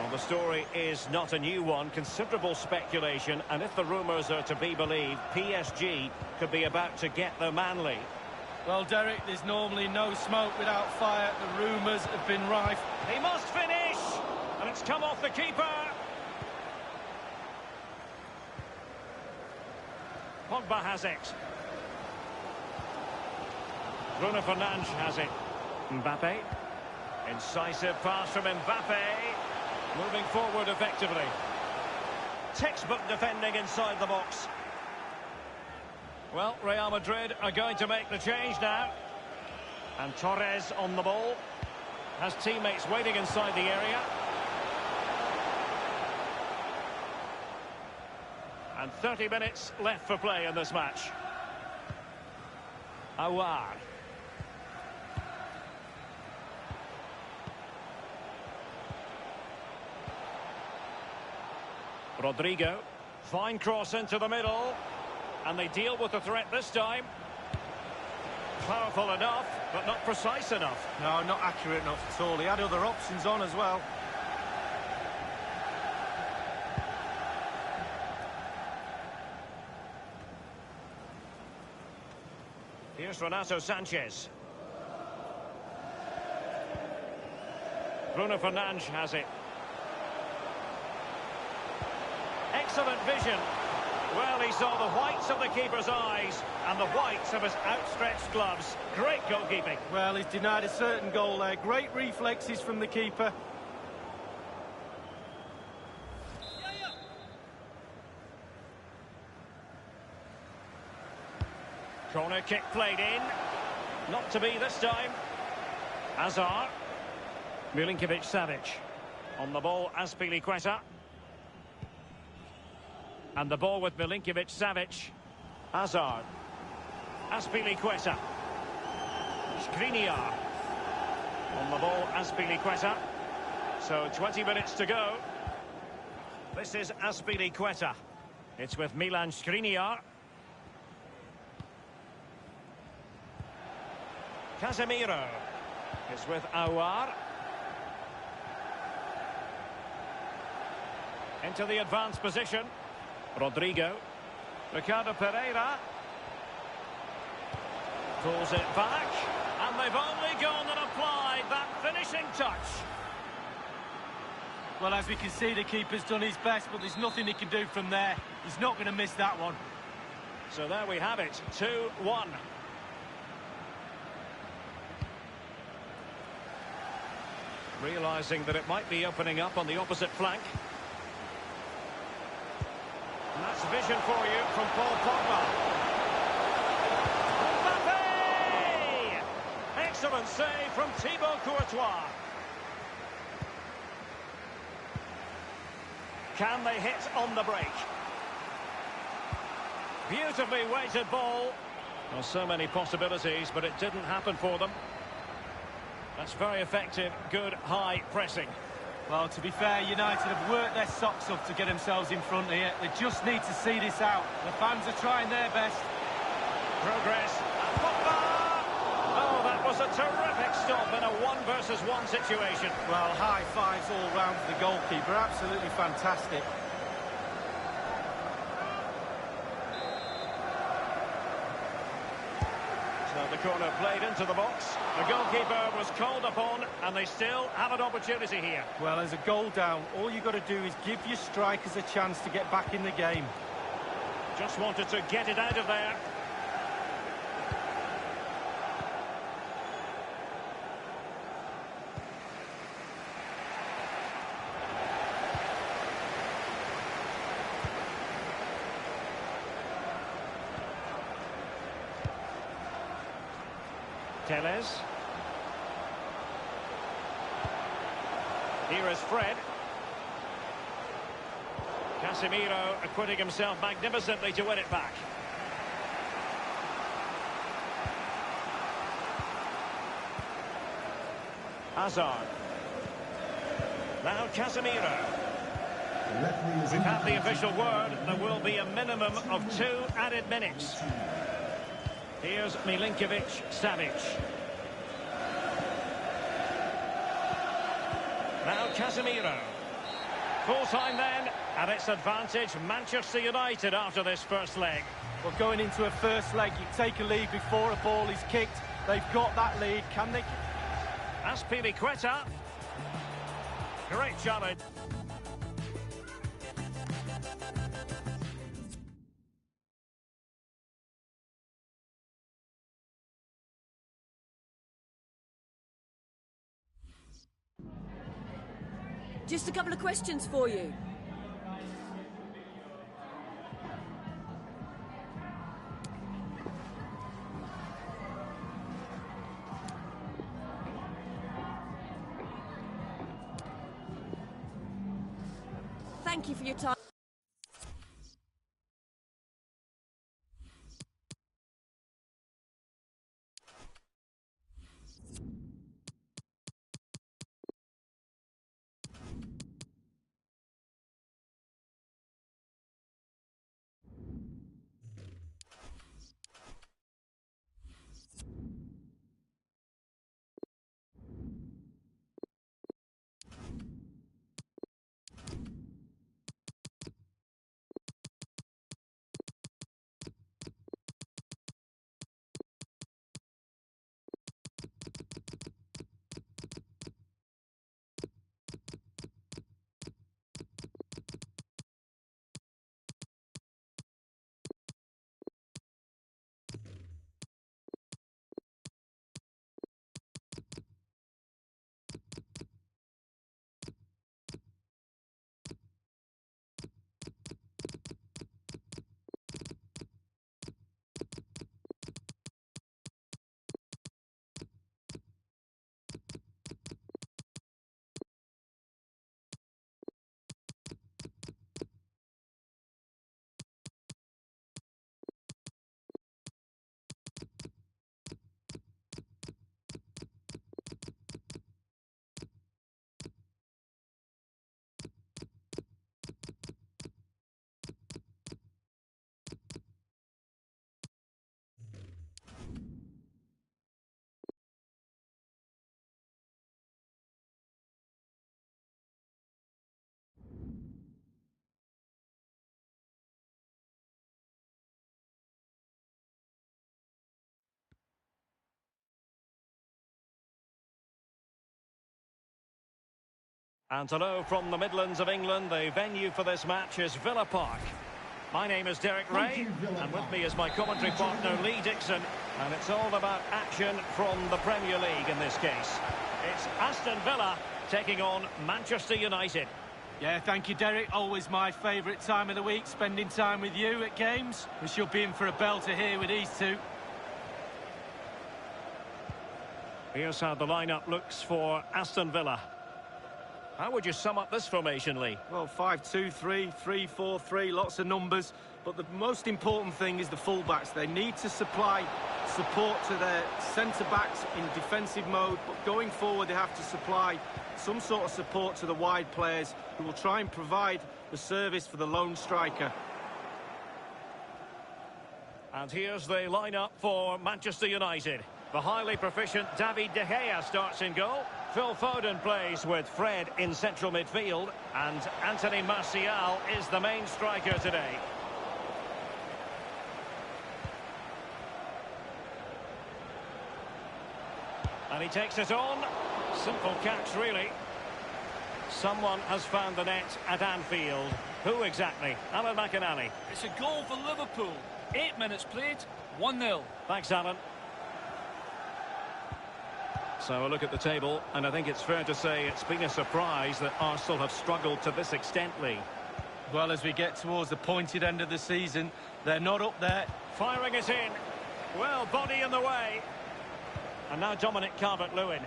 Well, the story is not a new one. Considerable speculation, and if the rumours are to be believed, PSG could be about to get the Manly. Well, Derek, there's normally no smoke without fire. The rumours have been rife. He must finish! And it's come off the keeper. Pogba has it. Bruno Fernandes has it. Mbappe. Incisive pass from Mbappe. Moving forward effectively. Textbook defending inside the box. Well, Real Madrid are going to make the change now. And Torres on the ball. Has teammates waiting inside the area. And 30 minutes left for play in this match. Aouar. Rodrigo. Fine cross into the middle. And they deal with the threat this time. Powerful enough, but not precise enough. No, not accurate enough at all. He had other options on as well. Here's Renato Sanchez. Bruno Fernandes has it. Excellent vision. Well, he saw the whites of the keeper's eyes and the whites of his outstretched gloves. Great goalkeeping. Well, he's denied a certain goal there. Great reflexes from the keeper. Corner kick played in. Not to be this time. Hazard. Milinkovic-Savic. On the ball, Azpilicueta. And the ball with Milinkovic-Savic. Hazard. Azpilicueta. Skriniar. On the ball, Azpilicueta. So 20 minutes to go. This is Azpilicueta. It's with Milan Skriniar. Casemiro. It's with Aouar. Into the advanced position. Rodrigo. Ricardo Pereira. Pulls it back. And they've only gone and applied that finishing touch. Well, as we can see, the keeper's done his best, but there's nothing he can do from there. He's not going to miss that one. So there we have it. 2-1. Realising that it might be opening up on the opposite flank. And that's vision for you from Paul Pogba. Mbappe! Excellent save from Thibaut Courtois. Can they hit on the break? Beautifully weighted ball. Well, so many possibilities, but it didn't happen for them. That's very effective, good high pressing. Well, to be fair, United have worked their socks off to get themselves in front here. They just need to see this out. The fans are trying their best. Progress. Oh, that was a terrific stop in a 1-versus-1 situation. Well, high fives all round for the goalkeeper. Absolutely fantastic. So the corner played into the box. The goalkeeper was called upon, and they still have an opportunity here. Well, as a goal down, all you've got to do is give your strikers a chance to get back in the game. Just wanted to get it out of there. Tellez. Here is Fred. Casemiro acquitting himself magnificently to win it back. Hazard. Now Casemiro. We've had the official word. There will be a minimum of 2 added minutes. Here's Milinkovic-Savic. Now Casemiro. Full time then, and it's advantage Manchester United after this first leg. Well, going into a first leg, you take a lead before a ball is kicked. They've got that lead. Can they? Azpilicueta. Great challenge. Just a couple of questions for you. Thank you for your time. And hello from the Midlands of England. The venue for this match is Villa Park. My name is Derek Ray, and with me is my commentary partner Lee Dixon, and it's all about action from the Premier League in this case. It's Aston Villa taking on Manchester United. Yeah, thank you, Derek. Always my favourite time of the week, spending time with you at games. We should be in for a belter here with these two. Here's how the lineup looks for Aston Villa. How would you sum up this formation, Lee? Well, 5-2-3, 3-4-3, lots of numbers. But the most important thing is the fullbacks. They need to supply support to their centre-backs in defensive mode. But going forward, they have to supply some sort of support to the wide players who will try and provide the service for the lone striker. And here's the lineup for Manchester United. The highly proficient David De Gea starts in goal. Phil Foden plays with Fred in central midfield. And Anthony Martial is the main striker today. And he takes it on. Simple catch, really. Someone has found the net at Anfield. Who exactly? Alan McInally. It's a goal for Liverpool. 8 minutes played, 1-0. Thanks, Alan. So a look at the table, and I think it's fair to say it's been a surprise that Arsenal have struggled to this extent, Lee. Well, as we get towards the pointed end of the season, they're not up there. Firing it in. Well, body in the way. And now Dominic Calvert-Lewin.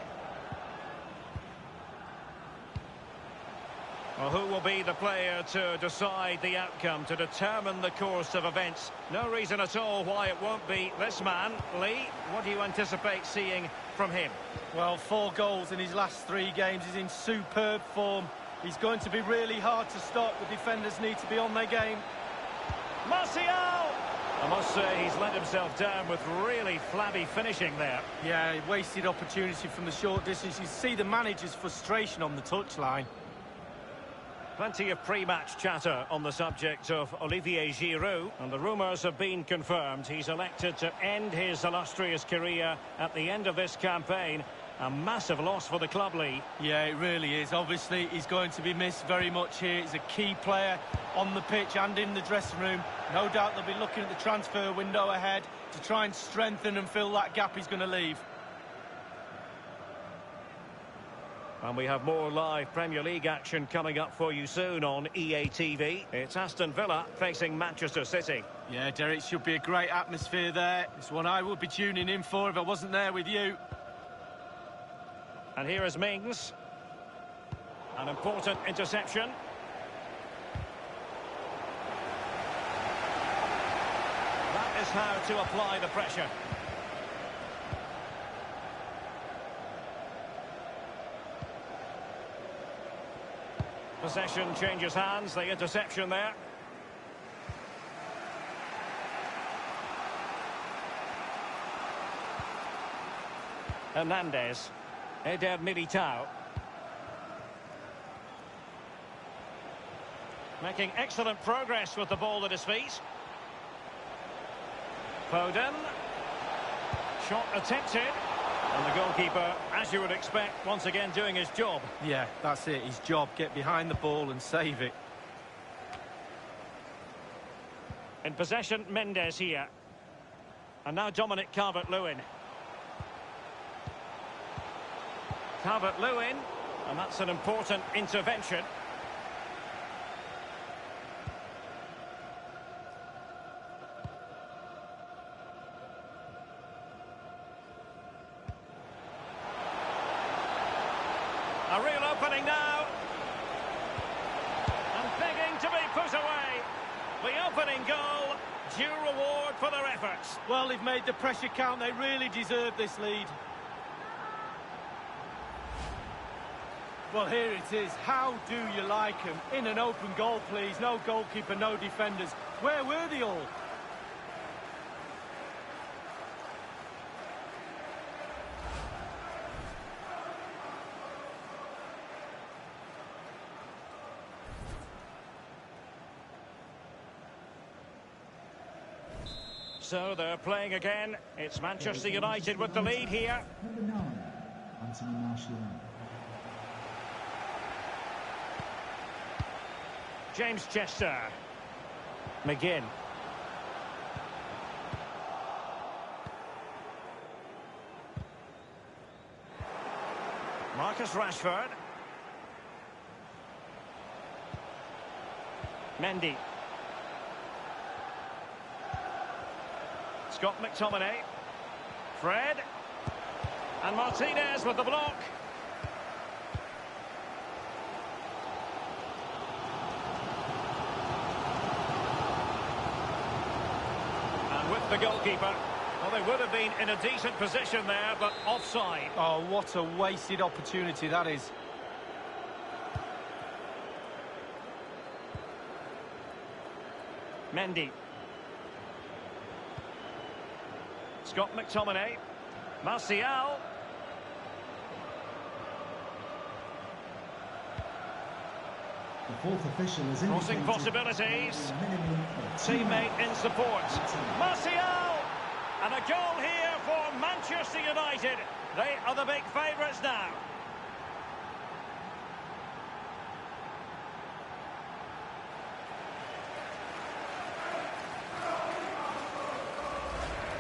Well, who will be the player to decide the outcome, to determine the course of events? No reason at all why it won't be this man. Lee, what do you anticipate seeing from him? Well, 4 goals in his last 3 games. He's in superb form. He's going to be really hard to stop. The defenders need to be on their game. Martial! I must say he's let himself down with really flabby finishing there. Yeah, wasted opportunity from the short distance. You see the manager's frustration on the touchline. Plenty of pre-match chatter on the subject of Olivier Giroud, and the rumours have been confirmed. He's elected to end his illustrious career at the end of this campaign. A massive loss for the club, Lee. Yeah, it really is. Obviously, he's going to be missed very much here. He's a key player on the pitch and in the dressing room. No doubt they'll be looking at the transfer window ahead to try and strengthen and fill that gap he's going to leave. And we have more live Premier League action coming up for you soon on EA TV. It's Aston Villa facing Manchester City. Yeah, Derek, should be a great atmosphere there. It's one I would be tuning in for if I wasn't there with you. And here is Mings. An important interception. That is how to apply the pressure. Possession changes hands, the interception there. Hernandez. Eder Militao. Making excellent progress with the ball at his feet. Foden. Shot attempted. And the goalkeeper, as you would expect, once again doing his job. Yeah, that's it, his job. Get behind the ball and save it. In possession, Mendes here. And now Dominic Calvert-Lewin. Calvert-Lewin, and that's an important intervention. A real opening now. And begging to be put away. The opening goal, due reward for their efforts. Well, they've made the pressure count. They really deserve this lead. Well, here it is. How do you like him? In an open goal, please. No goalkeeper, no defenders. Where were they all? So they're playing again. It's Manchester United with the lead here. Number 9, Anthony Martial. James Chester. McGinn. Marcus Rashford. Mendy. Scott McTominay. Fred. And Martinez with the block. off the goalkeeper. Well, they would have been in a decent position there, but offside. Oh, what a wasted opportunity that is. Mendy. Scott McTominay. Martial. The fourth official is Crossing possibilities. Teammate in support. Martial! And a goal here for Manchester United. They are the big favourites now.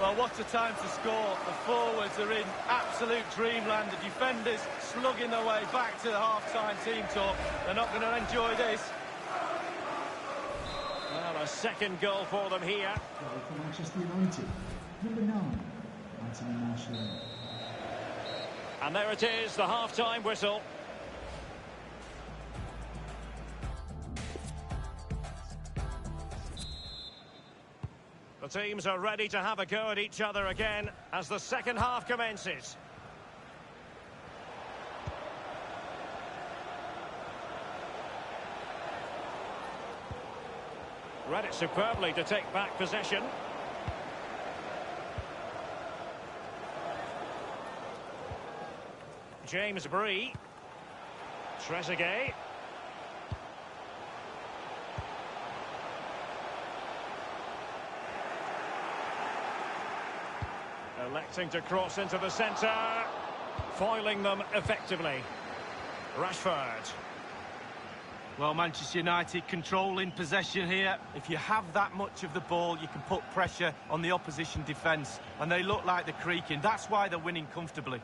Well, what a time to score. The forwards are in absolute dreamland. The defenders slugging their way back to the half-time team talk. They're not going to enjoy this. Well, a second goal for them here. Goal for Manchester United. Number 9, Anthony Martial. And there it is, the half-time whistle. The teams are ready to have a go at each other again as the second half commences. Read it superbly to take back possession. James Bree. Trezeguet. Electing to cross into the centre. Foiling them effectively. Rashford. Well, Manchester United controlling possession here. If you have that much of the ball, you can put pressure on the opposition defence. And they look like they're creaking. That's why they're winning comfortably.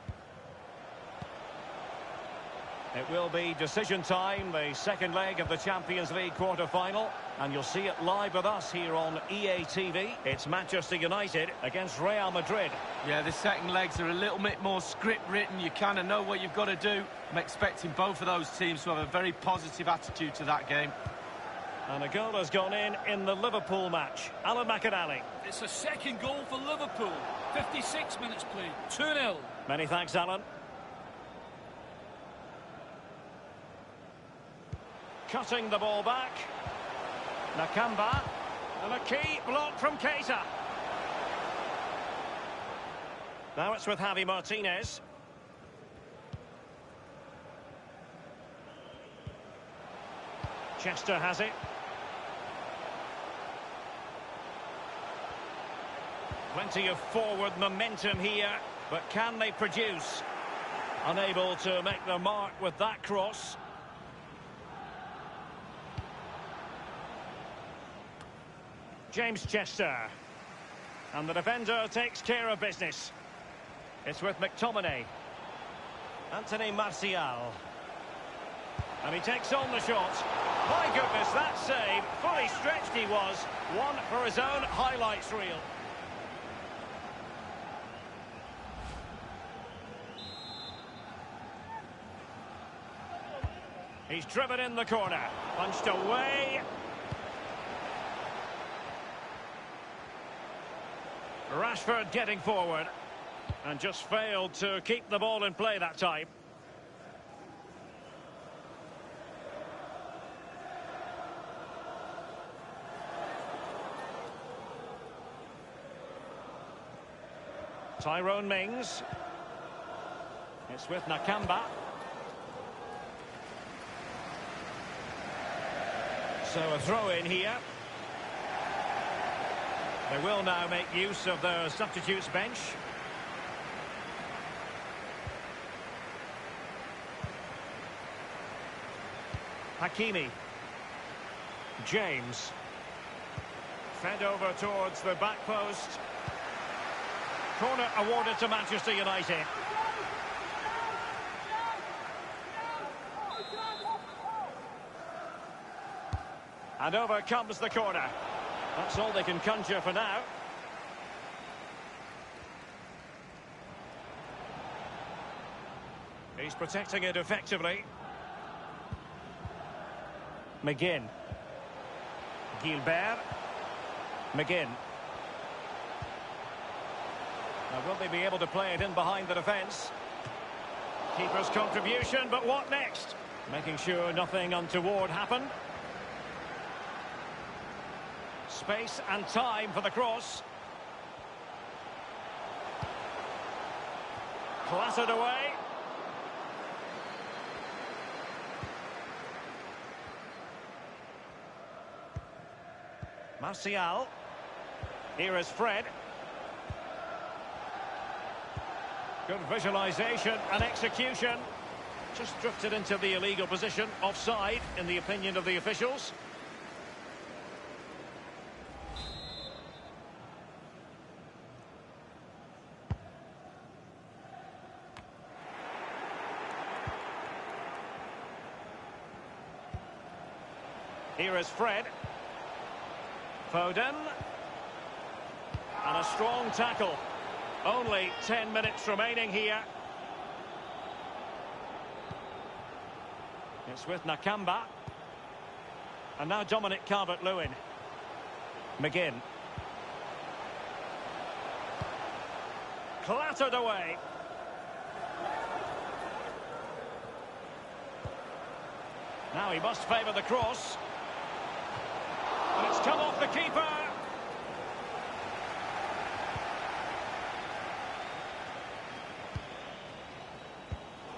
It will be decision time, the second leg of the Champions League quarter-final. And you'll see it live with us here on EA TV. It's Manchester United against Real Madrid. Yeah, the second legs are a little bit more script-written. You kind of know what you've got to do. I'm expecting both of those teams to have a very positive attitude to that game. And a goal has gone in the Liverpool match. Alan McInally. It's a second goal for Liverpool. 56 minutes played. 2-0. Many thanks, Alan. Cutting the ball back. Nakamba. And a key block from Keita. Now it's with Javi Martinez. Chester has it. Plenty of forward momentum here, but can they produce? Unable to make the mark with that cross. James Chester. And the defender takes care of business. It's with McTominay. Anthony Martial. And he takes on the shot. My goodness, that save. Fully stretched he was. One for his own highlights reel. He's driven in the corner. Punched away. Rashford getting forward. And just failed to keep the ball in play that time. Tyrone Mings. It's with Nakamba. So a throw in here. They will now make use of their substitutes bench. Hakimi. James. Fed over towards the back post. Corner awarded to Manchester United. And over comes the corner. That's all they can conjure for now. He's protecting it effectively. McGinn. Gilbert. McGinn. Now, will they be able to play it in behind the defence? Keeper's contribution, but what next? Making sure nothing untoward happened. Space and time for the cross. Clattered away. Martial. Here is Fred. Good visualisation and execution. Just drifted into the illegal position, offside, in the opinion of the officials. Here is Fred. Foden. And a strong tackle. Only 10 minutes remaining here. It's with Nakamba. And now Dominic Calvert-Lewin. McGinn. Clattered away. Now he must favour the cross. And it's come off the keeper.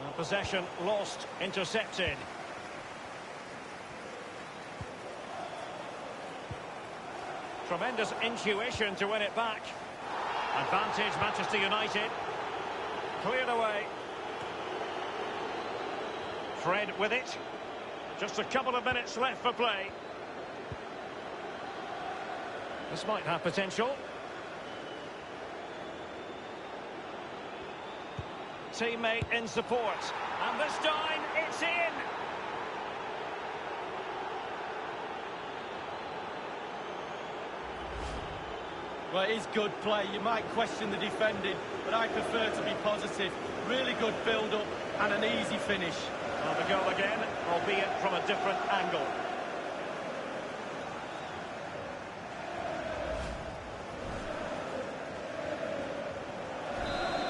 Well, possession lost, intercepted. Tremendous intuition to win it back. Advantage Manchester United. Cleared away. Fred with it. Just a couple of minutes left for play. This might have potential. Teammate in support. And this time, it's in! Well, it is good play. You might question the defending, but I prefer to be positive. Really good build-up and an easy finish. Well, the goal again, albeit from a different angle.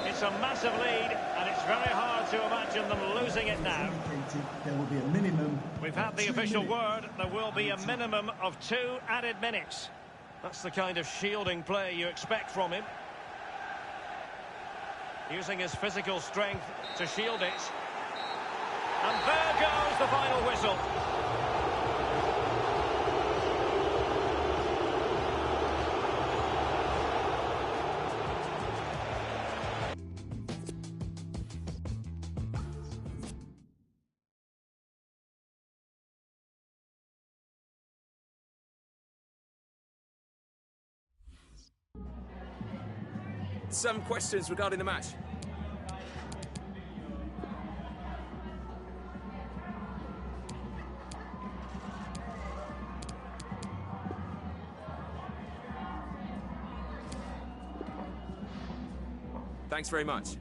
It's a massive lead, and it's very hard to imagine them losing it now. There will be a minimum. We've had the official word. There will be a minimum of 2 added minutes. That's the kind of shielding play you expect from him. Using his physical strength to shield it. And there goes the final whistle. Some questions regarding the match. Thanks very much.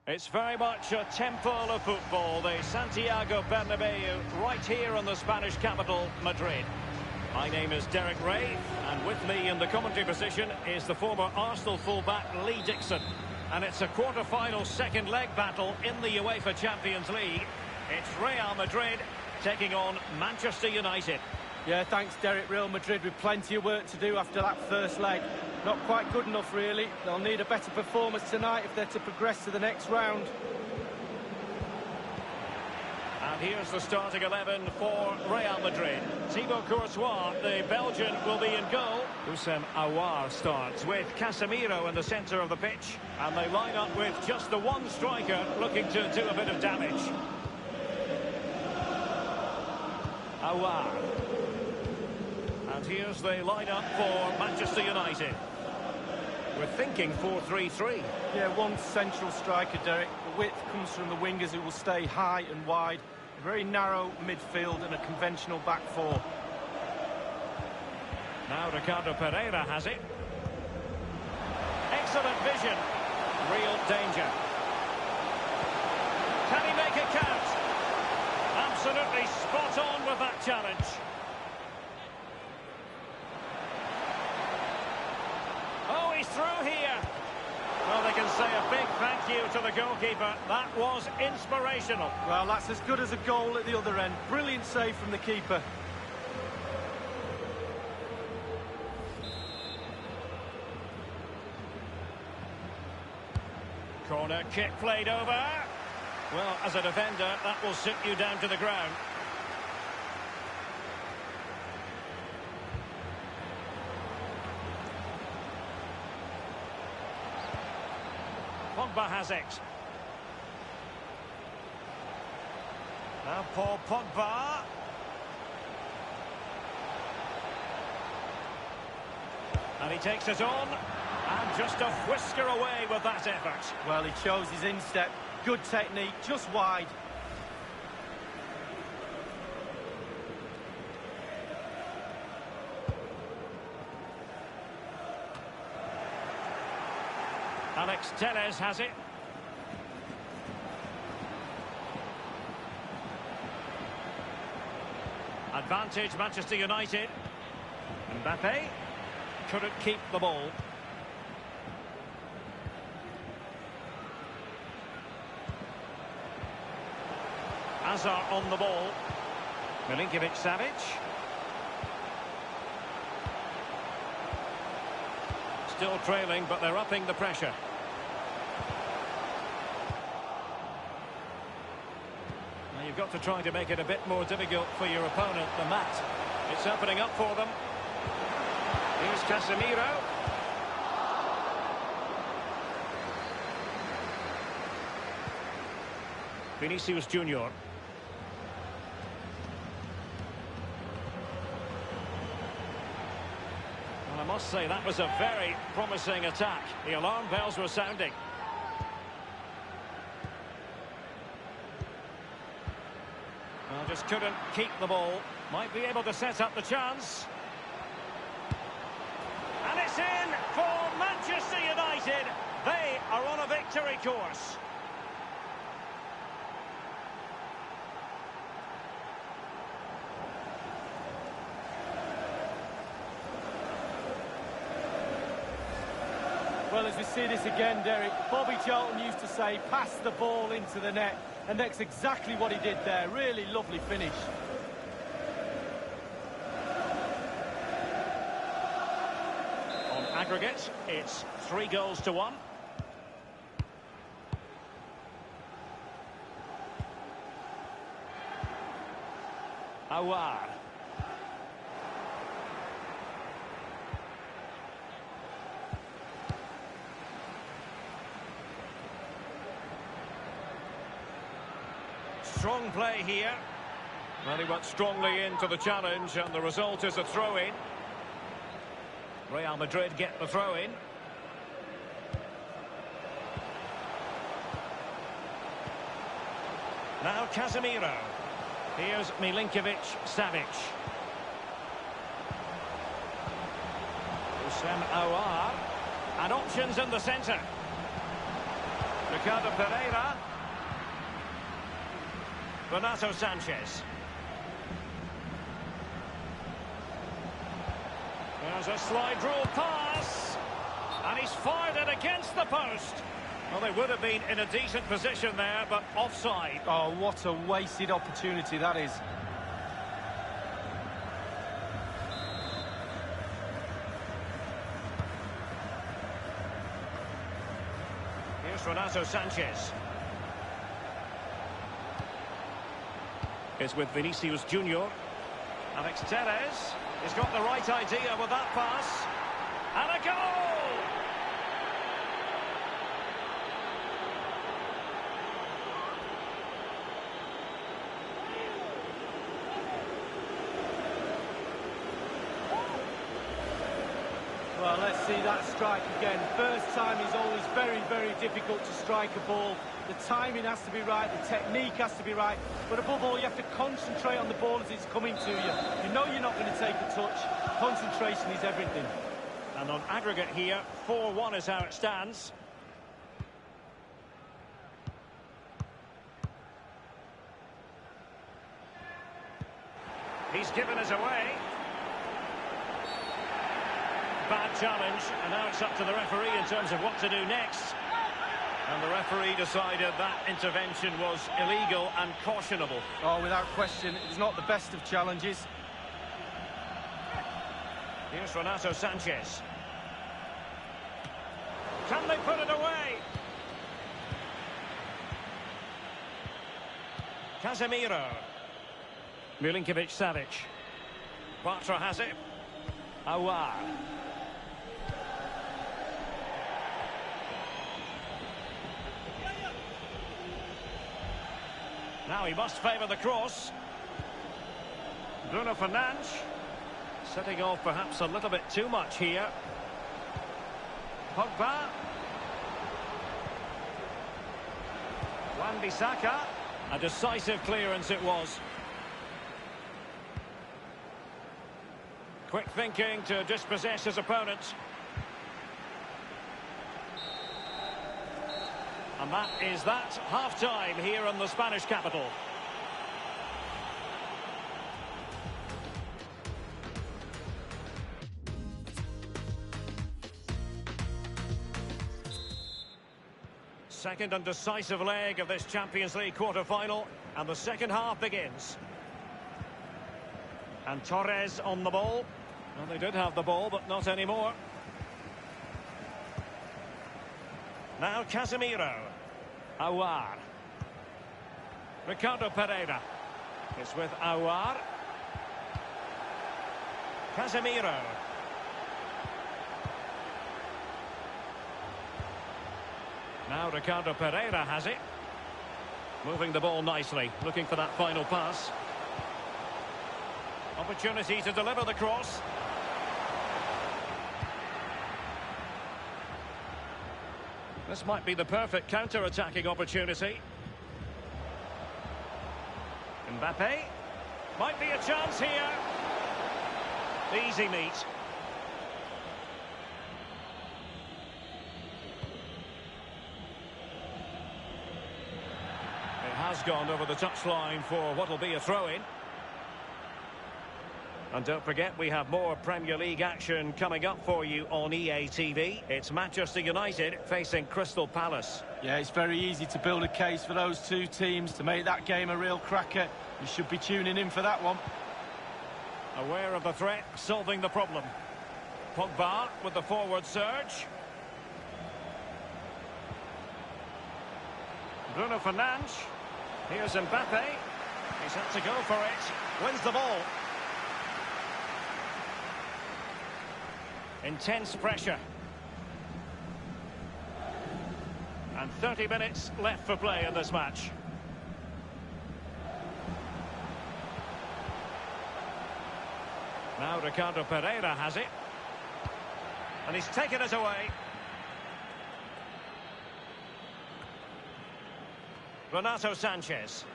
It's very much a temple of football, the Santiago Bernabeu, right here in the Spanish capital, Madrid. My name is Derek Ray, and with me in the commentary position is the former Arsenal fullback Lee Dixon. And it's a quarter-final second leg battle in the UEFA Champions League. It's Real Madrid taking on Manchester United. Yeah, thanks, Derek. Real Madrid with plenty of work to do after that first leg. Not quite good enough, really. They'll need a better performance tonight if they're to progress to the next round. And here's the starting 11 for Real Madrid. Thibaut Courtois, the Belgian, will be in goal. Houssem Aouar starts with Casemiro in the centre of the pitch. And they line up with just the one striker looking to do a bit of damage. Aouar. And here's the lineup for Manchester United. We're thinking 4-3-3. Yeah, one central striker, Derek. The width comes from the wingers who will stay high and wide. A very narrow midfield and a conventional back four. Now Ricardo Pereira has it. Excellent vision. Real danger. Can he make it count? Absolutely spot on with that challenge. Oh, he's through here. Well, they can say a big thank you to the goalkeeper. That was inspirational. Well, that's as good as a goal at the other end. Brilliant save from the keeper. Corner kick played over. Well, as a defender, that will sit you down to the ground. Pogba has it. Now Paul Pogba. And he takes it on. And just a whisker away with that effort. Well, he chose his instep. Good technique, just wide. Alex Telles has it. Advantage Manchester United. Mbappe couldn't keep the ball. Hazard on the ball. Milinkovic-Savic. Still trailing, but they're upping the pressure. Now you've got to try to make it a bit more difficult for your opponent than that. It's opening up for them. Here's Casemiro. Vinicius Junior. I must say that was a very promising attack. The alarm bells were sounding. Well, just couldn't keep the ball. Might be able to set up the chance. And it's in for Manchester United. They are on a victory course. Well, as we see this again, Derek, Bobby Charlton used to say, pass the ball into the net. And that's exactly what he did there. Really lovely finish. On aggregate, it's 3-1. Aouar. Strong play here. Well, he went strongly into the challenge, and the result is a throw-in. Real Madrid get the throw-in. Now Casemiro. Here's Milinkovic-Savic. Houssem Aouar. And options in the centre. Ricardo Pereira. Renato Sanchez. There's a slide rule pass. And he's fired it against the post. Well, they would have been in a decent position there, but offside. Oh, what a wasted opportunity that is. Here's Renato Sanchez. It's with Vinicius Junior. Alex Telles. He's got the right idea with that pass. And a goal! Well, let's see that strike again. First time is always very, very difficult to strike a ball. The timing has to be right, the technique has to be right, but above all, you have to concentrate on the ball as it's coming to you. You know you're not going to take a touch. Concentration is everything. And on aggregate here, 4-1 is how it stands. He's given us away. Bad challenge, and now it's up to the referee in terms of what to do next. And the referee decided that intervention was illegal and cautionable. Oh, without question, it was not the best of challenges. Here's Renato Sanchez. Can they put it away? Casemiro. Milinkovic-Savic. Bartra has it. Aouar. Now he must favour the cross. Bruno Fernandes. Setting off perhaps a little bit too much here. Pogba. Wan-Bissaka. A decisive clearance it was. Quick thinking to dispossess his opponent. And that is that. Half-time here in the Spanish capital. Second and decisive leg of this Champions League quarter-final, and the second half begins. And Torres on the ball. Well, they did have the ball, but not anymore. Now Casemiro. Aouar. Ricardo Pereira. It's with Aouar. Casemiro. Now Ricardo Pereira has it. Moving the ball nicely, looking for that final pass. Opportunity to deliver the cross. This might be the perfect counter-attacking opportunity. Mbappe. Might be a chance here. Easy meet. It has gone over the touchline for what will be a throw-in. And don't forget, we have more Premier League action coming up for you on EA TV. It's Manchester United facing Crystal Palace. Yeah, it's very easy to build a case for those two teams to make that game a real cracker. You should be tuning in for that one. Aware of the threat, solving the problem. Pogba with the forward surge. Bruno Fernandes. Here's Mbappe. He's had to go for it. Wins the ball. Intense pressure. And 30 minutes left for play in this match. Now Ricardo Pereira has it. And he's taken it away. Renato Sanchez.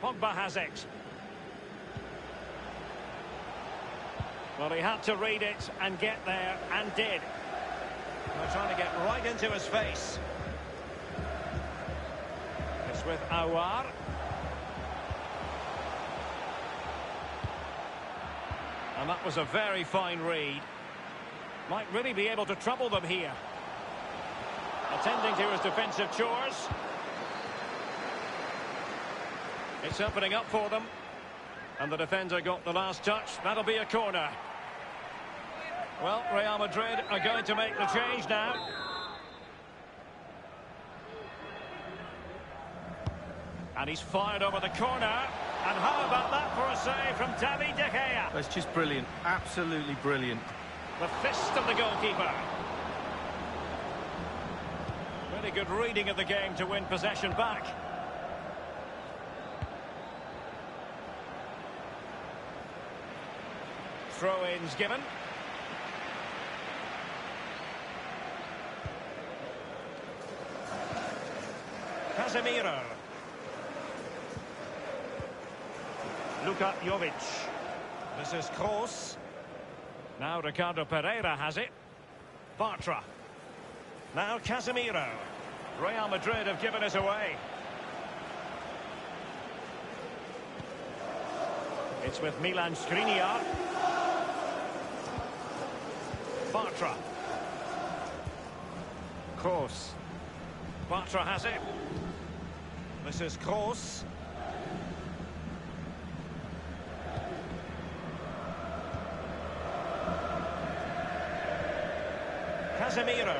Pogba has it. Well, he had to read it and get there, and did. They're trying to get right into his face. It's with Aouar. And that was a very fine read. Might really be able to trouble them here. A Tending to his defensive chores. It's opening up for them. And the defender got the last touch. That'll be a corner. Well, Real Madrid are going to make the change now. And he's fired over the corner. And how about that for a save from David De Gea? That's just brilliant. Absolutely brilliant. The fist of the goalkeeper. Really good reading of the game to win possession back. Throw-ins given. Casemiro. Luka Jovic. This is Kroos. Now Ricardo Pereira has it. Bartra. Now Casemiro. Real Madrid have given it away. It's with Milan Skriniar. Bartra. Kroos. Bartra has it. This is Kroos. Casemiro.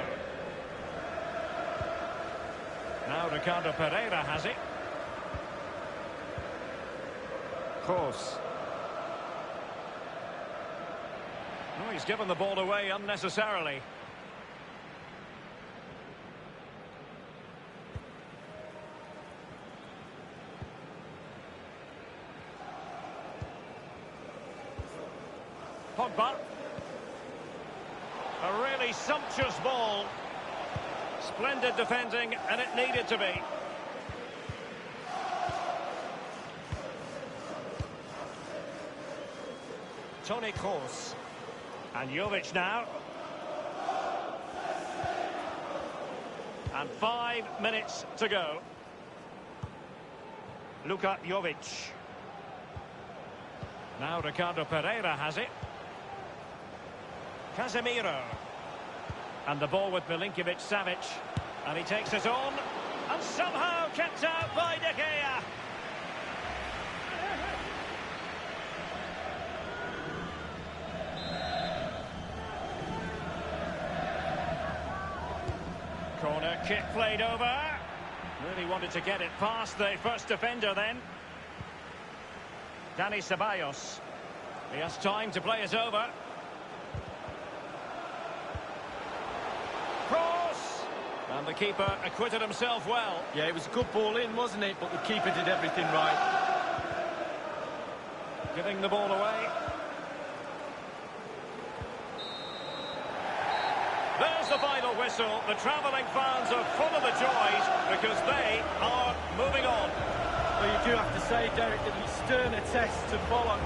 Now Ricardo Pereira has it. Kroos. Oh, he's given the ball away unnecessarily. Pogba. A really sumptuous ball. Splendid defending, and it needed to be. Toni Kroos. And Jovic now. And 5 minutes to go. Luka Jovic. Now Ricardo Pereira has it. Casemiro. And the ball with Milinkovic-Savic. And he takes it on. And somehow kept out by De Gea. Corner kick played over. Really wanted to get it past the first defender then. Dani Ceballos. He has time to play it over. Cross! And the keeper acquitted himself well. Yeah, it was a good ball in, wasn't it? But the keeper did everything right. Giving the ball away. There's the final whistle. The travelling fans are full of the joys because they are moving on. Well, you do have to say, Derek, that it's stern a test to follow.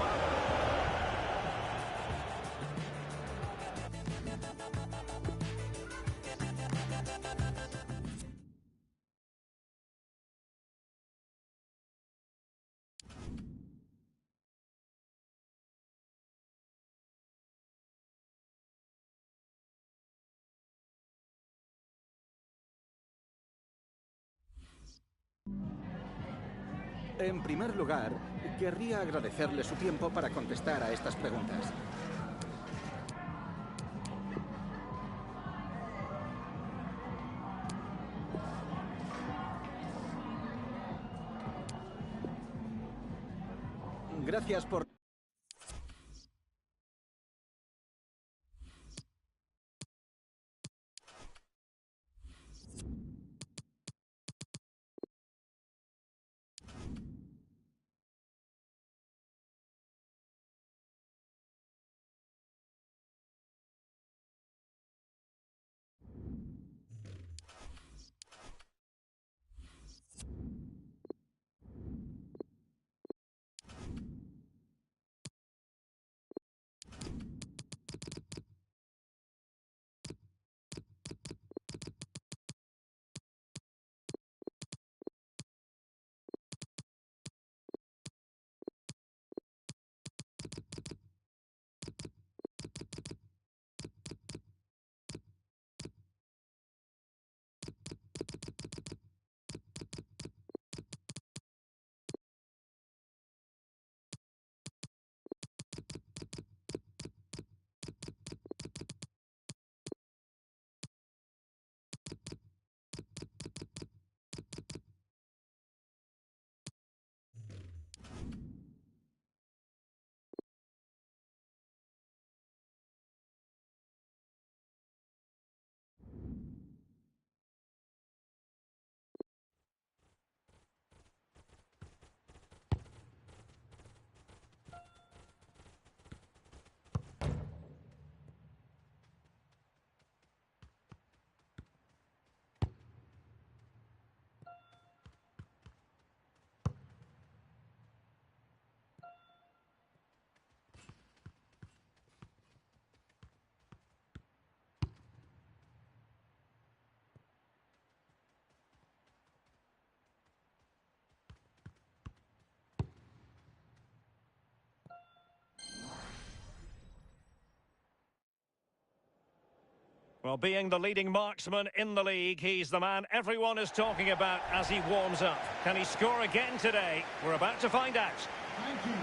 En primer lugar, querría agradecerle su tiempo para contestar a estas preguntas. Gracias por... Well, being the leading marksman in the league, he's the man everyone is talking about as he warms up. Can he score again today? We're about to find out.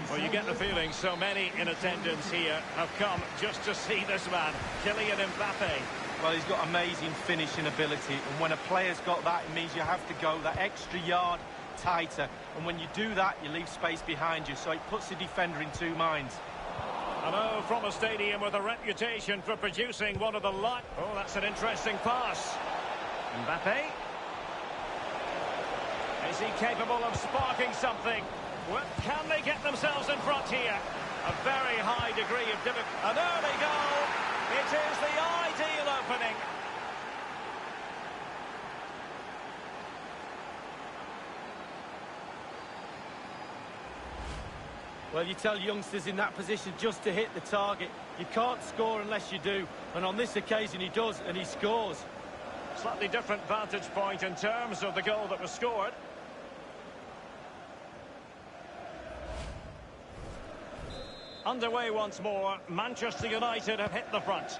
Well, you get the feeling so many in attendance here have come just to see this man, Kylian Mbappe. Well, he's got amazing finishing ability, and when a player's got that, it means you have to go that extra yard tighter. And when you do that, you leave space behind you, so it puts the defender in two minds. Hello from a stadium with a reputation for producing one of the lot. Oh, that's an interesting pass. Mbappe. Is he capable of sparking something? Well, can they get themselves in front here? A very high degree of difficulty. An early goal. It is the ideal opening. Well, you tell youngsters in that position just to hit the target. You can't score unless you do. And on this occasion, he does, and he scores. Slightly different vantage point in terms of the goal that was scored. Underway once more. Manchester United have hit the front.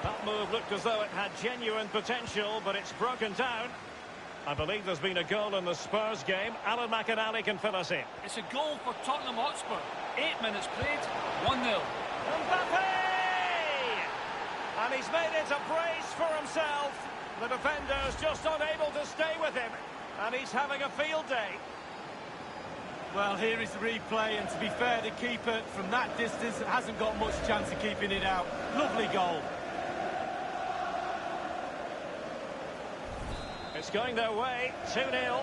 That move looked as though it had genuine potential, but it's broken down. I believe there's been a goal in the Spurs game. Alan McInally can fill us in. It's a goal for Tottenham Hotspur. 8 minutes played, 1-0. Mbappe! And he's made it a brace for himself. The defender's just unable to stay with him. And he's having a field day. Well, here is the replay, and to be fair, the keeper from that distance hasn't got much chance of keeping it out. Lovely goal. It's going their way, 2-0.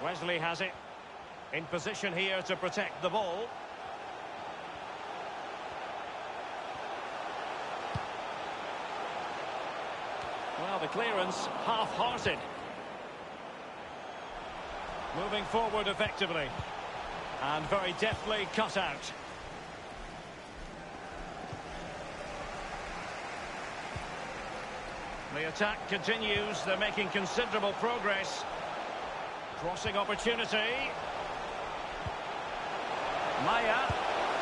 Wesley has it. In position here to protect the ball. Well, the clearance half-hearted. Moving forward effectively. And very deftly cut out. The attack continues. They're making considerable progress. Crossing opportunity. Maya.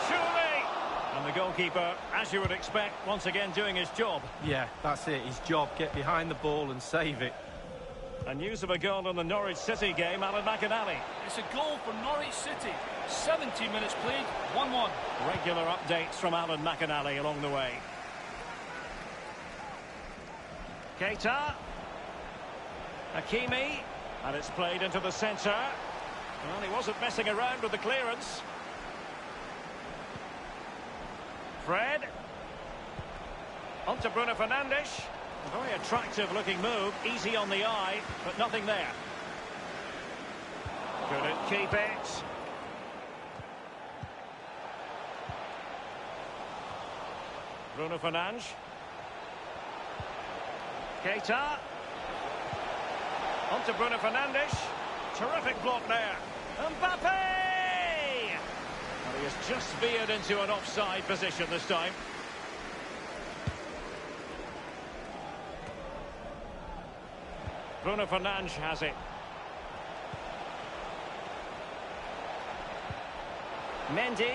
Surely. And the goalkeeper, as you would expect, once again doing his job. Yeah, that's it. His job. Get behind the ball and save it. And news of a goal in the Norwich City game, Alan McInally. It's a goal for Norwich City. 70 minutes played, 1-1. Regular updates from Alan McInally along the way. Keita. Hakimi. And it's played into the centre. Well, he wasn't messing around with the clearance. Fred. On to Bruno Fernandes. A very attractive looking move, easy on the eye, but nothing there. Couldn't keep it. Bruno Fernandes. Keita. On to Bruno Fernandes. Terrific block there. Mbappe! And he has just veered into an offside position this time. Bruno Fernandes has it. Mendy.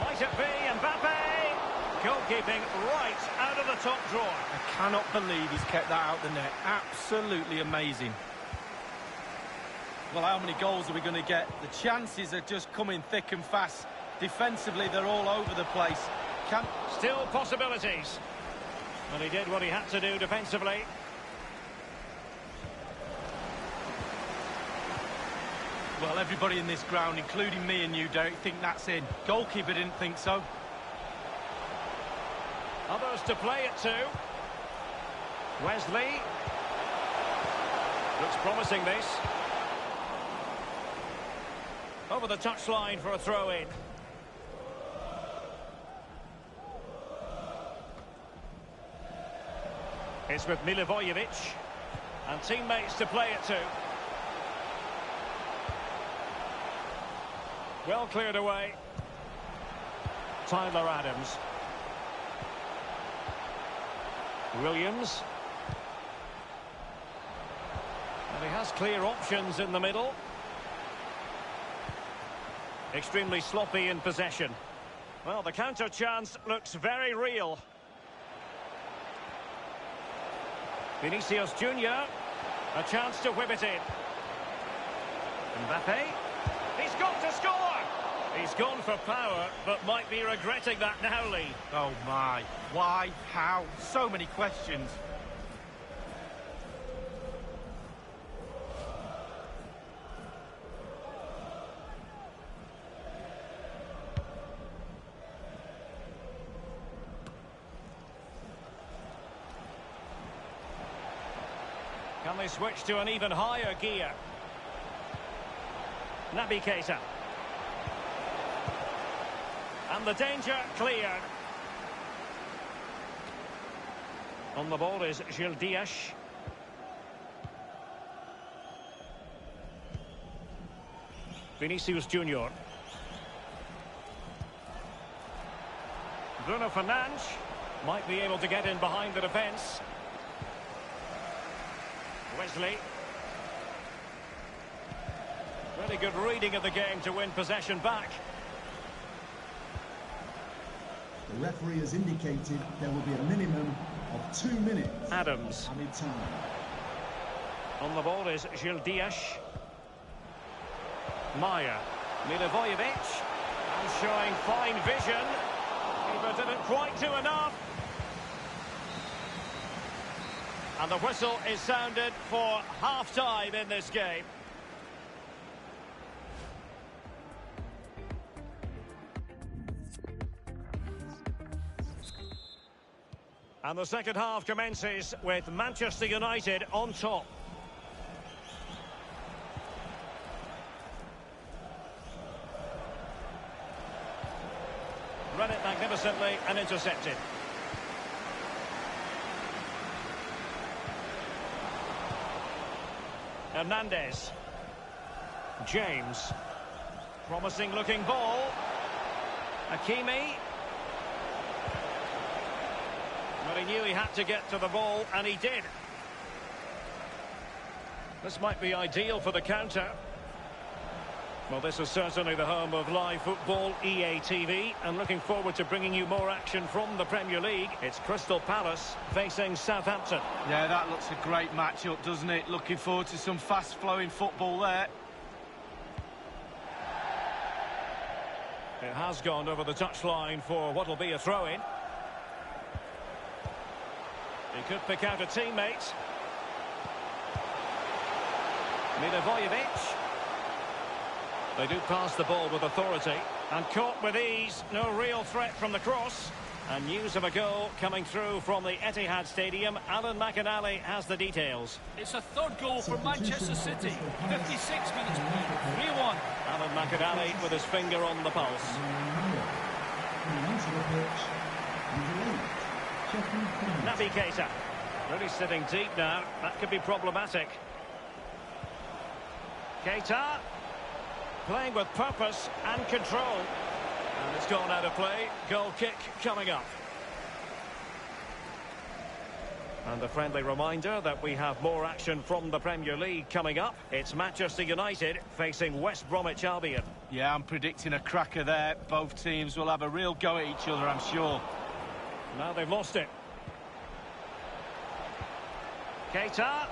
Might it be Mbappe? Goalkeeping right out of the top drawer. I cannot believe he's kept that out the net. Absolutely amazing. Well, how many goals are we going to get? The chances are just coming thick and fast. Defensively, they're all over the place. Still possibilities. And he did what he had to do defensively. Well, everybody in this ground, including me and you, Derek, think that's in. Goalkeeper didn't think so. Others to play it to. Wesley. Looks promising, this. Over the touchline for a throw-in. It's with Milivojevic. And teammates to play it to. Well cleared away. Tyler Adams. Williams. And he has clear options in the middle. Extremely sloppy in possession. Well, the counter chance looks very real. Vinicius Junior. A chance to whip it in. Mbappe. He's got to score! He's gone for power, but might be regretting that now, Lee. Oh, my. Why? How? So many questions. Can they switch to an even higher gear? Naby Keita. And the danger cleared. On the ball is Gil Dias. Vinicius Junior. Bruno Fernandes might be able to get in behind the defence. Wesley. Really good reading of the game to win possession back. The referee has indicated there will be a minimum of 2 minutes. Adams. Added time. On the ball is Gil Dias. Maya. Milivojevic. And showing fine vision. Keeper didn't quite do enough. And the whistle is sounded for half-time in this game. And the second half commences with Manchester United on top. Run it magnificently and intercepted. Hernandez. James. Promising looking ball. Hakimi. But he knew he had to get to the ball, and he did. This might be ideal for the counter. Well, this is certainly the home of live football, EA TV, and looking forward to bringing you more action from the Premier League. It's Crystal Palace facing Southampton. Yeah, that looks a great matchup, doesn't it? Looking forward to some fast-flowing football there. It has gone over the touchline for what will be a throw-in. He could pick out a teammate. Milivojevic. They do pass the ball with authority. And caught with ease. No real threat from the cross. And news of a goal coming through from the Etihad Stadium. Alan McInally has the details. It's a third goal for Manchester City. 56 minutes played. 3-1. Alan McInally with his finger on the pulse. Naby Keita. Really sitting deep now. That could be problematic. Keita. Playing with purpose and control. And it's gone out of play. Goal kick coming up. And a friendly reminder that we have more action from the Premier League coming up. It's Manchester United facing West Bromwich Albion. Yeah, I'm predicting a cracker there. Both teams will have a real go at each other, I'm sure. Now they've lost it. Keita.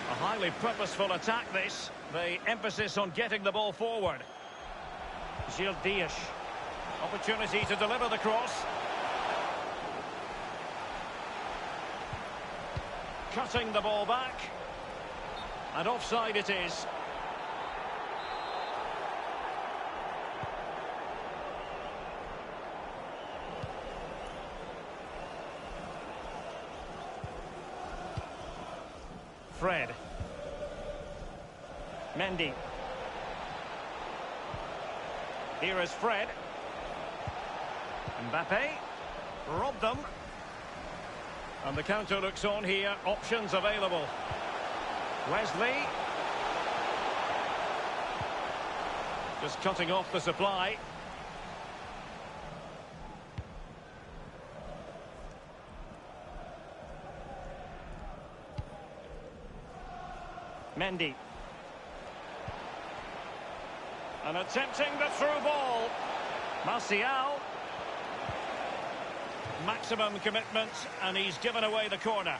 A highly purposeful attack, this. The emphasis on getting the ball forward. Gil Dias. Opportunity to deliver the cross. Cutting the ball back. And offside it is. Fred. Mendy. Here is Fred. Mbappe. Robbed them. And the counter looks on here. Options available. Wesley. Just cutting off the supply. Mendy. And attempting the through ball. Martial. Maximum commitment, and he's given away the corner.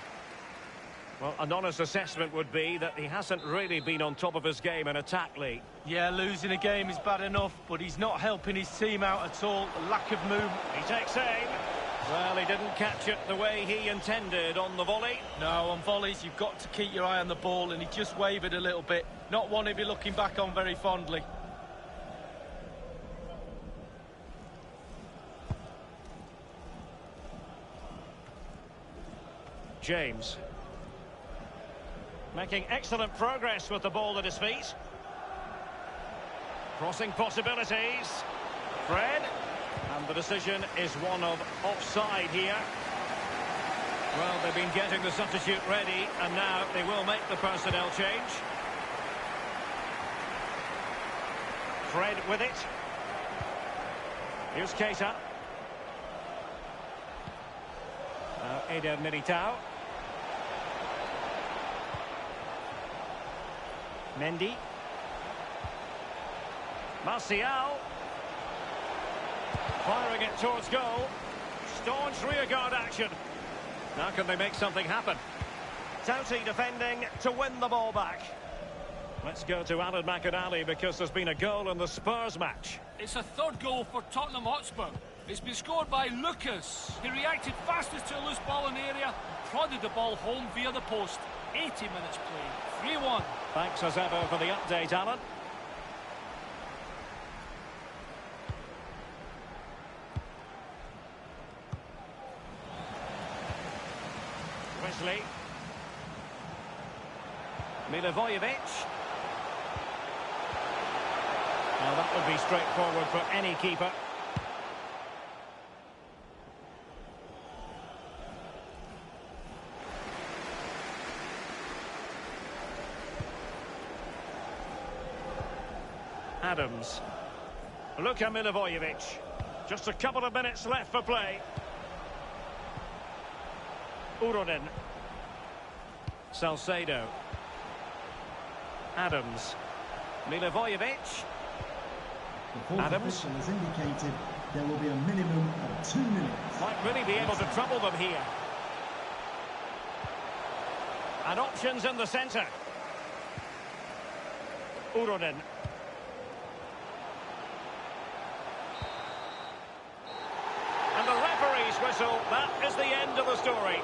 Well, an honest assessment would be that he hasn't really been on top of his game in attack, Lee. Yeah, losing a game is bad enough, but he's not helping his team out at all. A lack of movement. He takes aim. Well, he didn't catch it the way he intended on the volley. No, on volleys, you've got to keep your eye on the ball, and he just wavered a little bit. Not one he'd be looking back on very fondly. James. Making excellent progress with the ball at his feet. Crossing possibilities. Fred. And the decision is one of offside here. Well, they've been getting the substitute ready, and now they will make the personnel change. Fred with it. Here's Keita. Now Eder Militao. Mendy. Martial. Firing it towards goal. Staunch rearguard action. Now can they make something happen? Touty defending to win the ball back. Let's go to Alan McInally because there's been a goal in the Spurs match. It's a third goal for Tottenham Hotspur. It's been scored by Lucas. He reacted fastest to a loose ball in the area and prodded the ball home via the post. 80 minutes played. 3-1. Thanks as ever for the update, Alan. Wesley. Milivojevic. Now that would be straightforward for any keeper. Adams. Luka Milivojevic. Just a couple of minutes left for play. Uronen. Salcedo. Adams. Milivojevic. The fourth Adams official has indicated there will be a minimum of 2 minutes. might really be able to trouble them here. And options in the centre. Uronen. And the referee's whistle. That is the end of the story.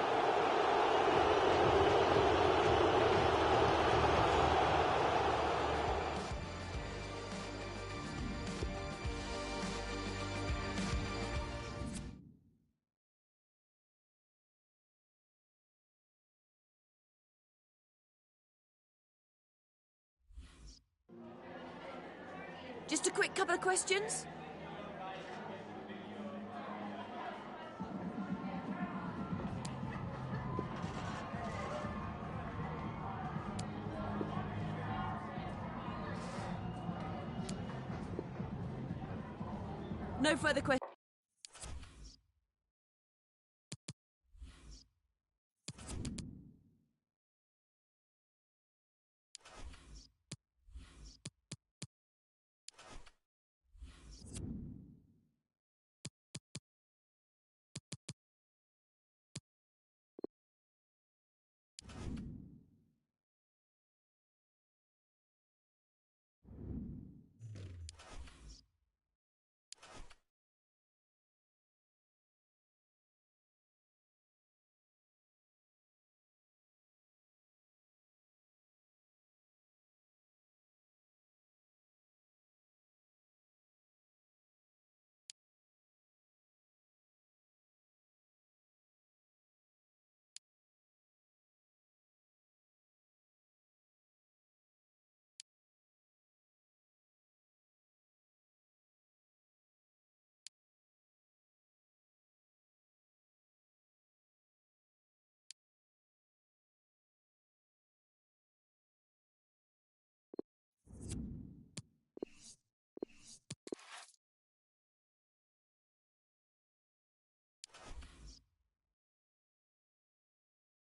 Just a quick couple of questions. No further questions.